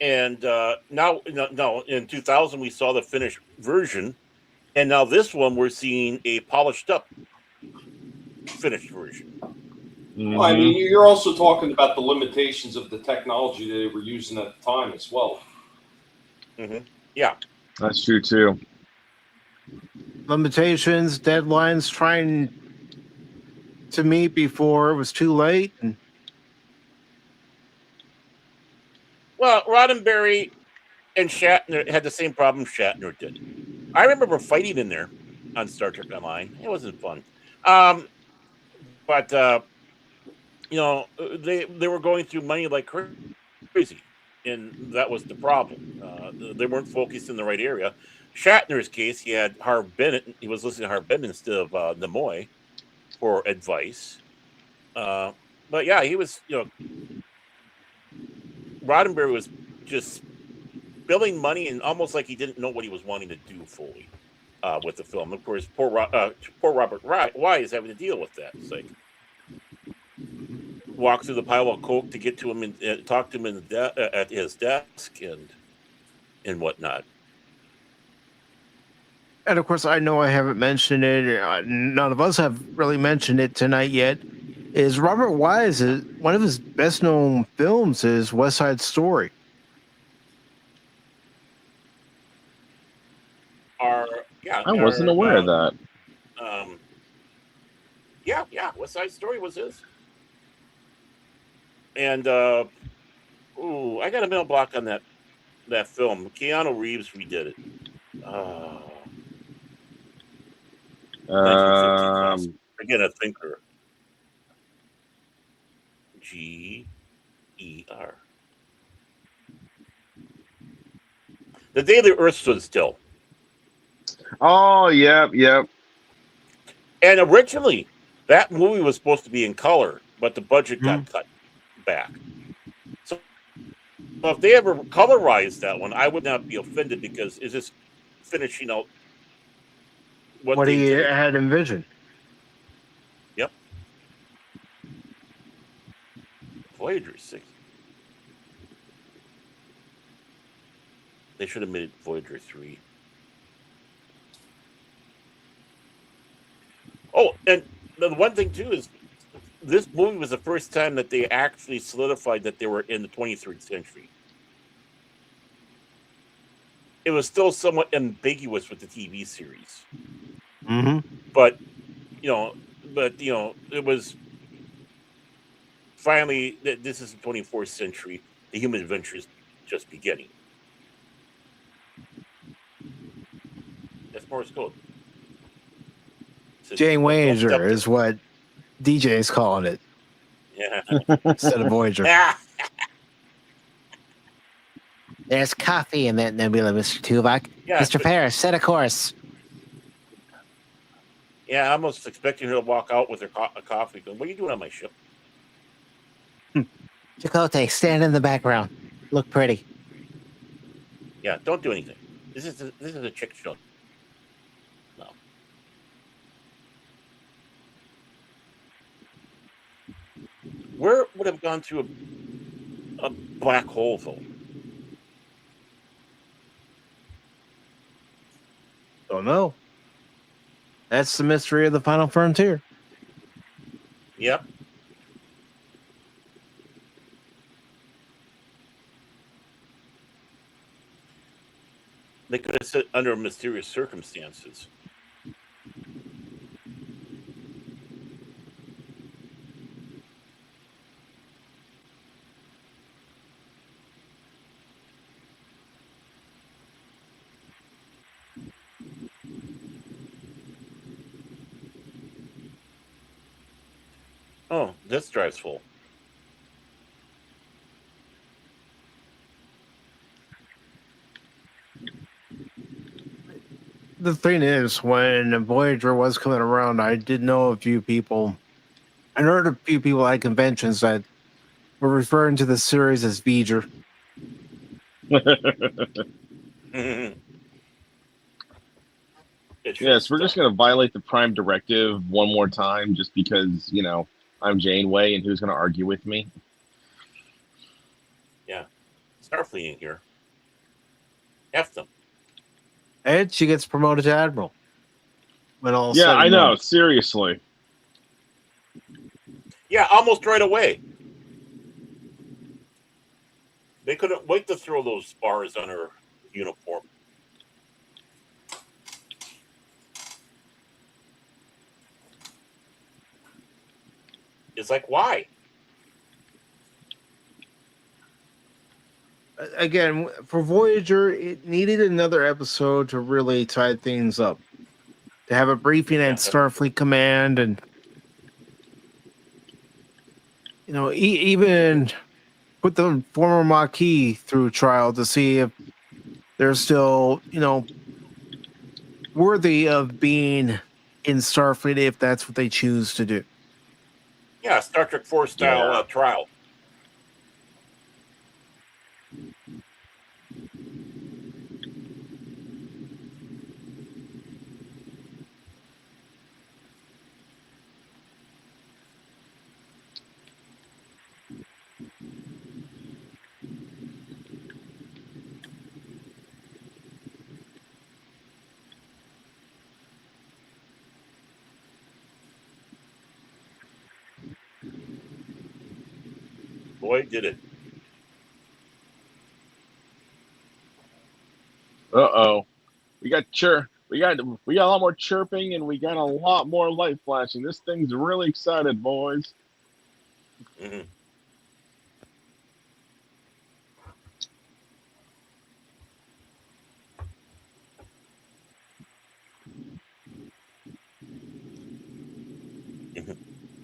And now in 2000 we saw the finished version, and now this one we're seeing a polished up finished version. Well, I mean, you're also talking about the limitations of the technology that they were using at the time as well. Yeah, that's true too. Limitations, deadlines, trying to meet before it was too late. Well, Roddenberry and Shatner had the same problem Shatner did. I remember fighting in there on Star Trek Online. It wasn't fun. But they were going through money like crazy, and that was the problem. They weren't focused in the right area. Shatner's case, he had Harv Bennett. He was listening to Harv Bennett instead of Nimoy for advice. But yeah, he was, Roddenberry was just spilling money and almost like he didn't know what he was wanting to do fully with the film. Of course, poor Robert Wise having to deal with that. It's like walk through the pile of coke to get to him and talk to him at his desk and whatnot. And of course, I know I haven't mentioned it. None of us have really mentioned it tonight yet. Is Robert Wise, one of his best known films is West Side Story. I wasn't aware of that. Yeah, West Side Story was his. And I got a mental block on that film. Keanu Reeves redid it. 1950 again, a thinker. G-E-R. The Day the Earth Stood Still. Oh, yep. And originally, that movie was supposed to be in color, but the budget got cut back. So if they ever colorized that one, I would not be offended because it's just finishing out what they he intended. had envisioned. Yep. Voyager 6. They should have made it Voyager 3. Oh, and the one thing too is this movie was the first time that they actually solidified that they were in the 23rd century. It was still somewhat ambiguous with the TV series, but it was finally that this is the 24th century. The human adventure is just beginning. That's Morse code. Jane Voyager is what DJ is calling it. Yeah. Instead of Voyager. There's coffee in that nebula, Mr. Tuvok. Yeah, Mr. Ferris, set a course. Yeah, I almost expecting her to walk out with her a coffee. Going, what are you doing on my ship? Chakotay, stand in the background. Look pretty. Yeah, don't do anything. This is a chick show. No. Where would have gone through a black hole though? Don't know. That's the mystery of the final frontier. Yep. They could have said under mysterious circumstances. Oh, this drive's full. The thing is, when Voyager was coming around, I did know a few people. I heard a few people at conventions that were referring to the series as Voyager. Yes, we're just going to violate the Prime Directive one more time just because, I'm Janeway and who's going to argue with me? Yeah. Starfleet in here. F them. And she gets promoted to Admiral. When all yeah, I know. Seriously. Yeah, almost right away. They couldn't wait to throw those spars on her uniform. It's like, why? Again, for Voyager, it needed another episode to really tie things up. To have a briefing at Starfleet Command and, even put the former Maquis through trial to see if they're still, worthy of being in Starfleet if that's what they choose to do. Yeah, Star Trek 4 style trial. Boy, did it. Uh-oh. We got a lot more chirping and we got a lot more light flashing. This thing's really excited, boys. Mm-hmm.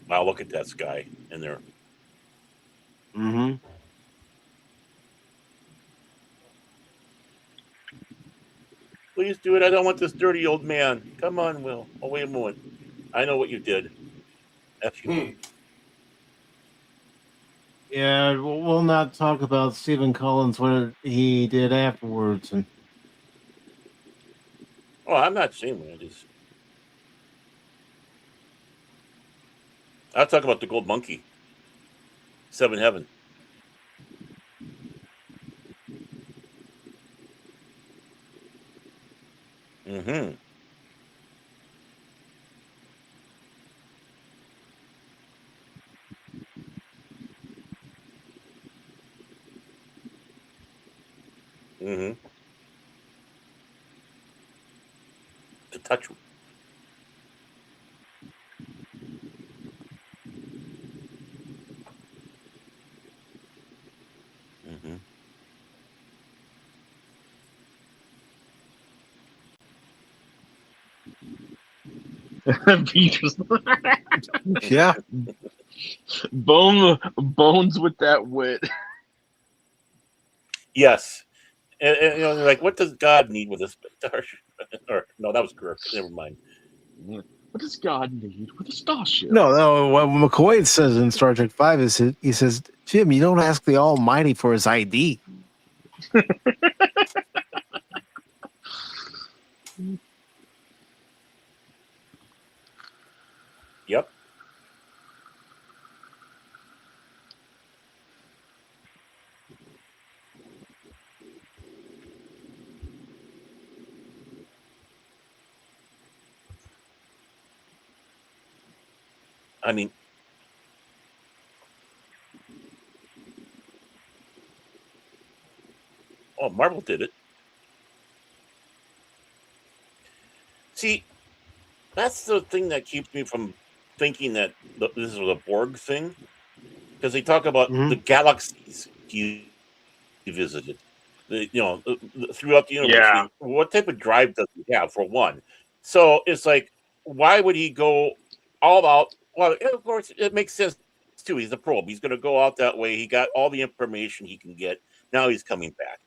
Wow, look at that sky in there. Mm-hmm. Please do it. I don't want this dirty old man. Come on, Will. Oh, wait a moment. I know what you did. F you. Yeah, we'll not talk about Stephen Collins, what he did afterwards. And Oh, I'm not saying what it is. I'll talk about the gold monkey. Seven Heaven. Mm-hmm. Mm-hmm. To touch him. Mm-hmm. yeah, Bones with that wit. Yes. And you know, they're like, what does God need with a starship? Or no, that was Kirk. Never mind. What does God need with a starship? no. What McCoy says in Star Trek V is he says, "Jim, you don't ask the Almighty for his ID." Yep. I mean, oh, Marvel did it. See, that's the thing that keeps me from thinking that this was a Borg thing, because they talk about the galaxies he visited, throughout the universe. Yeah. I mean, what type of drive does he have, for one? So it's like, why would he go all out? Well, of course, it makes sense too. He's a probe. He's going to go out that way. He got all the information he can get. Now he's coming back.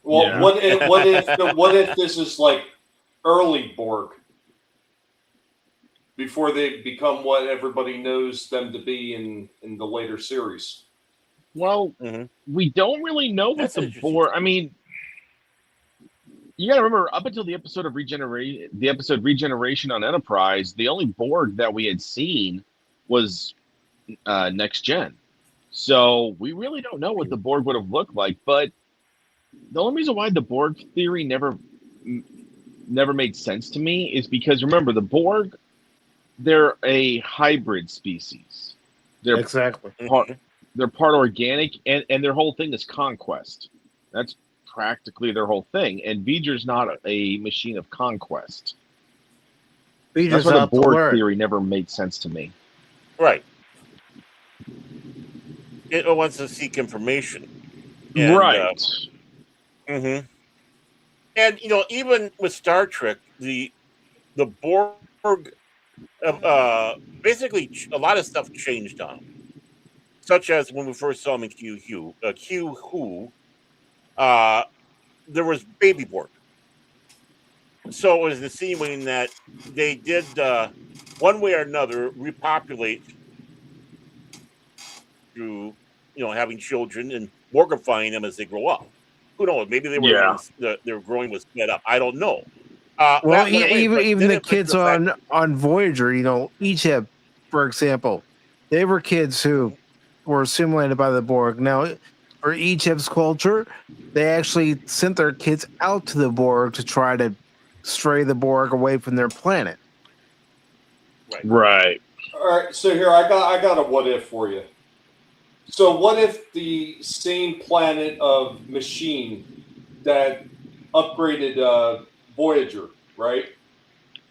Well, Yeah. what if this is like early Borg before they become what everybody knows them to be in the later series? Well, we don't really know what That's the interesting. Borg. I mean, you got to remember, up until the episode Regeneration on Enterprise, the only Borg that we had seen was Next Gen. So we really don't know what the Borg would have looked like. But the only reason why the Borg theory never made sense to me is because, remember, the Borg, they're a hybrid species. They're Exactly. they're part organic, and their whole thing is conquest. That's practically their whole thing. And Voyager's not a machine of conquest. Voyager's That's why the out to Borg learn. theory never made sense to me. Right. It wants to seek information. And, Right. And even with Star Trek, the Borg, basically a lot of stuff changed on them. Such as when we first saw him in Q Who, there was baby Borg. So it was insinuating that they did, one way or another, repopulate through, having children and mortifying them as they grow up. Who knows? Maybe they were their growing was sped up. I don't know. Well, even the kids on Voyager, Egypt, for example, they were kids who were assimilated by the Borg. Now, for Egypt's culture, they actually sent their kids out to the Borg to try to stray the Borg away from their planet. Right. All right, so here I got a what if for you. So what if the same planet of machine that upgraded Voyager, right?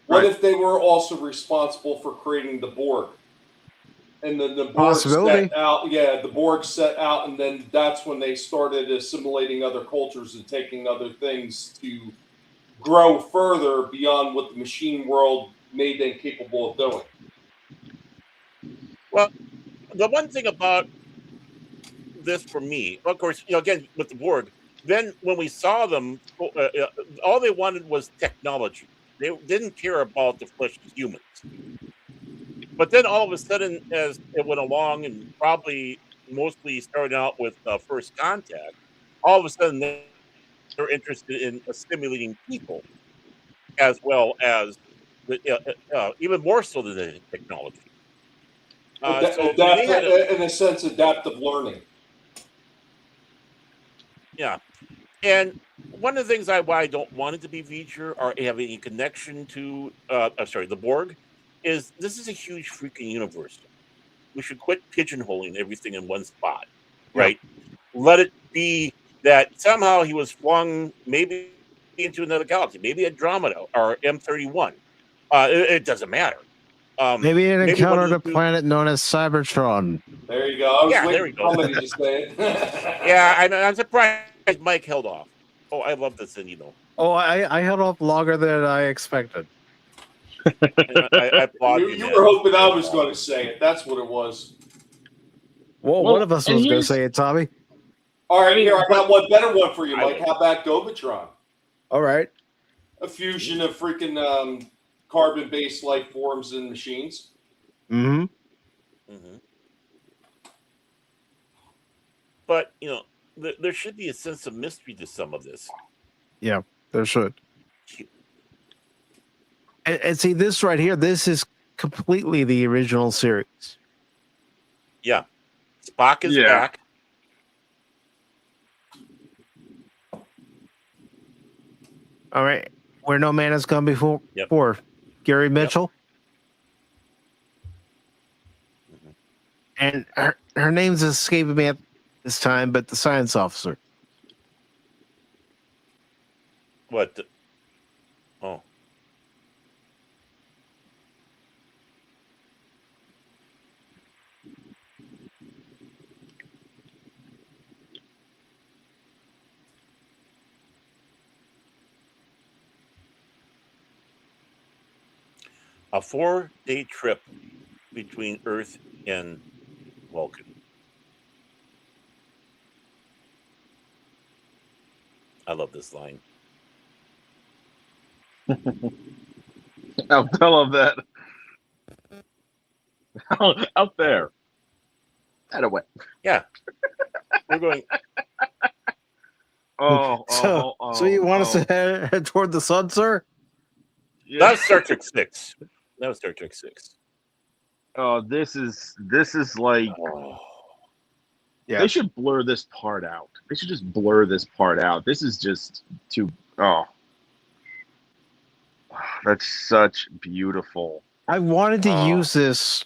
What if they were also responsible for creating the Borg? And then the Borg set out, the Borg set out, and then that's when they started assimilating other cultures and taking other things to grow further beyond what the machine world made them capable of doing. Well, the one thing about this for me, of course, again with the Borg, then when we saw them, all they wanted was technology. They didn't care about the flesh of humans. But then all of a sudden, as it went along, and probably mostly starting out with First Contact, all of a sudden they're interested in assimilating people as well as even more so than the technology. In a sense, adaptive learning. Yeah. And one of the things why I don't want it to be Voyager or have any connection to, the Borg, is this is a huge freaking universe. We should quit pigeonholing everything in one spot, right? Yeah. Let it be that somehow he was flung maybe into another galaxy, maybe Andromeda or M31. It doesn't matter. Maybe it encountered a planet known as Cybertron. There you go. There you go. Somebody just say it. Yeah, I'm surprised Mike held off. Oh, I love this thing, Oh, I held off longer than I expected. I applaud you. You were hoping I was going to say it. That's what it was. Well, one of us was going to say it, Tommy. All right, here, I got one better one for you, Mike. How about Gobatron? All right. A fusion of freaking carbon-based life forms and machines. Mm-hmm. Mm-hmm. But, there should be a sense of mystery to some of this. Yeah, there should. And see, this right here, this is completely the original series. Yeah. Spock is back. All right. Where no man has gone before. Gary Mitchell. Yep. And her name's escaping me at this time, but the science officer. What? Oh. A 4-day trip between Earth and Vulcan. I love this line. I'll tell him that. Out there. That away. Yeah. We're going. So you want us to head toward the sun, sir? Yeah. That was Star Trek 6. Oh, this is like. Yeah. They should blur this part out. They should just blur this part out. This is just too. Oh, that's such beautiful. I wanted to use this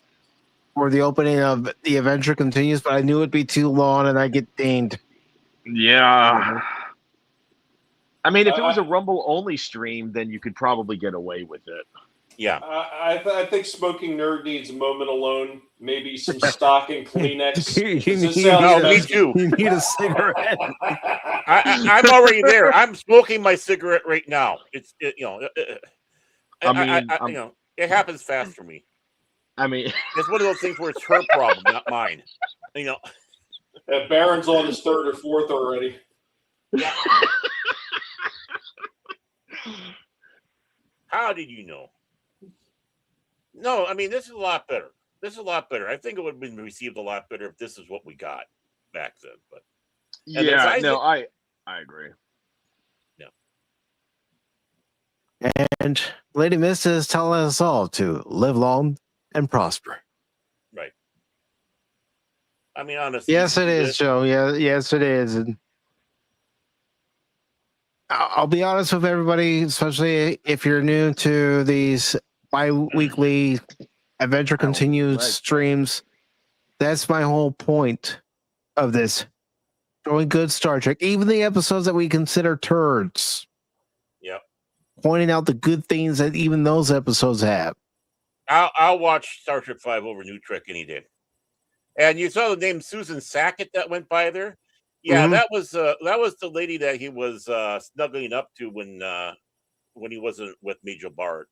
for the opening of The Adventure Continues, but I knew it'd be too long and I'd get dinged. Yeah. I mean, if it was a Rumble only stream, then you could probably get away with it. Yeah. I think Smoking Nerd needs a moment alone. Maybe some stock and Kleenex. Me too. You need a cigarette. I'm already there. I'm smoking my cigarette right now. It happens fast for me. I mean, it's one of those things where it's her problem, not mine. Baron's on his third or fourth already. Yeah. How did you know? No, I mean, this is a lot better. I think it would have been received a lot better if this is what we got back then. But I agree. Yeah. And Lady Miss is telling us all to live long and prosper. Right. I mean, honestly. Yes, it is, Joe. Yeah, yes, it is. And I'll be honest with everybody, especially if you're new to these bi-weekly Adventure Continues streams. That's my whole point of this. Showing good Star Trek, even the episodes that we consider turds. Yep. Pointing out the good things that even those episodes have. I'll watch Star Trek 5 over New Trek any day. And you saw the name Susan Sackett that went by there. Yeah, that was the lady that he was snuggling up to when he wasn't with Major Bart.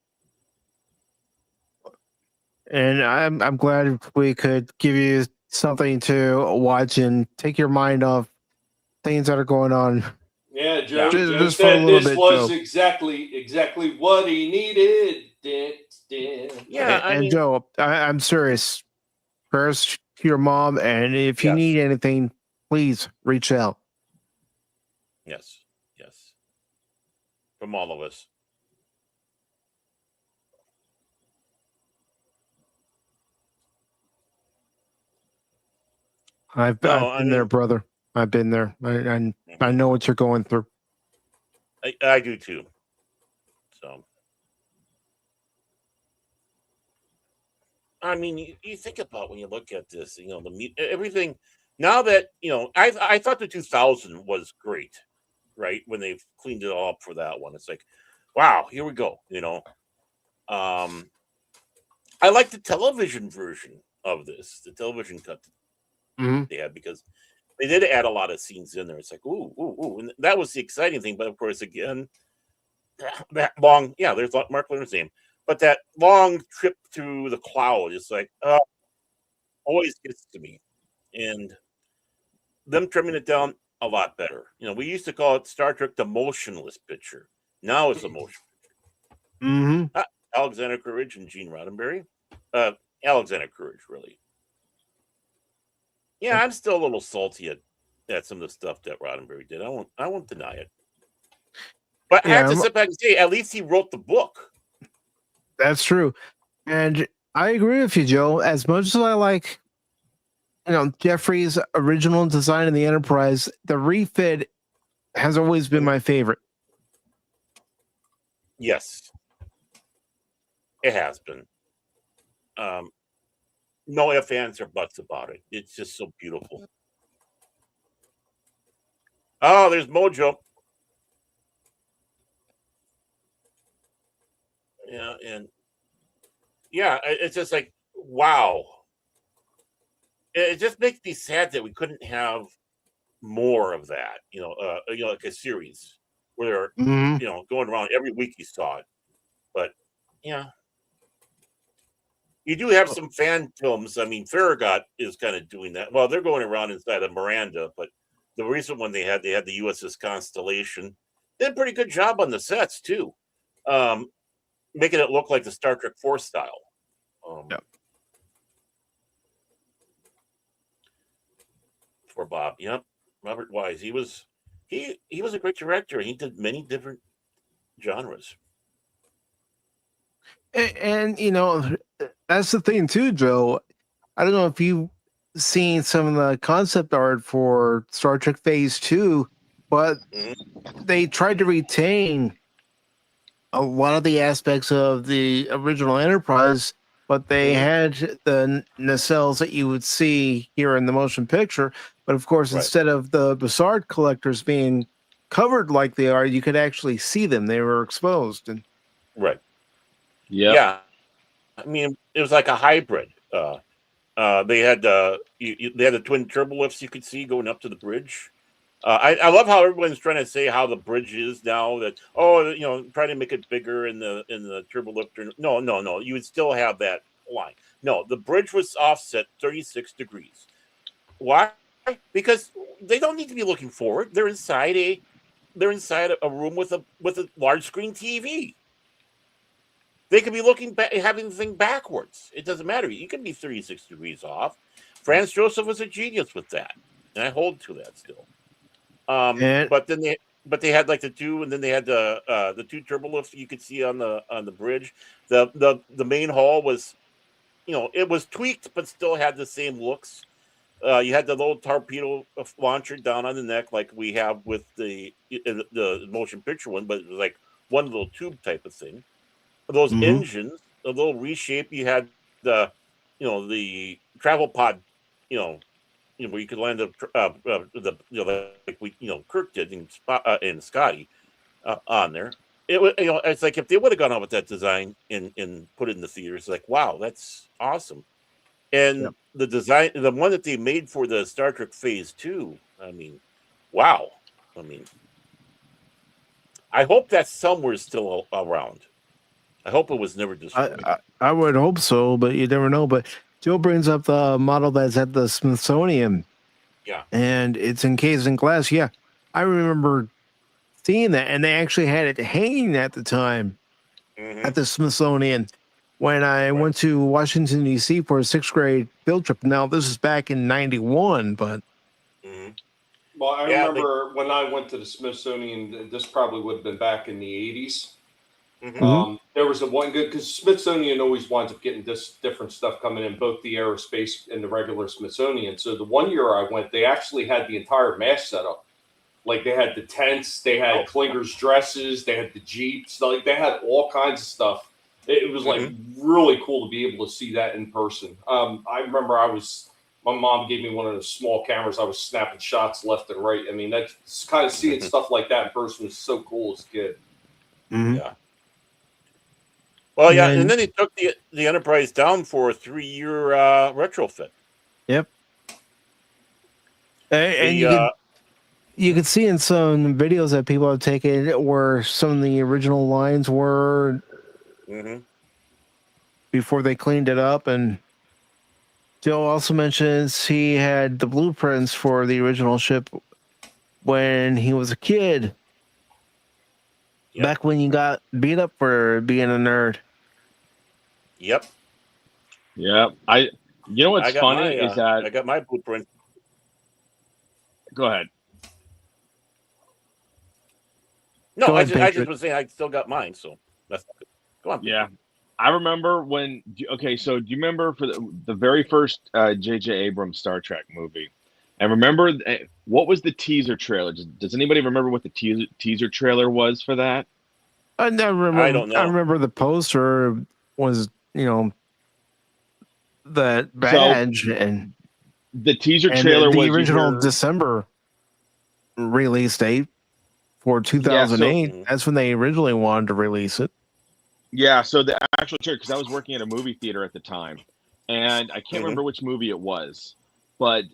And I'm glad we could give you something to watch and take your mind off things that are going on Yeah, Joe. Just Joe for a said little this bit, was Joe. exactly what he needed. Yeah, I And mean, Joe, I'm serious. Prayers to your mom, and if you yes, need anything, please reach out. yes, yes, from all of us. I've No, I been there, mean, brother. I've been there. I mhm, know what you're going through. I do too. So, I mean, you think about when you look at this, everything. Now that I thought the 2000 was great, right? When they've cleaned it all up for that one, it's like, wow, here we go. Um, I like the television version of this, the television cut Hmm. they had, because they did add a lot of scenes in there. It's like, ooh, ooh, ooh, and that was the exciting thing. But of course, again, that long, yeah, there's Mark Leonard's name, but that long trip through the cloud is like, always gets to me. And them trimming it down a lot better. We used to call it Star Trek the motionless picture. Now it's a motion. Hmm. Alexander Courage and Gene Roddenberry. Alexander Courage, really. Yeah, I'm still a little salty at some of the stuff that Roddenberry did. I won't deny it. But I have to Yeah, sit back and say, at least he wrote the book. that's true. And I agree with you, Joe. As much as I like, Jeffrey's original design in the Enterprise, the refit has always been my favorite. Yes, it has been. No ifs, ands, or buts about it. It's just so beautiful. Oh, there's Mojo. Yeah, and yeah, it's just like, wow. It just makes me sad that we couldn't have more of that. Like a series where Hmm. going around every week you saw it. But yeah, you do have some fan films. I mean, Farragut is kind of doing that. Well, they're going around inside of Miranda, but the recent one they had the USS Constellation. Did a pretty good job on the sets too, um, making it look like the Star Trek 4 style. Yeah. For Bob, yep, Robert Wise. He was a great director. He did many different genres. And that's the thing too, Joe. I don't know if you've seen some of the concept art for Star Trek Phase 2, but Mhm. they tried to retain a lot of the aspects of the original Enterprise, but they Mhm. had the nacelles that you would see here in the motion picture. But of course, Right, instead of the Bassard collectors being covered like they are, you could actually see them. They were exposed. And right. Yep. Yeah, I mean, it was like a hybrid. They had they had the twin turbo lifts you could see going up to the bridge. I love how everyone's trying to say how the bridge is now. That try to make it bigger in the turbo lifter. No, no, no. You would still have that line. No, the bridge was offset 36 degrees. Why? Because they don't need to be looking forward. They're inside a room with a large screen TV. They could be looking back, having the thing backwards. It doesn't matter. You can be 36 degrees off. Franz Joseph was a genius with that, and I hold to that still. and But they had like the two, and then they had the two turbo lifts you could see on the bridge. The main hall was, it was tweaked, but still had the same looks. You had the little torpedo launcher down on the neck, like we have with the motion picture one, but it was like one little tube type of thing. Those mhm. engines, a little reshape. You had the travel pod, you know, where you could land like we, Kirk did in Scotty on there. It was, it's like if they would have gone out with that design and put it in the theaters, like wow, that's awesome. Yep. And the design, the one that they made for the Star Trek Phase 2, I mean, wow. I mean, I hope that somewhere still around. I hope it was never I, destroyed. I would hope so, but you never know. But Joe brings up the model that's at the Smithsonian, Yeah. and it's encased in glass. Yeah, I remember seeing that, and they actually had it hanging at the time at the Smithsonian when I went to Washington D.C. for a 6th grade field trip. Now this is back in '91, but well, I remember when I went to the Smithsonian. This probably would have been back in the '80s. There was a one good because Smithsonian always winds up getting this different stuff coming in, both the aerospace and the regular Smithsonian. So the one year I went, they actually had the entire mask set up. Like they had the tents, they had Klinger's dresses, they had the Jeeps, like they had all kinds of stuff. It was like really cool to be able to see that in person. I remember my mom gave me one of those small cameras. I was snapping shots left and right. I mean, that's kind of seeing stuff like that in person was so cool as a kid. Yeah. Well, yeah, and then they took the Enterprise down for a 3-year retrofit. Yep. And you could see in some videos that people have taken where some of the original lines were before they cleaned it up. And Joe also mentions he had the blueprints for the original ship when he was a kid. Yep. Back when you got beat up for being a nerd. Yep. You know what's funny is that I got my blueprint. Go ahead. No, I just was saying I still got mine, so that's good. Go on. Yeah. I remember when so do you remember for the very first J.J. Abrams Star Trek movie? And remember, what was the teaser trailer? Does anybody remember what the teaser trailer was for that? I don't know. I remember the poster was, that badge and the teaser trailer was the original December release date for 2008. That's when they originally wanted to release it. Yeah, so the actual trailer, because I was working at a movie theater at the time, and I can't remember which movie it was, but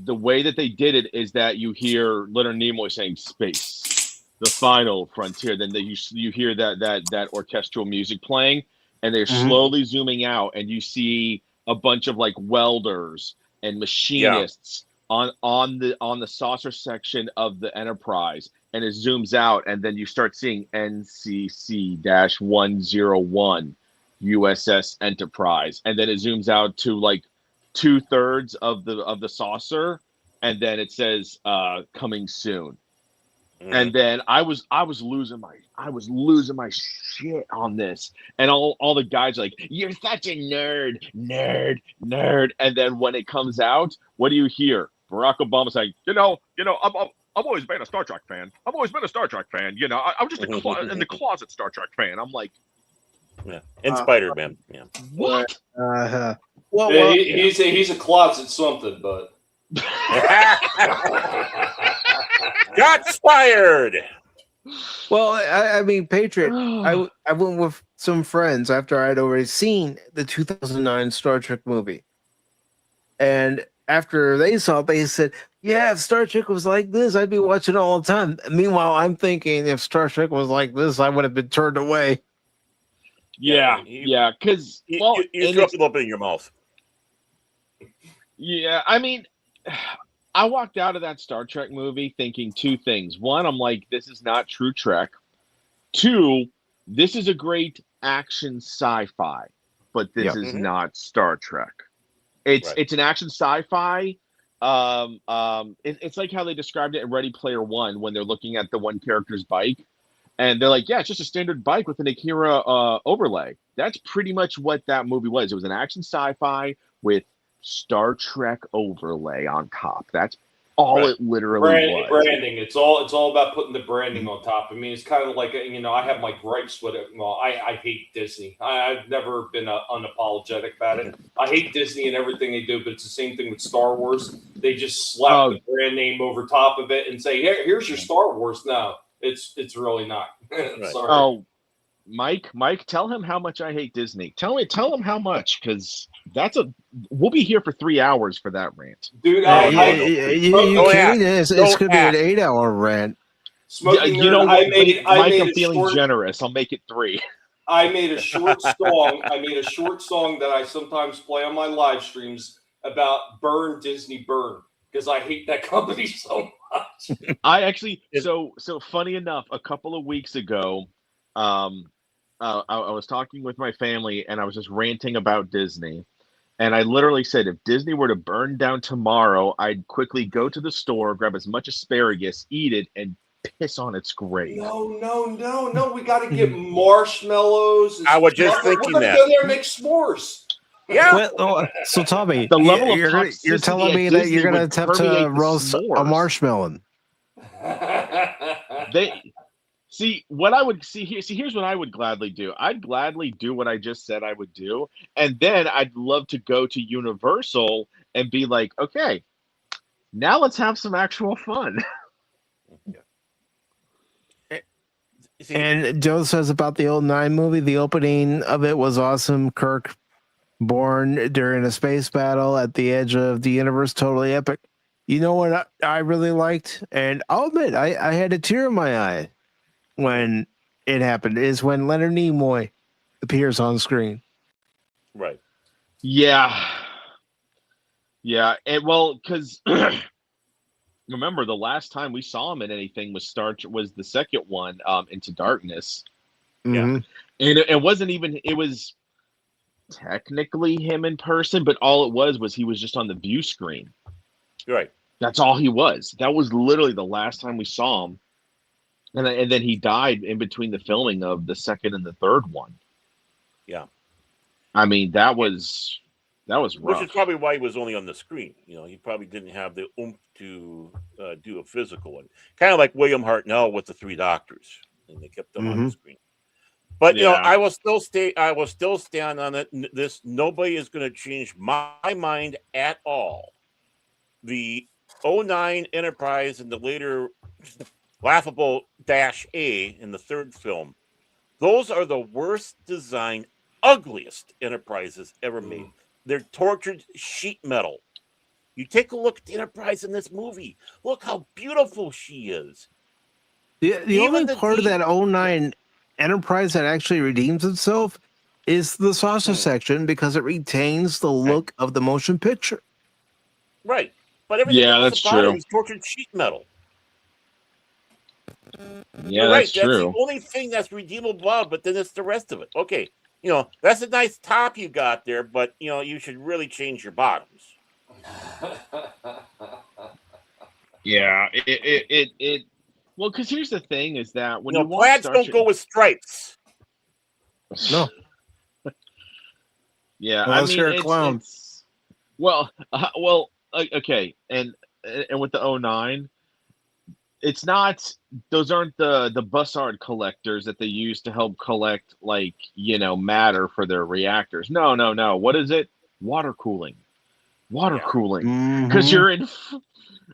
the way that they did it is that you hear Leonard Nimoy saying "space, the final frontier." Then you hear that orchestral music playing, and they're slowly zooming out, and you see a bunch of like welders and machinists on the saucer section of the Enterprise, and it zooms out, and then you start seeing NCC-101 USS Enterprise, and then it zooms out to like 2/3 of the saucer, and then it says coming soon. And then I was losing my shit on this, and all the guys are like, "You're such a nerd," and then when it comes out, what do you hear? Barack Obama saying, I've always been a Star Trek fan. I'm just in the closet Star Trek fan. I'm like, and Spider-Man. Yeah. What? Well, he's a closet something, but Shots fired. Well, I mean, Patriot. I went with some friends after I'd already seen the 2009 Star Trek movie, and after they saw it, they said, "Yeah, if Star Trek was like this, I'd be watching it all the time." Meanwhile, I'm thinking if Star Trek was like this, I would have been turned away. Yeah, because you threw up a little bit in your mouth. Yeah, I mean, I walked out of that Star Trek movie thinking two things. One, I'm like, this is not true Trek. Two, this is a great action sci-fi, but this is not Star Trek. It's an action sci-fi. It's like how they described it in Ready Player One when they're looking at the one character's bike, and they're like, "Yeah, it's just a standard bike with an Akira overlay." That's pretty much what that movie was. It was an action sci-fi with Star Trek overlay on top. That's all it literally was. Branding. It's all about putting the branding on top. I mean, it's kind of like, I have my gripes with it. Well, I hate Disney. I've never been unapologetic about it. I hate Disney and everything they do, but it's the same thing with Star Wars. They just slap the brand name over top of it and say, "Hey, here's your Star Wars." No, it's really not. Sorry. Oh, Mike, tell him how much I hate Disney. Tell him how much, because we'll be here for 3 hours for that rant. Dude, it's going to be an 8-hour rant. I'm feeling generous. I'll make it 3. I made a short song. That I sometimes play on my live streams about Disney Burn, because I hate that company so much. I actually so funny enough, a couple of weeks ago, I was talking with my family and I was just ranting about Disney. And I literally said, if Disney were to burn down tomorrow, I'd quickly go to the store, grab as much asparagus, eat it, and piss on its grave. No. We got to get marshmallows. I was just thinking we're gonna that. go there and make s'mores. Yeah. So Tommy, The level of you're toxicity telling me at that Disney you're going to would attempt permeate to the roast a s'mores. marshmallow. Here's what I would gladly do. I'd gladly do what I just said I would do, and then I'd love to go to Universal and be like, okay, now let's have some actual fun. And Joe says about the old 9 movie, the opening of it was awesome. Kirk born during a space battle at the edge of the universe, totally epic. You know what I really liked? And I'll admit, I had a tear in my eye when it happened, is when Leonard Nimoy appears on screen. Right. Yeah. And well, because remember the last time we saw him in anything was the second one, Into Darkness. Yeah. Mm-hmm. And it wasn't even, it was technically him in person, but all it was he was just on the view screen. Right. That's all he was. That was literally the last time we saw him. And then he died in between the filming of the second and the third one. Yeah. I mean, that was rough. Which is probably why he was only on the screen. You know, he probably didn't have the oomph to do a physical one. Kind of like William Hartnell with the Three Doctors, and they kept them on the screen. But you know, I will still stand on it. This nobody is going to change my mind at all. The 09 Enterprise and the later laughable -A in the third film, those are the worst designed, ugliest Enterprises ever made. They're tortured sheet metal. You take a look at the Enterprise in this movie. Look how beautiful she is. The only part of that 09 Enterprise that actually redeems itself is the saucer section, because it retains the look of the motion picture. Right. But everything that's about true. it is tortured sheet metal. Yeah, right. that's true. That's the only thing that's redeemable, but then it's the rest of it. Okay. You know, that's a nice top you got there, but you know, you should really change your bottoms. Yeah, it well, because here's the thing is that when you watch plaids Star don't Trek, go with stripes. No. Yeah, Unless you're a clown. Okay, and with the 09, it's not; those aren't the bussard collectors that they use to help collect, like, matter for their reactors. No. What is it? Water cooling. Because you're in.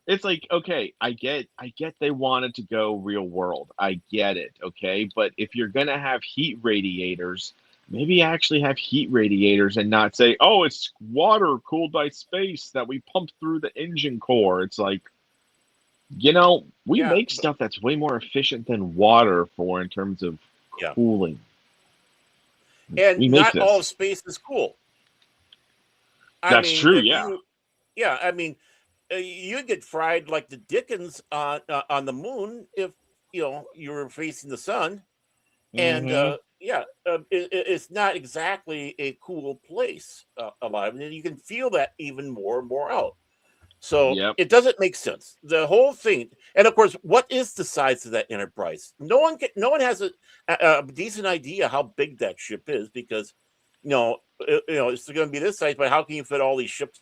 It's like, okay, I get they wanted to go real world. I get it, okay, but if you're gonna have heat radiators, maybe actually have heat radiators and not say, oh, it's water cooled by space that we pump through the engine core. It's like, we make stuff that's way more efficient than water in terms of cooling. And not all of space is cool. That's true, yeah. I mean, you'd get fried like the Dickens on the moon if you were facing the sun, and it's not exactly a cool place alive, and you can feel that even more and more out. So it doesn't make sense. The whole thing, and of course, what is the size of that Enterprise? No one has a decent idea how big that ship is, because it's going to be this size, but how can you fit all these ships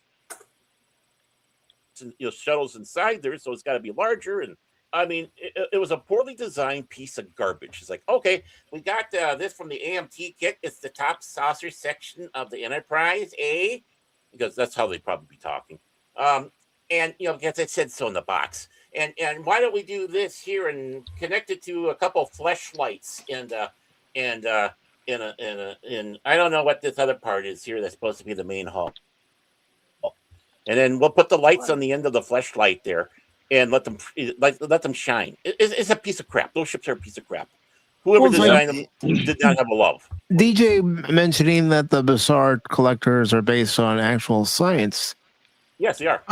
and shuttles inside there? So it's got to be larger. And I mean, it was a poorly designed piece of garbage. It's like, okay, we got this from the AMT kit. It's the top saucer section of the Enterprise, because that's how they'd probably be talking. And because it said so in the box. And why don't we do this here and connect it to a couple of fleshlights and I don't know what this other part is here that's supposed to be the main hull. And then we'll put the lights on the end of the fleshlight there and let them shine. It's a piece of crap. Those ships are a piece of crap. Whoever designed them did not have a love. DJ mentioning that the Bussard collectors are based on actual science. Yes, they are.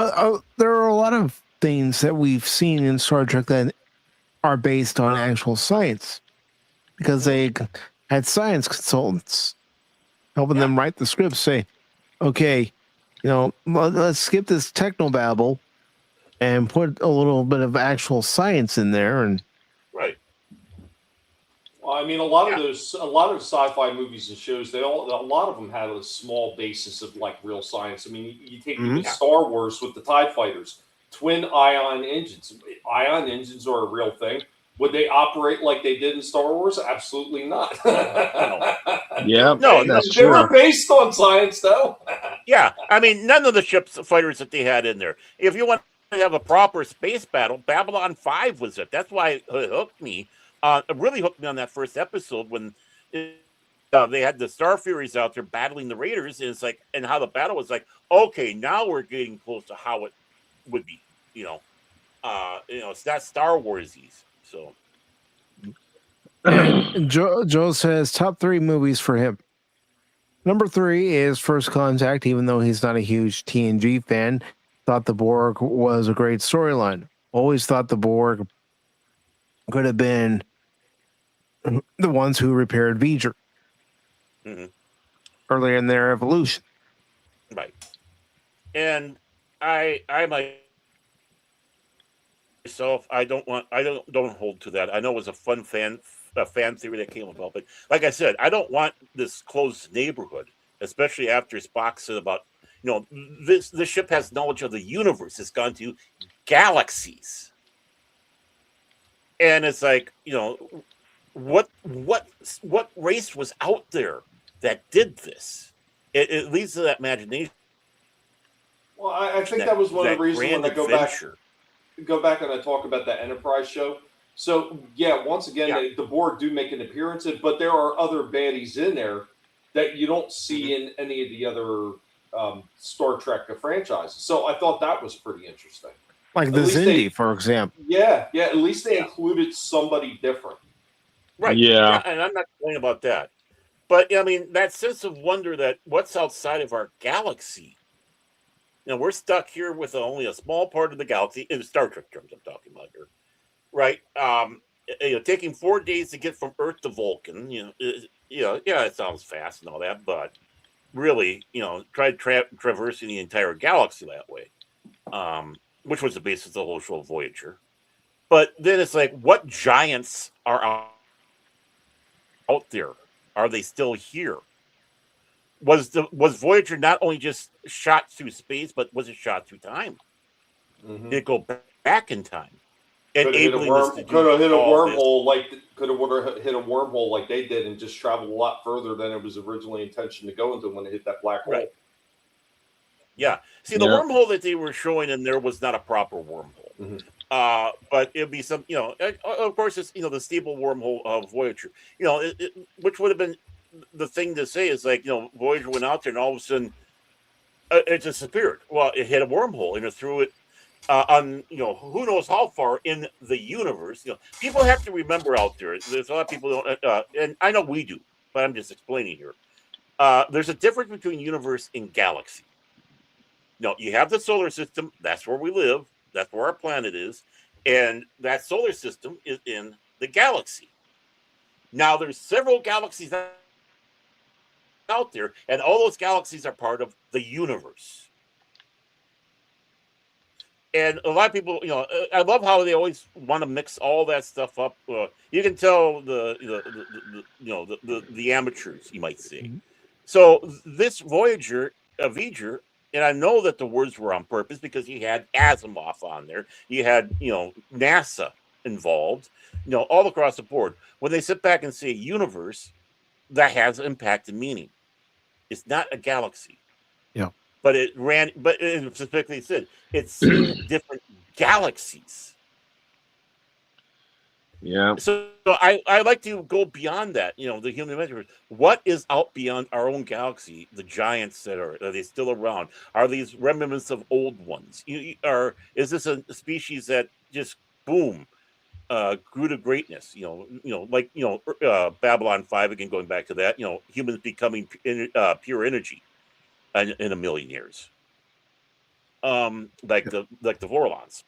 There are a lot of things that we've seen in Star Trek that are based on actual science, because they had science consultants helping them write the scripts. Say, okay, let's skip this technobabble and put a little bit of actual science in there. And right. Well, I mean, a lot of sci-fi movies and shows, a lot of them have a small basis of like real science. I mean, you take even Star Wars with the TIE fighters, twin ion engines. Ion engines are a real thing. Would they operate like they did in Star Wars? Absolutely not. Yeah, no, they were based on science, though. Yeah, I mean, none of the ships fighters that they had in there. If you want to have a proper space battle, Babylon 5 was it. That's why it hooked me. It really hooked me on that first episode when they had the Starfuries out there battling the Raiders, and it's like, and how the battle was like, okay, now we're getting close to how it would be. It's not Star Warsies. So, and Joe says top 3 movies for him. Number 3 is First Contact, even though he's not a huge TNG fan. Thought the Borg was a great storyline. Always thought the Borg could have been the ones who repaired Voyager earlier in their evolution. Right. And I myself, I don't hold to that. I know it was a fun fan theory that came about, but like I said, I don't want this closed neighborhood, especially after Spock said about, this ship has knowledge of the universe. It's gone to galaxies. And it's like, what race was out there that did this? It leads to that imagination. Well, I think that was one of the reasons when I go back and I talk about that Enterprise show. So, yeah, once again, the Borg do make an appearance, but there are other baddies in there that you don't see in any of the other Star Trek franchises. So I thought that was pretty interesting. Like the Xindi, for example. Yeah, at least they included somebody different. Right. Yeah. And I'm not complaining about that. But, I mean, that sense of wonder that what's outside of our galaxy. We're stuck here with only a small part of the galaxy, in Star Trek terms I'm talking about here. Right? Taking 4 days to get from Earth to Vulcan, it sounds fast and all that, but really, try traversing the entire galaxy that way, which was the basis of the whole show Voyager. But then it's like, what giants are out there? Are they still here? Was Voyager not only just shot through space, but was it shot through time? Did it go back in time? Could have hit a wormhole like they did, and just traveled a lot further than it was originally intentioned to go into when it hit that black hole. Right. Yeah. See, the wormhole that they were showing in there was not a proper wormhole. But it'd be some, of course, it's the stable wormhole of Voyager. Which would have been the thing to say is like, Voyager went out there and all of a sudden it disappeared. Well, it hit a wormhole and it threw it on, who knows how far in the universe. People have to remember out there. There's a lot of people don't, and I know we do, but I'm just explaining here. There's a difference between universe and galaxy. You have the solar system. That's where we live. That's where our planet is. And that solar system is in the galaxy. Now, there's several galaxies out there, and all those galaxies are part of the universe. And a lot of people, I love how they always want to mix all that stuff up. You can tell the amateurs, you might say. So this Voyager, and I know that the words were on purpose because you had Asimov on there, you had NASA involved, all across the board. When they sit back and say universe, that has impact and meaning. It's not a galaxy. Yeah. But it specifically said it's different galaxies. Yeah. So I like to go beyond that, the human universe. What is out beyond our own galaxy? The giants are they still around? Are these remnants of old ones? Is this a species that just boom grew to greatness? Babylon 5 again, going back to that. Humans becoming pure energy in a million years. Like the Vorlons.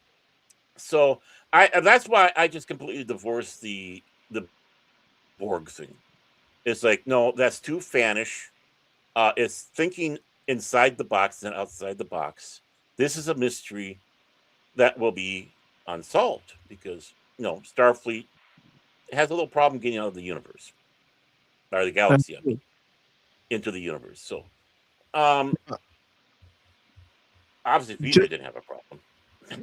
So that's why I just completely divorced the Borg thing. It's like, no, that's too fanish. It's thinking inside the box and outside the box. This is a mystery that will be unsolved because Starfleet has a little problem getting out of the universe or the galaxy. I mean, into the universe. So, obviously, Vijay didn't have a problem.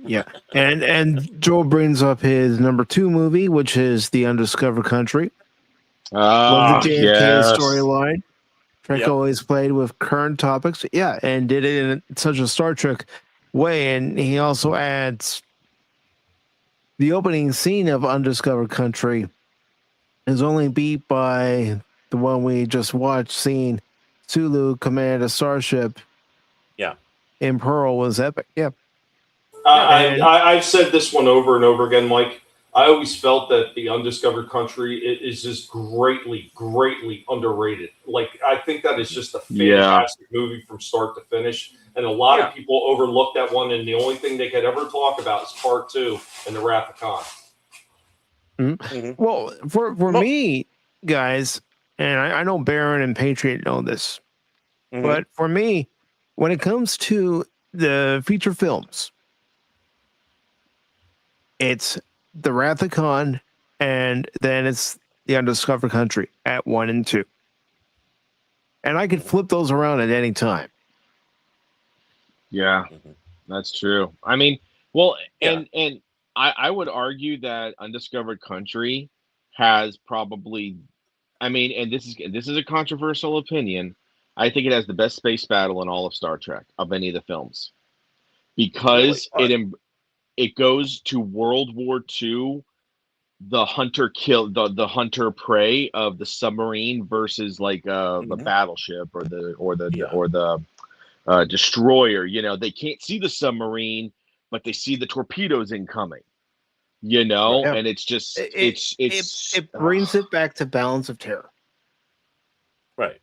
Yeah, and Joel brings up his number 2 movie, which is The Undiscovered Country. Love the JFK storyline. Frank always played with current topics. Yeah, and did it in such a Star Trek way. And he also adds the opening scene of Undiscovered Country is only beat by the one we just watched, seeing Sulu command a starship. Yeah. In Pearl was epic. Yeah. I've said this one over and over again, Mike. I always felt that The Undiscovered Country is just greatly, greatly underrated. Like, I think that is just a fantastic movie from start to finish. And a lot of people overlook that one, and the only thing they could ever talk about is part 2 and The Wrath of Khan. Mm-hmm. Well, for me, guys, and I know Baron and Patriot know this, but for me, when it comes to the feature films, it's The Wrath of Khan, and then it's The Undiscovered Country at 1 and 2. And I can flip those around at any time. Yeah, that's true. I mean, well, and I would argue that Undiscovered Country has probably, I mean, and this is a controversial opinion. I think it has the best space battle in all of Star Trek of any of the films, because it goes to World War II, the hunter kill the hunter prey of the submarine versus like the battleship or the destroyer. You know, they can't see the submarine, but they see the torpedoes incoming. You know, and it's just it brings it back to Balance of Terror, right?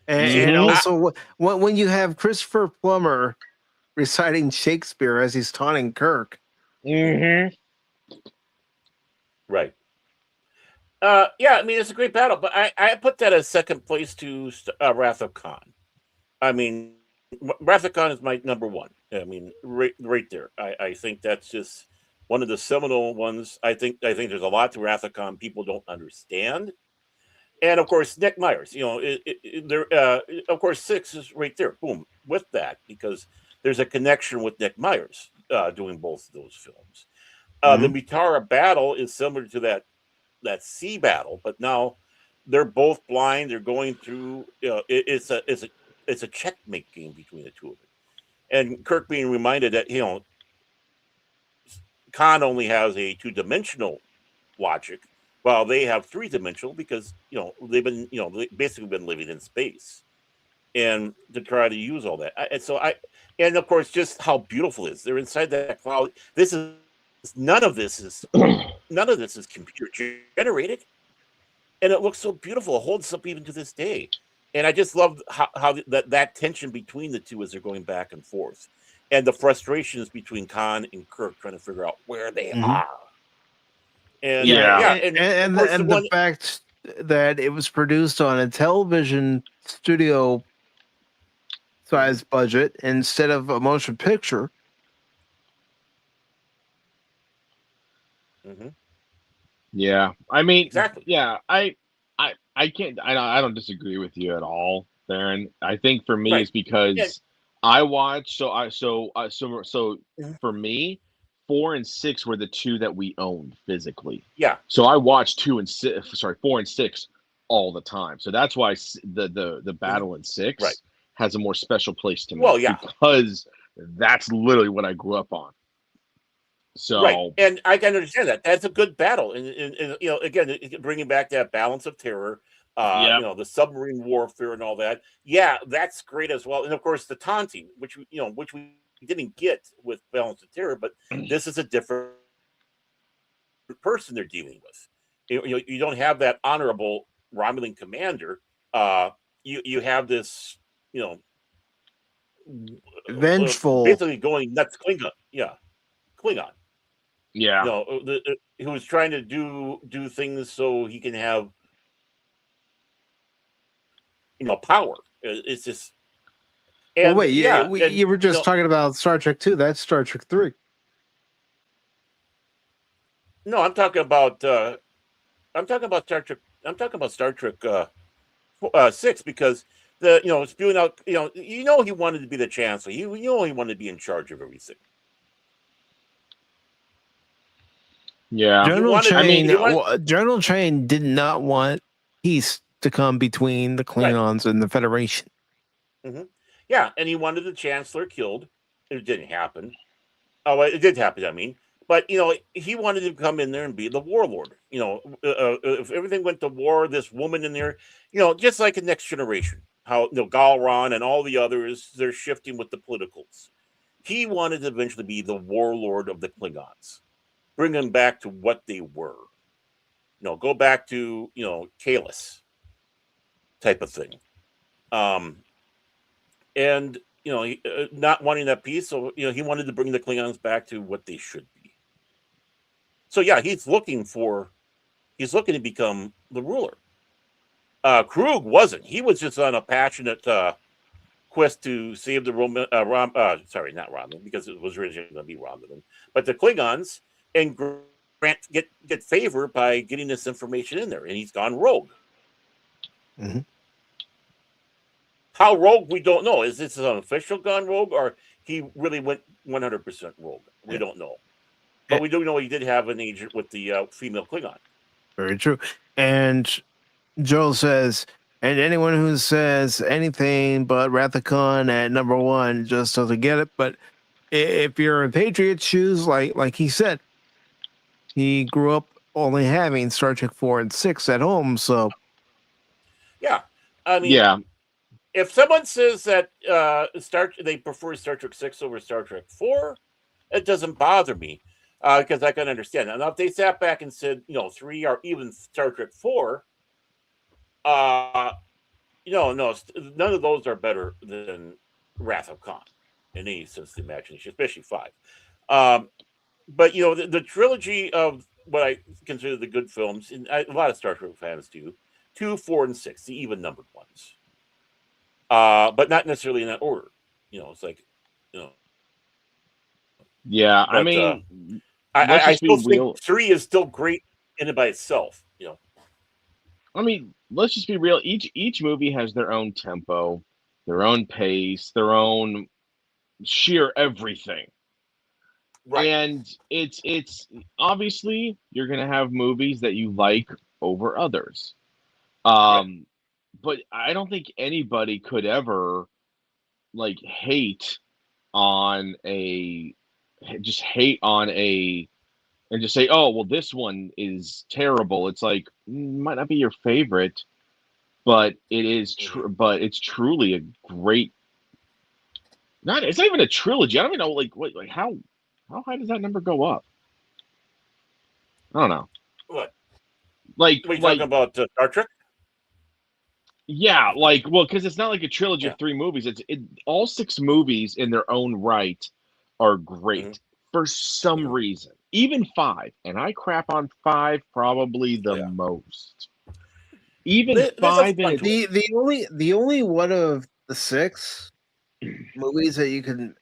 And also when you have Christopher Plummer reciting Shakespeare as he's taunting Kirk. Right. Yeah, I mean, it's a great battle, but I put that as second place to Wrath of Khan. I mean, Wrath of Khan is my number 1. I mean, right there. I think that's just one of the seminal ones. I think there's a lot to Wrath of Khan people don't understand. And of course, Nick Myers, of course, 6 is right there. Boom, with that, because there's a connection with Nick Myers doing both of those films. The Mitara battle is similar to that sea battle, but now they're both blind. They're going through. It's a checkmate game between the two of them, and Kirk being reminded that Khan only has a 2-dimensional logic, while they have 3-dimensional because they've been they basically been living in space, and to try to use all that. And of course, just how beautiful it is. They're inside that cloud. None of this is computer generated, and it looks so beautiful. It holds up even to this day, and I just love how that tension between the two as they're going back and forth, and the frustrations between Khan and Kirk trying to figure out where they are. And and the fact that it was produced on a television studio size budget instead of a motion picture. Yeah, I mean, exactly. Yeah, I can't. I don't disagree with you at all, Baron. I think for me it's because I watched. So for me, 4 and 6 were the 2 that we owned physically. Yeah. So I watched 4 and 6 all the time. So that's why the battle in 6 has a more special place to me. Well, yeah, because that's literally what I grew up on. So and I can understand that. That's a good battle, and again, bringing back that Balance of Terror, the submarine warfare and all that. Yeah, that's great as well. And of course, the taunting, which we didn't get with Balance of Terror, but this is a different person they're dealing with. You don't have that honorable Romulan commander. You have this, vengeful, basically going nuts Klingon. Yeah. Klingon. Yeah. Who was trying to do things so he can have power. It's just. And, wait, you were just talking about Star Trek 2. That's Star Trek 3. No, I'm talking about Star Trek. I'm talking about Star Trek 6 because spewing out. He wanted to be the chancellor. He wanted to be in charge of everything. Yeah, General Train did not want peace to come between the Klingons and the Federation. Mm-hmm. Yeah, and he wanted the chancellor killed. It didn't happen. Oh, it did happen. I mean, but he wanted to come in there and be the warlord. If everything went to war, this woman in there, just like in Next Generation, how Galron and all the others, they're shifting with the politicals. He wanted to eventually be the warlord of the Klingons, bring them back to what they were. Go back to Kalis type of thing. And not wanting that peace, so he wanted to bring the Klingons back to what they should be. So yeah, he's looking to become the ruler. Krug wasn't. He was just on a passionate quest to save the not Romulan, because it was originally going to be Romulan, but the Klingons, and Grant get favor by getting this information in there, and he's gone rogue. Mm-hmm. How rogue, we don't know. Is this an official gone rogue, or he really went 100% rogue? We don't know. But we do know he did have an agent with the female Klingon. Very true. And Joel says, and anyone who says anything but Wrath of Khan at number 1 just doesn't get it. But if you're in Patriot's shoes, like he said, he grew up only having Star Trek 4 and 6 at home. So, yeah. I mean, if someone says that they prefer Star Trek 6 over Star Trek 4, it doesn't bother me because I can understand that. Now, if they sat back and said, 3 or even Star Trek 4, no, none of those are better than Wrath of Khan in any sense of the imagination, especially 5. But the trilogy of what I consider the good films, and a lot of Star Trek fans do, 2, 4, and 6, the even numbered ones. But not necessarily in that order. It's like, Yeah, but, I mean, I still think 3 is still great in and by itself. I mean, let's just be real. Each movie has their own tempo, their own pace, their own sheer everything. Right. And it's obviously you're gonna have movies that you like over others. Right. But I don't think anybody could ever hate on and just say, oh, well, this one is terrible. It's like, might not be your favorite, but it is but it's truly a great, it's not even a trilogy. I don't even know how high does that number go up? I don't know. What? Are you talking about Star Trek? Yeah, because it's not like a trilogy of 3 movies. All 6 movies in their own right are great for some reason. Even 5, and I crap on 5 probably the most. Even 5 and the only one of the 6 movies that you can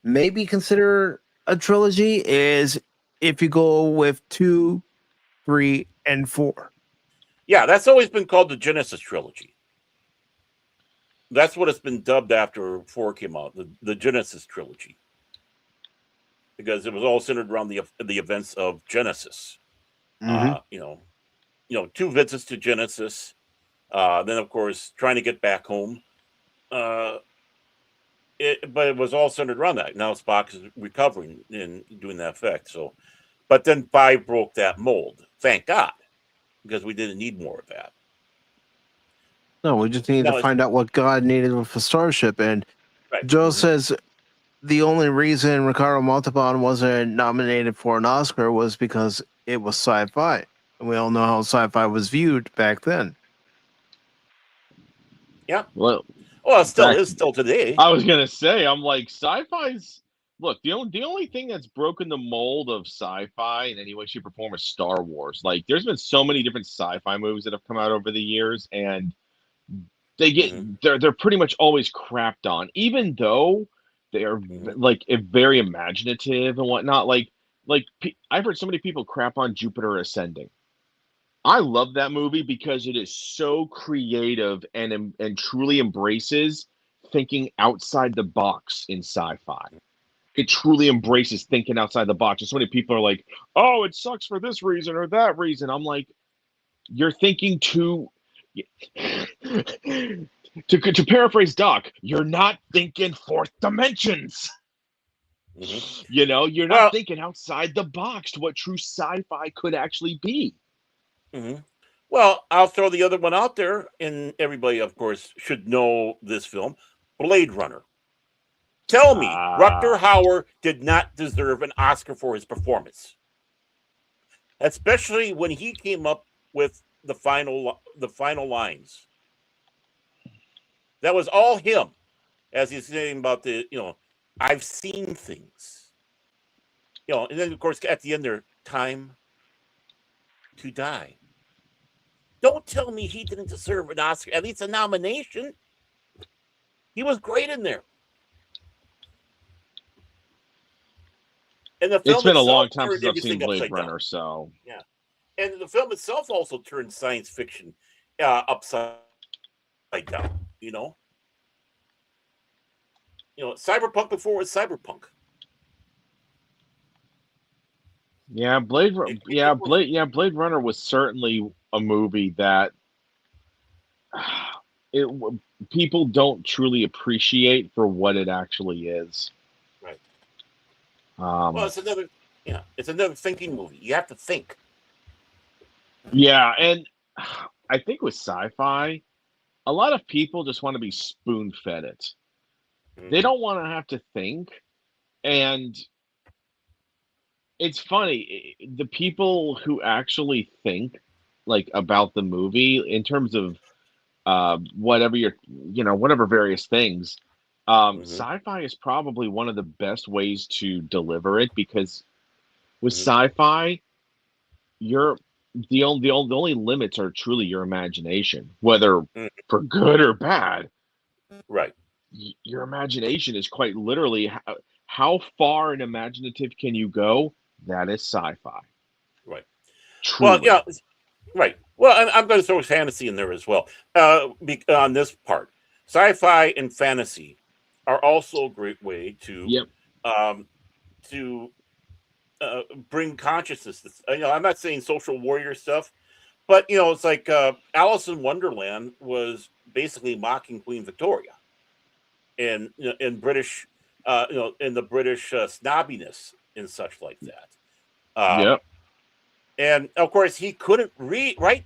maybe consider a trilogy is if you go with 2, 3, and 4. Yeah, that's always been called the Genesis trilogy. That's what it's been dubbed after 4 came out, the Genesis trilogy, because it was all centered around the events of Genesis. Mm-hmm. 2 visits to Genesis, then of course trying to get back home. But it was all centered around that. Now Spock is recovering and doing that effect. So, but then 5 broke that mold. Thank God, because we didn't need more of that. No, we just need to find out what God needed with a starship. And Joe says the only reason Ricardo Montalban wasn't nominated for an Oscar was because it was sci-fi. And we all know how sci-fi was viewed back then. Yeah. Well, it still is still today. I was gonna say, I'm like, sci-fi's look, the only thing that's broken the mold of sci-fi in any way, shape, or form is Star Wars. Like, there's been so many different sci-fi movies that have come out over the years, and they're pretty much always crapped on, even though they are like very imaginative and whatnot. Like I've heard so many people crap on Jupiter Ascending. I love that movie because it is so creative and truly embraces thinking outside the box in sci-fi. It truly embraces thinking outside the box. And so many people are like, "Oh, it sucks for this reason or that reason." I'm like, you're thinking too. To paraphrase Doc, you're not thinking fourth dimensions. You know, you're not thinking outside the box to what true sci-fi could actually be. Well, I'll throw the other one out there, and everybody, of course, should know this film, Blade Runner. Tell me, Rutger Hauer did not deserve an Oscar for his performance, especially when he came up with the final lines. That was all him, as he's saying about I've seen things, and then of course at the end there, time to die. Don't tell me he didn't deserve an Oscar, at least a nomination. He was great in there. And the film it's been a long time since I've seen Blade Runner, so yeah. And the film itself also turned science fiction upside down. Cyberpunk before it was cyberpunk. Yeah, Blade Runner was certainly a movie that people don't truly appreciate for what it actually is. Right. Well, it's another thinking movie. You have to think. Yeah, and I think with sci-fi, a lot of people just want to be spoon-fed it. They don't want to have to think, and it's funny, the people who actually think like about the movie in terms of whatever various things, sci-fi is probably one of the best ways to deliver it, because with sci-fi, the only limits are truly your imagination, whether for good or bad. Right. Your imagination is quite literally how far and imaginative can you go? That is sci-fi. Right. Truly. Well, yeah. Right. Well, I'm going to throw fantasy in there as well. On this part, sci-fi and fantasy are also a great way to bring consciousness. I'm not saying social warrior stuff, but it's like Alice in Wonderland was basically mocking Queen Victoria, and in British, in the British snobbiness and such like that. And of course, he couldn't write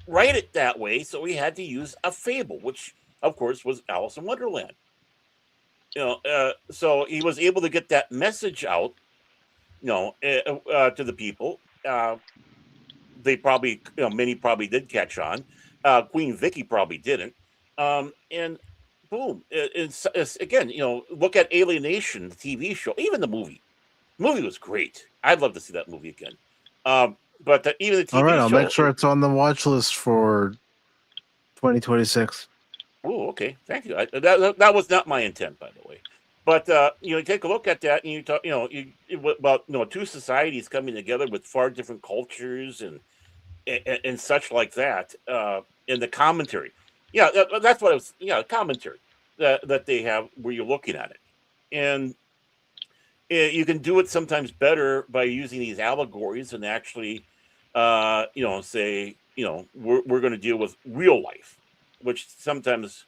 it that way, so he had to use a fable, which of course was Alice in Wonderland. So he was able to get that message out, to the people. They probably, many probably did catch on. Queen Vicky probably didn't. And boom, it's again, look at Alienation, the TV show, even the movie. The movie was great. I'd love to see that movie again. But even the TV show. All right, I'll make sure it's on the watch list for 2026. Oh, okay. Thank you. That was not my intent, by the way. But you take a look at that, and you talk, about two societies coming together with far different cultures and such like that. In the commentary, that's what it was. Commentary that they have where you're looking at it, and you can do it sometimes better by using these allegories and actually, say, we're going to deal with real life, which sometimes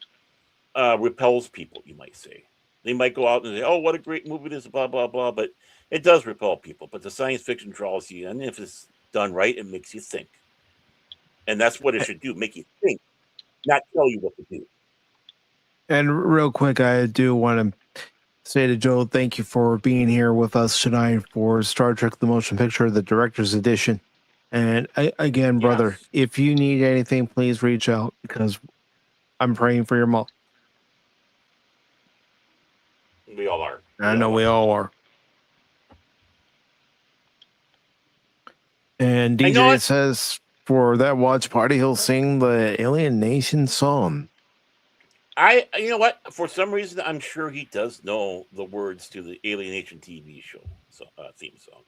repels people. You might say. They might go out and say, "Oh, what a great movie it is," blah blah blah. But it does repel people. But the science fiction draws you, and if it's done right, it makes you think. And that's what it should do: make you think, not tell you what to do. And real quick, I do want to say to Joe, thank you for being here with us tonight for Star Trek: The Motion Picture, the Director's Edition. And again, brother, if you need anything, please reach out, because I'm praying for your mom. We all are. I know we all are. And I know DJ it. says for that watch party, he'll sing the Alien Nation song. You know what? For some reason, I'm sure he does know the words to the Alienation TV show theme song.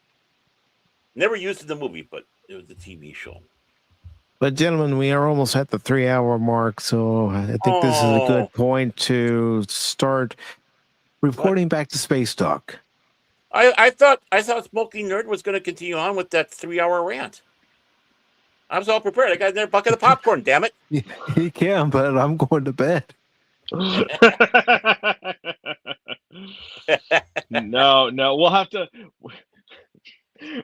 Never used in the movie, but it was the TV show. But gentlemen, we are almost at the 3-hour mark, so I think this is a good point to start reporting back to Space Talk. I thought Smoking Nerd was going to continue on with that 3-hour rant. I was all prepared. I got their bucket of popcorn. Damn it! He can, but I'm going to bed. No, we'll have to.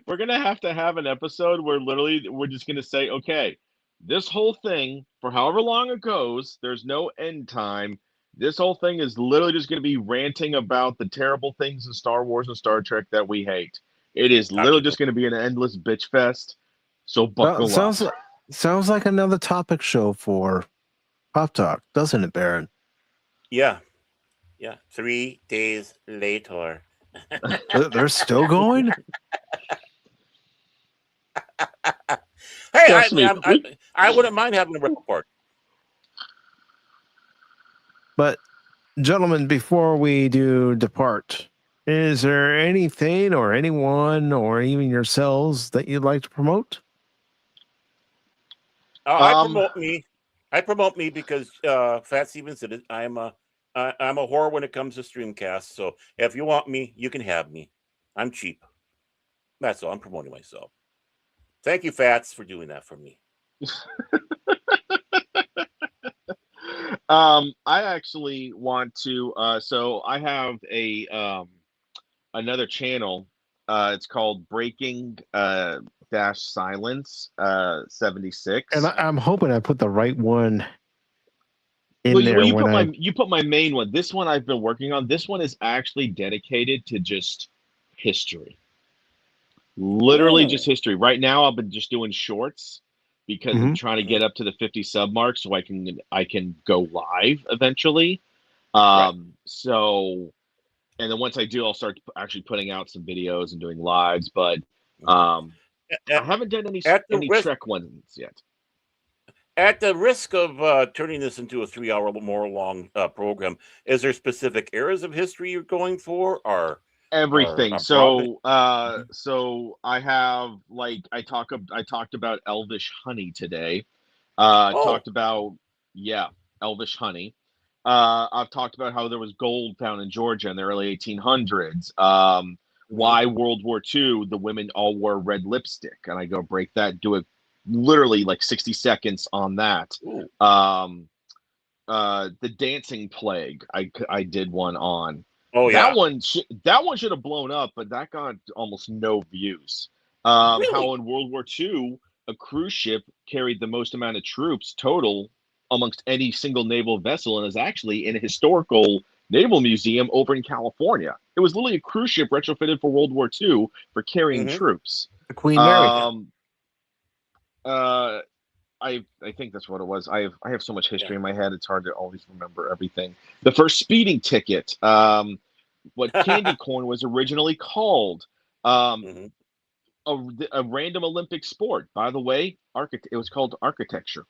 We're gonna have to have an episode where literally we're just gonna say, okay, this whole thing for however long it goes, there's no end time. This whole thing is literally just gonna be ranting about the terrible things in Star Wars and Star Trek that we hate. It is literally just gonna be an endless bitch fest. So buckle up. Sounds like another topic show for Pop Talk, doesn't it, Baron? Yeah. 3 days later. They're still going? Hey, I wouldn't mind having a report. But, gentlemen, before we do depart, is there anything or anyone or even yourselves that you'd like to promote? I promote me because Fat Steven said it. I'm a whore when it comes to streamcasts. So if you want me, you can have me. I'm cheap. That's all. I'm promoting myself. Thank you, Fats, for doing that for me. I actually want to. So I have another channel. It's called Breaking Silence 76. And I'm hoping I put the right one in there. You put my main one. This one I've been working on. This one is actually dedicated to just history. Literally just history. Right now I've been just doing shorts because I'm trying to get up to the 50 sub mark so I can go live eventually. So, and then once I do, I'll start actually putting out some videos and doing lives. But I haven't done any Trek ones yet. At the risk of turning this into a 3-hour more long program, is there specific eras of history you're going for, or everything? So I have I talked about Elvish honey today. Talked about Elvish honey. I've talked about how there was gold found in Georgia in the early 1800s. Why World War II the women all wore red lipstick, and I go break that, do it literally 60 seconds on that. The dancing plague, I did one on. That one should have blown up, but that got almost no views. Really? How in World War II a cruise ship carried the most amount of troops total amongst any single naval vessel, and is actually in a historical naval museum over in California. It was literally a cruise ship retrofitted for World War II for carrying troops. The Queen Mary. I think that's what it was. I have so much history in my head; it's hard to always remember everything. The first speeding ticket, what candy corn was originally called, a random Olympic sport. By the way, it was called architecture.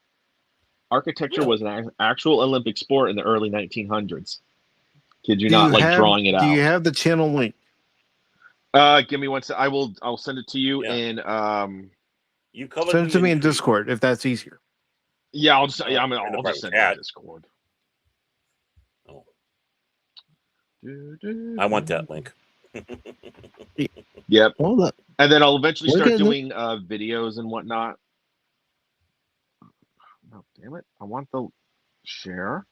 Architecture was an actual Olympic sport in the early 1900s. Kid you not, drawing it out. Do you have the channel link? Give me one second. I'll send it to you in You send it to me in Discord if that's easier. Yeah, I'll just send it in Discord. I want that link. Yep. Well, and then I'll eventually start doing videos and whatnot. Oh, damn it. I want the share.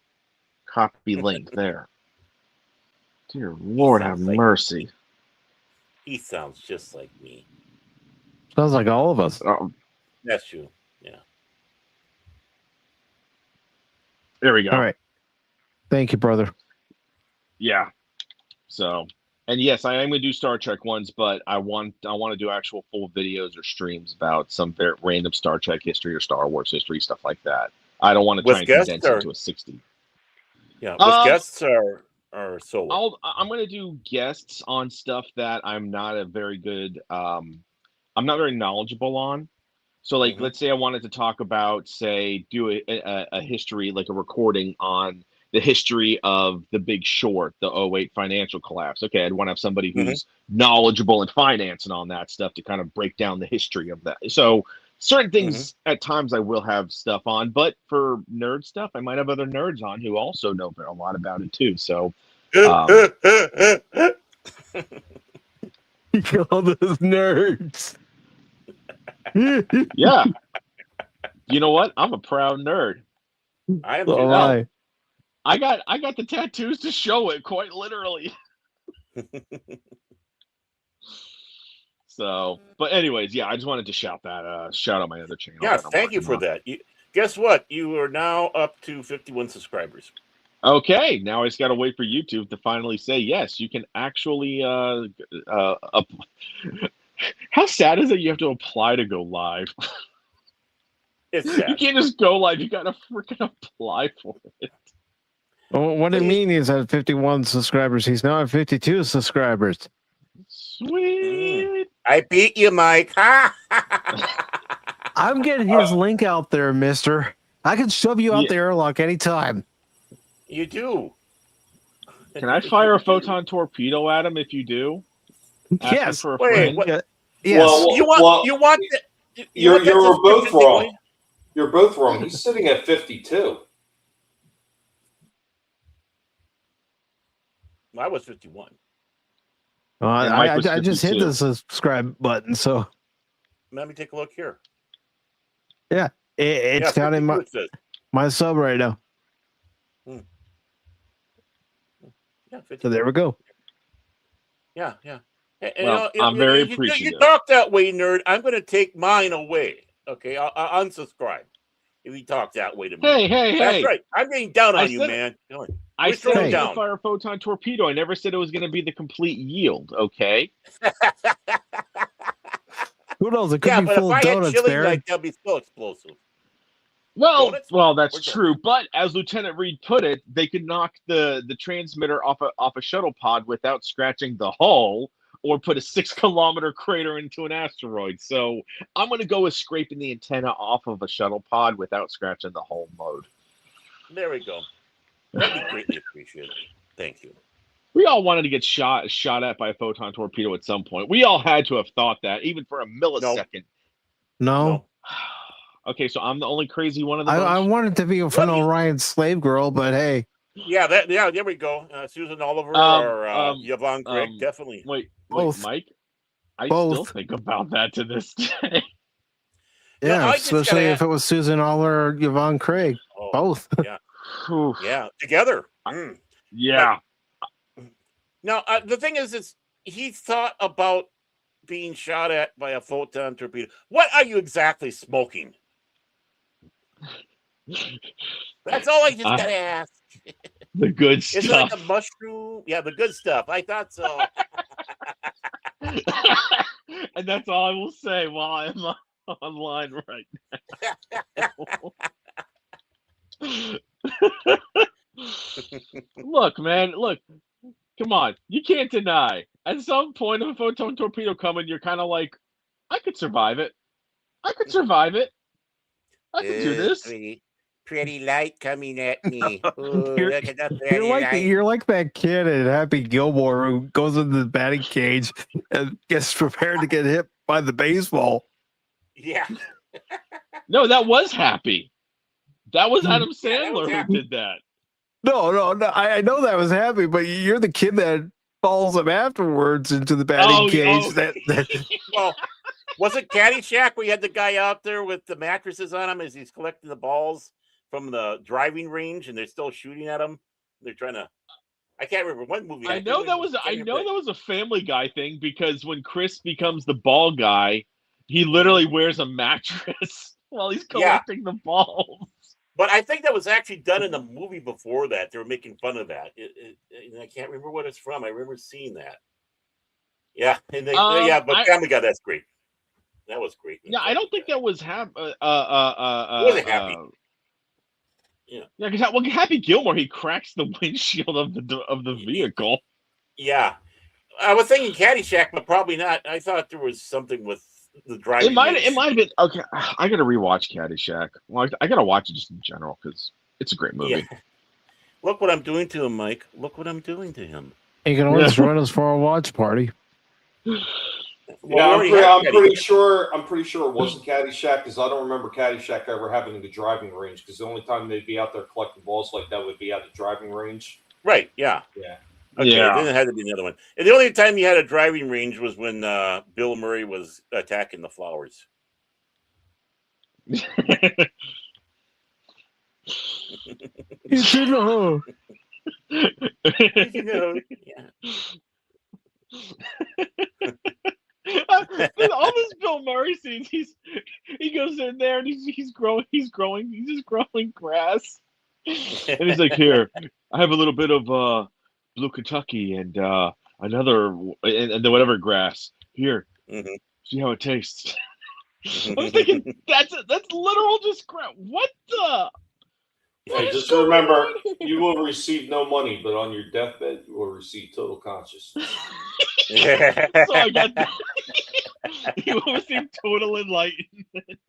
Copy link there. Dear Lord, have mercy. He sounds just like me. Sounds like all of us. That's true. Yeah. There we go. All right. Thank you, brother. Yeah. So, and yes, I am going to do Star Trek ones, but I want to do actual full videos or streams about some very random Star Trek history or Star Wars history, stuff like that. I don't want to try and condense it into a 60. Yeah, with guests or solo. I'm going to do guests on stuff that I'm not a very good I'm not very knowledgeable on. So, like, Mhm. let's say I wanted to talk about, say, do a history, like a recording on the history of The Big Short, the '08 financial collapse. Okay, I'd want to have somebody Mhm. who's knowledgeable in finance and on that stuff to kind of break down the history of that. So, certain things at times I will have stuff on, but for nerd stuff, I might have other nerds on who also know a lot about it too. So, All those nerds. yeah, you know what? I'm a proud nerd. I am So too. am Hell, I. I got the tattoos to show it, quite literally. So, but anyways, yeah, I just wanted to shout out my other channel. Yeah, that I'm thank you working for on. that. Guess what? You are now up to 51 subscribers. Okay, now I just got to wait for YouTube to finally say yes. You can actually. How sad is it? You have to apply to go live. It's You sad. can't just go live. You got to freaking apply for it. Well, what do you mean he's at 51 subscribers? He's now at 52 subscribers. Sweet. I beat you, Mike. I'm getting his link out there, mister. I can shove you out the airlock anytime. You do. Can I fire a photon torpedo at him if you do? Yes. For a Wait, friend? what? Yes. You're both wrong. You're both wrong. He's sitting at 52. I was 51. I just hit the subscribe button, so Let me take a look here. yeah, it's counting my sub right now. Yeah, 51. So there we go. Yeah. Well, I'm very appreciative. You talk that way, nerd. I'm going to take mine away. Okay, I'll unsubscribe if you talk that way to me. Hey! That's right. I'm getting down on you, man. I said I was going to fire a photon torpedo. I never said it was going to be the complete yield. Okay. Who knows? It could be full of donuts, Barry. Like, that'd be so explosive. Well, that's true. But as Lieutenant Reed put it, they could knock the transmitter off a shuttle pod without scratching the hull, or put a 6-kilometer crater into an asteroid. So I'm going to go with scraping the antenna off of a shuttle pod without scratching the hull mode. There we go. That'd be greatly appreciated. Thank you. We all wanted to get shot at by a photon torpedo at some point. We all had to have thought that, even for a millisecond. No. Okay, so I'm the only crazy one of the I wanted to be a friend of Orion's slave girl, but hey. Yeah, there we go. Susan Oliver or Yvonne Craig, definitely. Wait, both. Mike? I still think about that to this day. Yeah, especially if it was Susan Oliver or Yvonne Craig. Both. Yeah. Yeah, together. Yeah. But, now, the thing is he thought about being shot at by a photon torpedo. What are you exactly smoking? That's all I just got to ask. The good stuff. Is it like a mushroom? Yeah, the good stuff. I thought so. And that's all I will say while I'm online right now. Look, man, come on. You can't deny. At some point of a photon torpedo coming, you're kind of like, I could survive it. I could do this. Pretty light coming at me. Ooh, you're like that kid in Happy Gilmore who goes into the batting cage and gets prepared to get hit by the baseball. Yeah. No, that was Happy. That was Adam Sandler who did that. No. I know that was Happy, but you're the kid that follows him afterwards into the batting cage. Well, was it Caddyshack where you had the guy out there with the mattresses on him as he's collecting the balls from the driving range, and they're still shooting at him? They're trying to. I can't remember what movie. I know that was a Family Guy thing, because when Chris becomes the ball guy, he literally wears a mattress while he's collecting the balls. But I think that was actually done in the movie before that. They were making fun of that. I can't remember what it's from. I remember seeing that. Yeah, and but Family Guy, that's great. That was great. Yeah, I don't think that was Happy. Wasn't Happy. Yeah, because Happy Gilmore, he cracks the windshield of the vehicle. Yeah, I was thinking Caddyshack, but probably not. I thought there was something with the driving. It might have been okay. I gotta rewatch Caddyshack. Well, I gotta watch it just in general because it's a great movie. Yeah. Look what I'm doing to him, Mike. Look what I'm doing to him. You can always join us for a watch party. Well, I'm pretty sure it wasn't Caddyshack because I don't remember Caddyshack ever having a driving range because the only time they'd be out there collecting balls like that would be at the driving range. Right, yeah. Yeah. Okay, then it had to be another one. And the only time you had a driving range was when Bill Murray was attacking the flowers. You know. Yeah. All this Bill Murray scenes, he goes in there and he's just growing grass, and he's like, "Here, I have a little bit of Blue Kentucky and another and then whatever grass. Here, see how it tastes." I was thinking that's literal just grass. What the? Hey, just remember, you will receive no money, but on your deathbed, you will receive total consciousness. So I got that. You will receive total enlightenment.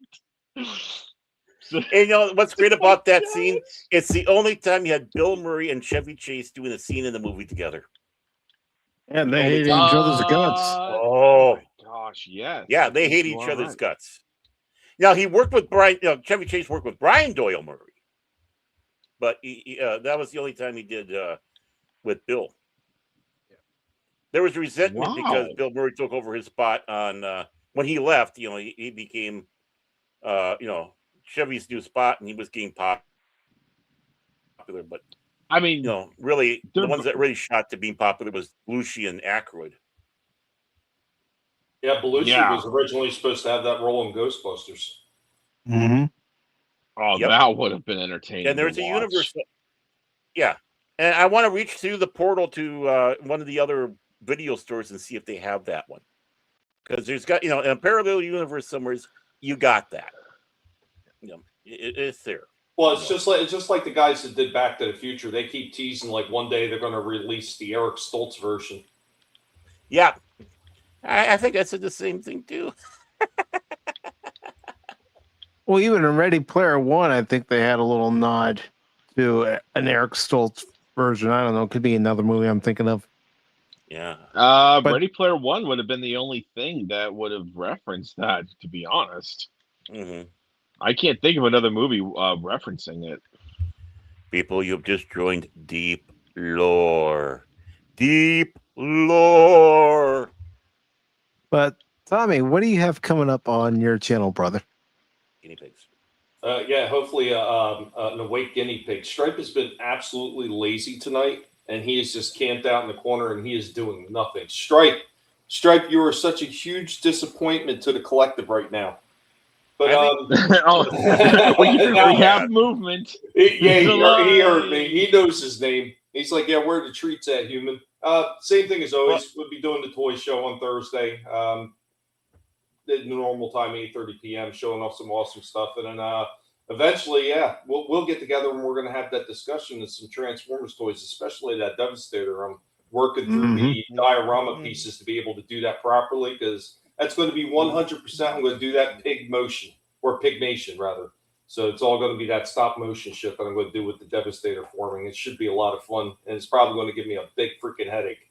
And you know what's great about that scene? It's the only time you had Bill Murray and Chevy Chase doing a scene in the movie together. And they hate each other's guts. Oh my gosh, yes. Yeah, they hate each other's guts. Now he worked with Brian. Chevy Chase worked with Brian Doyle Murray. But that was the only time he did with Bill. There was resentment because Bill Murray took over his spot on when he left. You know, he became, Chevy's new spot, and he was getting popular. But I mean, really, the ones that really shot to being popular was Belushi and Aykroyd. Yeah, Belushi was originally supposed to have that role in Ghostbusters. Mm-hmm. Oh, that would have been entertaining. And there's a universe. And I want to reach through the portal to one of the other video stores and see if they have that one. Because there's got, in a parallel universe somewhere, you got that. It's there. Well, it's just like the guys that did Back to the Future. They keep teasing like one day they're going to release the Eric Stoltz version. Yeah, I think I said the same thing too. Well, even in Ready Player One, I think they had a little nod to an Eric Stoltz version. I don't know. It could be another movie I'm thinking of. Yeah. Ready Player One would have been the only thing that would have referenced that, to be honest. Mm-hmm. I can't think of another movie referencing it. People, you've just joined Deep Lore. Deep Lore. But, Tommy, what do you have coming up on your channel, brother? Guinea pigs. Hopefully an awake guinea pig. Stripe has been absolutely lazy tonight, and he is just camped out in the corner, and he is doing nothing. Stripe, you are such a huge disappointment to the collective right now. But we have movement. He heard me. He knows his name. He's like, yeah, where are the treats at, human? Same thing as always. We'll be doing the toy show on Thursday. The normal time, 8:30 p.m., showing off some awesome stuff. And then eventually, we'll get together and we're going to have that discussion of some Transformers toys, especially that Devastator. I'm working through the diorama pieces to be able to do that properly because that's going to be 100%. I'm going to do that Pigmation, rather. So it's all going to be that stop motion shit that I'm going to do with the Devastator forming. It should be a lot of fun, and it's probably going to give me a big freaking headache.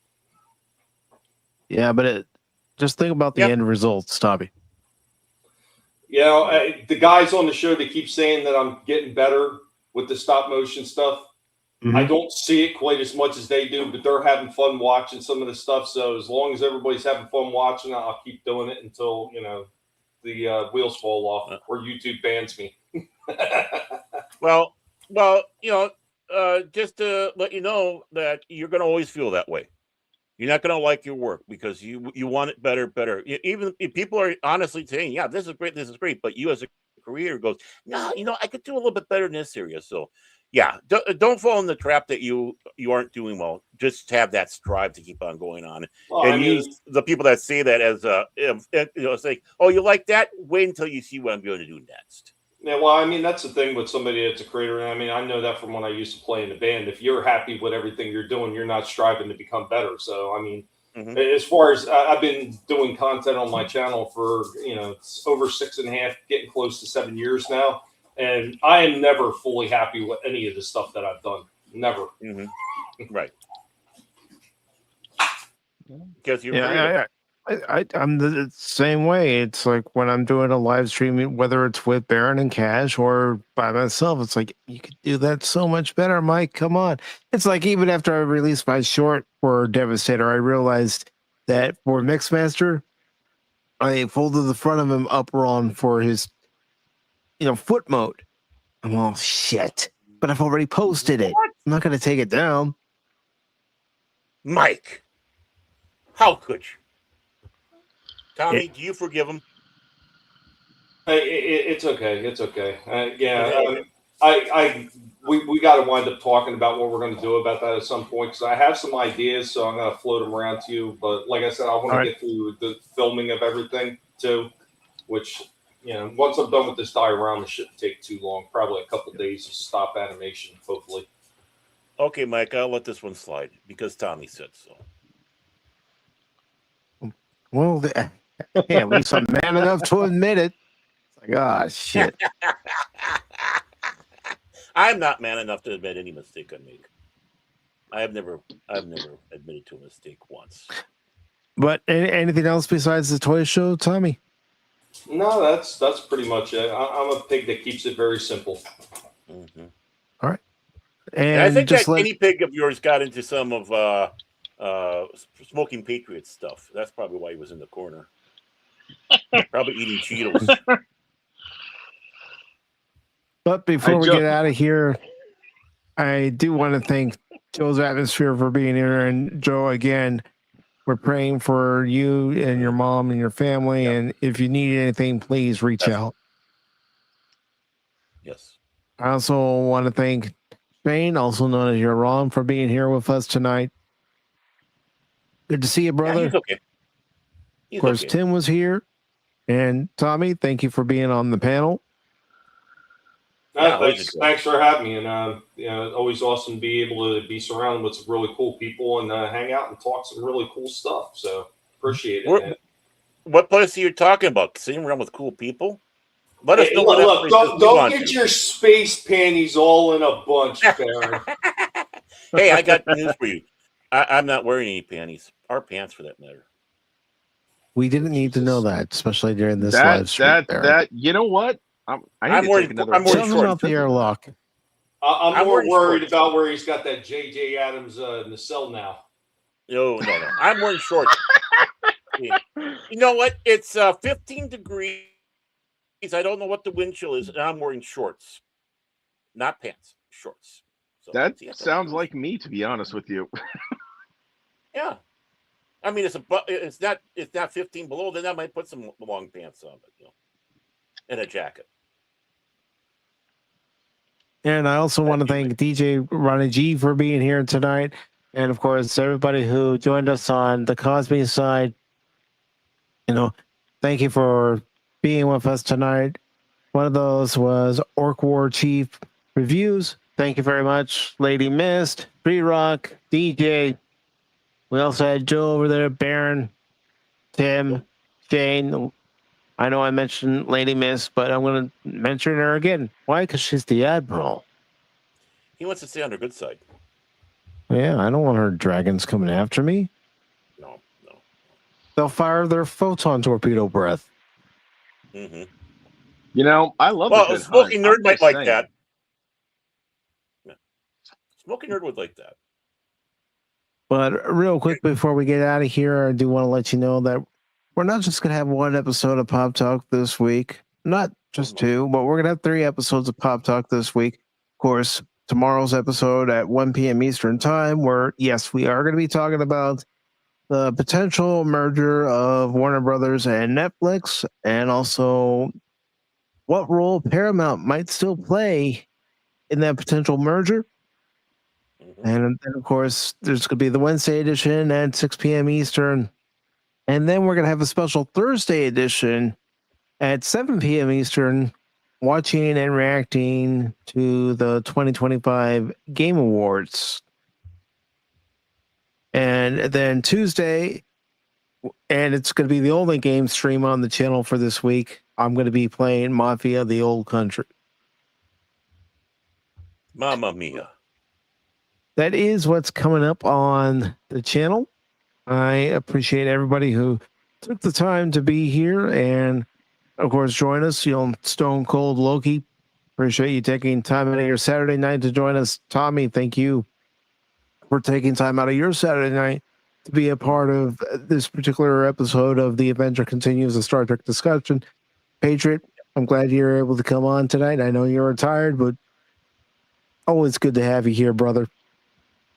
Yeah, but just think about the end results, Tommy. The guys on the show, they keep saying that I'm getting better with the stop motion stuff. Mm-hmm. I don't see it quite as much as they do, but they're having fun watching some of the stuff. So as long as everybody's having fun watching, I'll keep doing it until, the wheels fall off or YouTube bans me. Well, just to let you know that you're going to always feel that way. You're not going to like your work because you want it better. Even if people are honestly saying, yeah, this is great. But you as a creator goes, no, I could do a little bit better in this area. So, yeah, don't fall in the trap that you aren't doing well. Just have that strive to keep on going on. Use the people that say that as it's like, oh, you like that? Wait until you see what I'm going to do next. Yeah, well, that's the thing with somebody that's a creator. I know that from when I used to play in the band. If you're happy with everything you're doing, you're not striving to become better. So, As far as I've been doing content on my channel for, it's over 6.5, getting close to 7 years now. And I am never fully happy with any of the stuff that I've done. Never. Right. Because you're I'm the same way. It's like when I'm doing a live stream, whether it's with Baron and Cash or by myself, it's like, you could do that so much better, Mike. Come on. It's like, even after I released my short for Devastator, I realized that for Mixmaster, I folded the front of him up wrong for his, foot mode. I'm all, shit. But I've already posted it. I'm not going to take it down. Mike, how could you? Tommy, do you forgive him? It's okay. It's okay. We got to wind up talking about what we're going to do about that at some point, because I have some ideas, so I'm going to float them around to you. But like I said, I want to get through the filming of everything too, which, once I'm done with this diorama, it shouldn't take too long. Probably a couple days to stop animation, hopefully. Okay, Mike, I'll let this one slide because Tommy said so. Well, at least I'm man enough to admit it. It's like, ah, shit. I'm not man enough to admit any mistake I make. I've never admitted to a mistake once. But anything else besides the toy show, Tommy? No, that's pretty much it. I'm a pig that keeps it very simple. All right. And I think that guinea pig of yours got into some of Smoking Patriots stuff. That's probably why he was in the corner. Probably eating Cheetos. But before we get out of here, I do want to thank Joe's Atmosphere for being here. And Joe, again, we're praying for you and your mom and your family. Yep. And if you need anything, please reach out. Yes. I also want to thank Shane, also known as your Ron, for being here with us tonight. Good to see you, brother. Yeah, he's okay. Of course, Tim was here. And Tommy, thank you for being on the panel. Thanks for having me, and always awesome to be able to be surrounded with some really cool people and hang out and talk some really cool stuff. So appreciate it. What place are you talking about? Sitting around with cool people? Let us know. Look, don't get your space panties all in a bunch, Baron. Hey, I got news for you. I'm not wearing any panties, or pants for that matter. We didn't need to know that, especially during this live stream. You know what? I'm more short off the airlock. I'm more worried about where he's got that J.J. Adams in the cell now. No. I'm wearing shorts. You know what? It's 15 degrees. I don't know what the wind chill is, and I'm wearing shorts. Not pants, shorts. So that sounds like me, to be honest with you. Yeah. I mean, it's not 15 below, then I might put some long pants on, but and a jacket. And I also want to thank DJ Ronnie G for being here tonight. And of course, everybody who joined us on the Cosby side, thank you for being with us tonight. One of those was Orc War Chief Reviews. Thank you very much. Lady Mist, Free Rock, DJ. We also had Joe over there, Baron, Tim, Shane. I know I mentioned Lady Mist, but I'm going to mention her again. Why? Because she's the Admiral. He wants to stay on her good side. Yeah, I don't want her dragons coming after me. No. They'll fire their photon torpedo breath. Mm-hmm. I love a Smoking Nerd might like that. Yeah. Smoking Nerd would like that. But real quick, before we get out of here, I do want to let you know that we're not just going to have one episode of Pop Talk this week. Not just two, but we're going to have 3 episodes of Pop Talk this week. Of course, tomorrow's episode at 1 p.m. Eastern Time, where, yes, we are going to be talking about the potential merger of Warner Brothers and Netflix, and also what role Paramount might still play in that potential merger. And then, of course, there's going to be the Wednesday edition at 6 p.m. Eastern. And then we're going to have a special Thursday edition at 7 p.m. Eastern, watching and reacting to the 2025 Game Awards. And then Tuesday, and it's going to be the only game stream on the channel for this week, I'm going to be playing Mafia: The Old Country. Mamma mia. That is what's coming up on the channel. I appreciate everybody who took the time to be here and, of course, join us. Stone Cold Loki, appreciate you taking time out of your Saturday night to join us. Tommy, thank you for taking time out of your Saturday night to be a part of this particular episode of The Adventure Continues, a Star Trek discussion. Patriot, I'm glad you're able to come on tonight. I know you're retired, but always good to have you here, brother.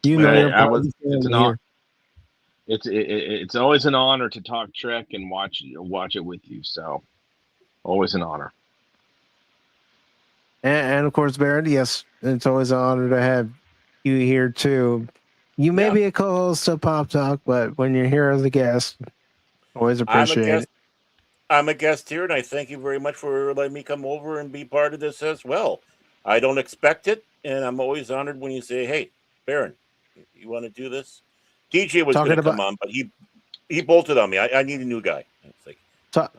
You know, it's always an honor to talk Trek and watch it with you. So, always an honor. And of course, Barrett, yes, it's always an honor to have you here too. You may be a co-host of Pop Talk, but when you're here as a guest, always appreciate it. I'm a guest here, and I thank you very much for letting me come over and be part of this as well. I don't expect it, and I'm always honored when you say, "Hey, Baron, you want to do this?" DJ was going to come on, but he bolted on me. I need a new guy. It's like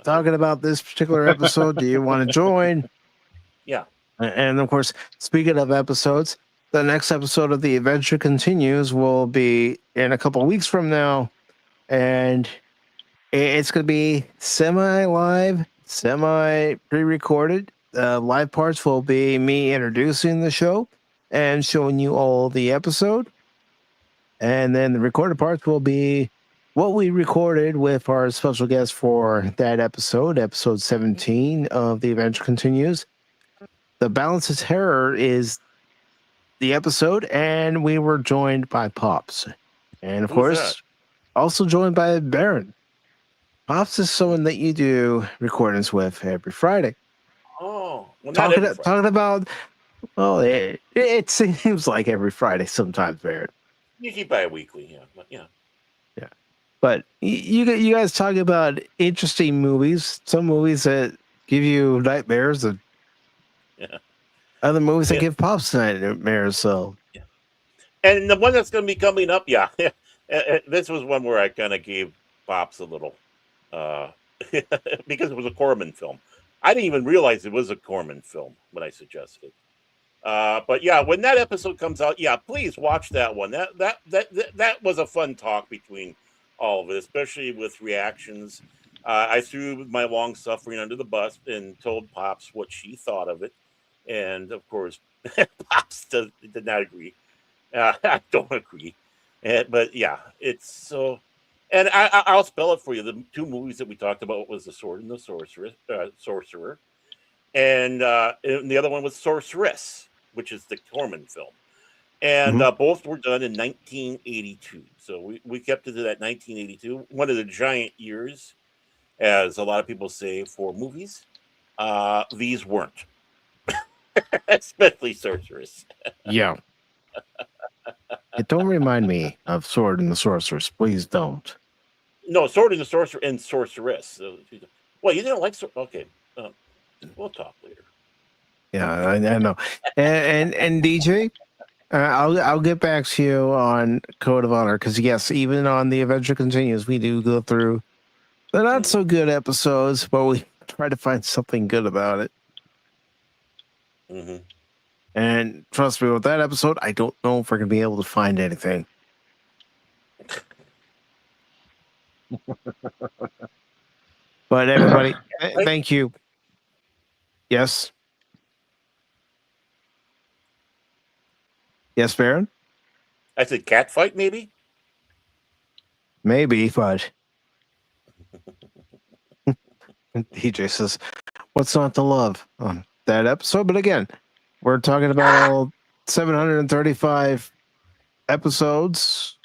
talking about this particular episode. Do you want to join? Yeah. And of course, speaking of episodes, the next episode of The Adventure Continues will be in a couple of weeks from now, and it's going to be semi-live, semi-pre-recorded. Live parts will be me introducing the show and showing you all the episode. And then the recorded parts will be what we recorded with our special guest for that episode 17 of The Adventure Continues. The Balance of Terror is the episode, and we were joined by Pops. And of course, also joined by Baron. Pops is someone that you do recordings with every Friday. Oh, well, talking about, well, it seems like every Friday sometimes, Baron. You keep bi-weekly, yeah. But you guys talk about interesting movies, some movies that give you nightmares, and other movies that give Pops nightmares. So, and the one that's going to be coming up, this was one where I kind of gave Pops a little, because it was a Corman film. I didn't even realize it was a Corman film when I suggested it. But yeah, when that episode comes out, please watch that one. That was a fun talk between all of it, especially with reactions. I threw my long suffering under the bus and told Pops what she thought of it, and of course, Pops did not agree. I don't agree, but yeah, it's so. And I'll spell it for you. The two movies that we talked about was The Sword and the Sorcerer, and the other one was Sorceress, which is the Corman film. And both were done in 1982. So we kept it to that 1982, one of the giant years, as a lot of people say, for movies. These weren't, especially Sorceress. Yeah. Don't remind me of Sword and the Sorceress. Please don't. No, Sword and the Sorcerer and Sorceress. Well, you didn't like okay. We'll talk later. Yeah, I know. And DJ, I'll get back to you on Code of Honor, because yes, even on The Adventure Continues, we do go through the not so good episodes, but we try to find something good about it. Mm-hmm. And trust me, with that episode, I don't know if we're going to be able to find anything. But everybody, thank you. Yes. Yes, Baron? I said cat fight, maybe? Maybe, but DJ says, what's not to love on that episode? But again, we're talking about all 735 episodes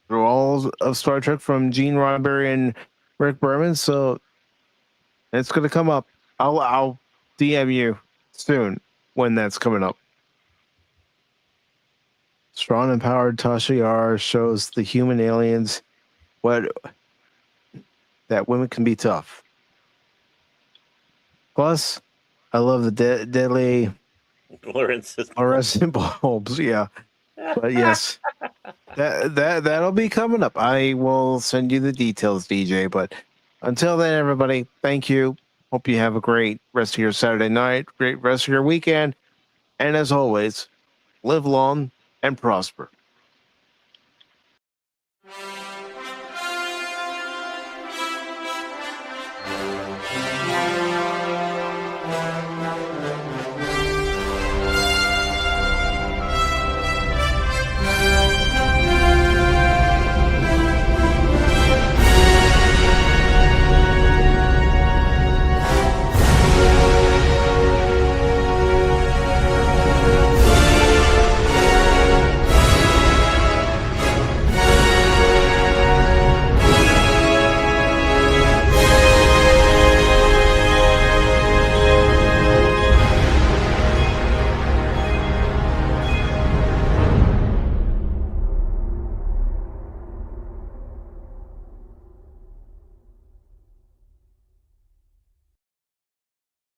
through all of Star Trek from Gene Roddenberry and Rick Berman. So it's going to come up. I'll DM you soon when that's coming up. Strong, empowered Tasha Yar shows the human aliens that women can be tough. Plus, I love the deadly fluorescent bulbs. Yeah, but yes, That'll be coming up. I will send you the details, DJ. But until then, everybody, thank you. Hope you have a great rest of your Saturday night, great rest of your weekend, and as always, live long and prosper.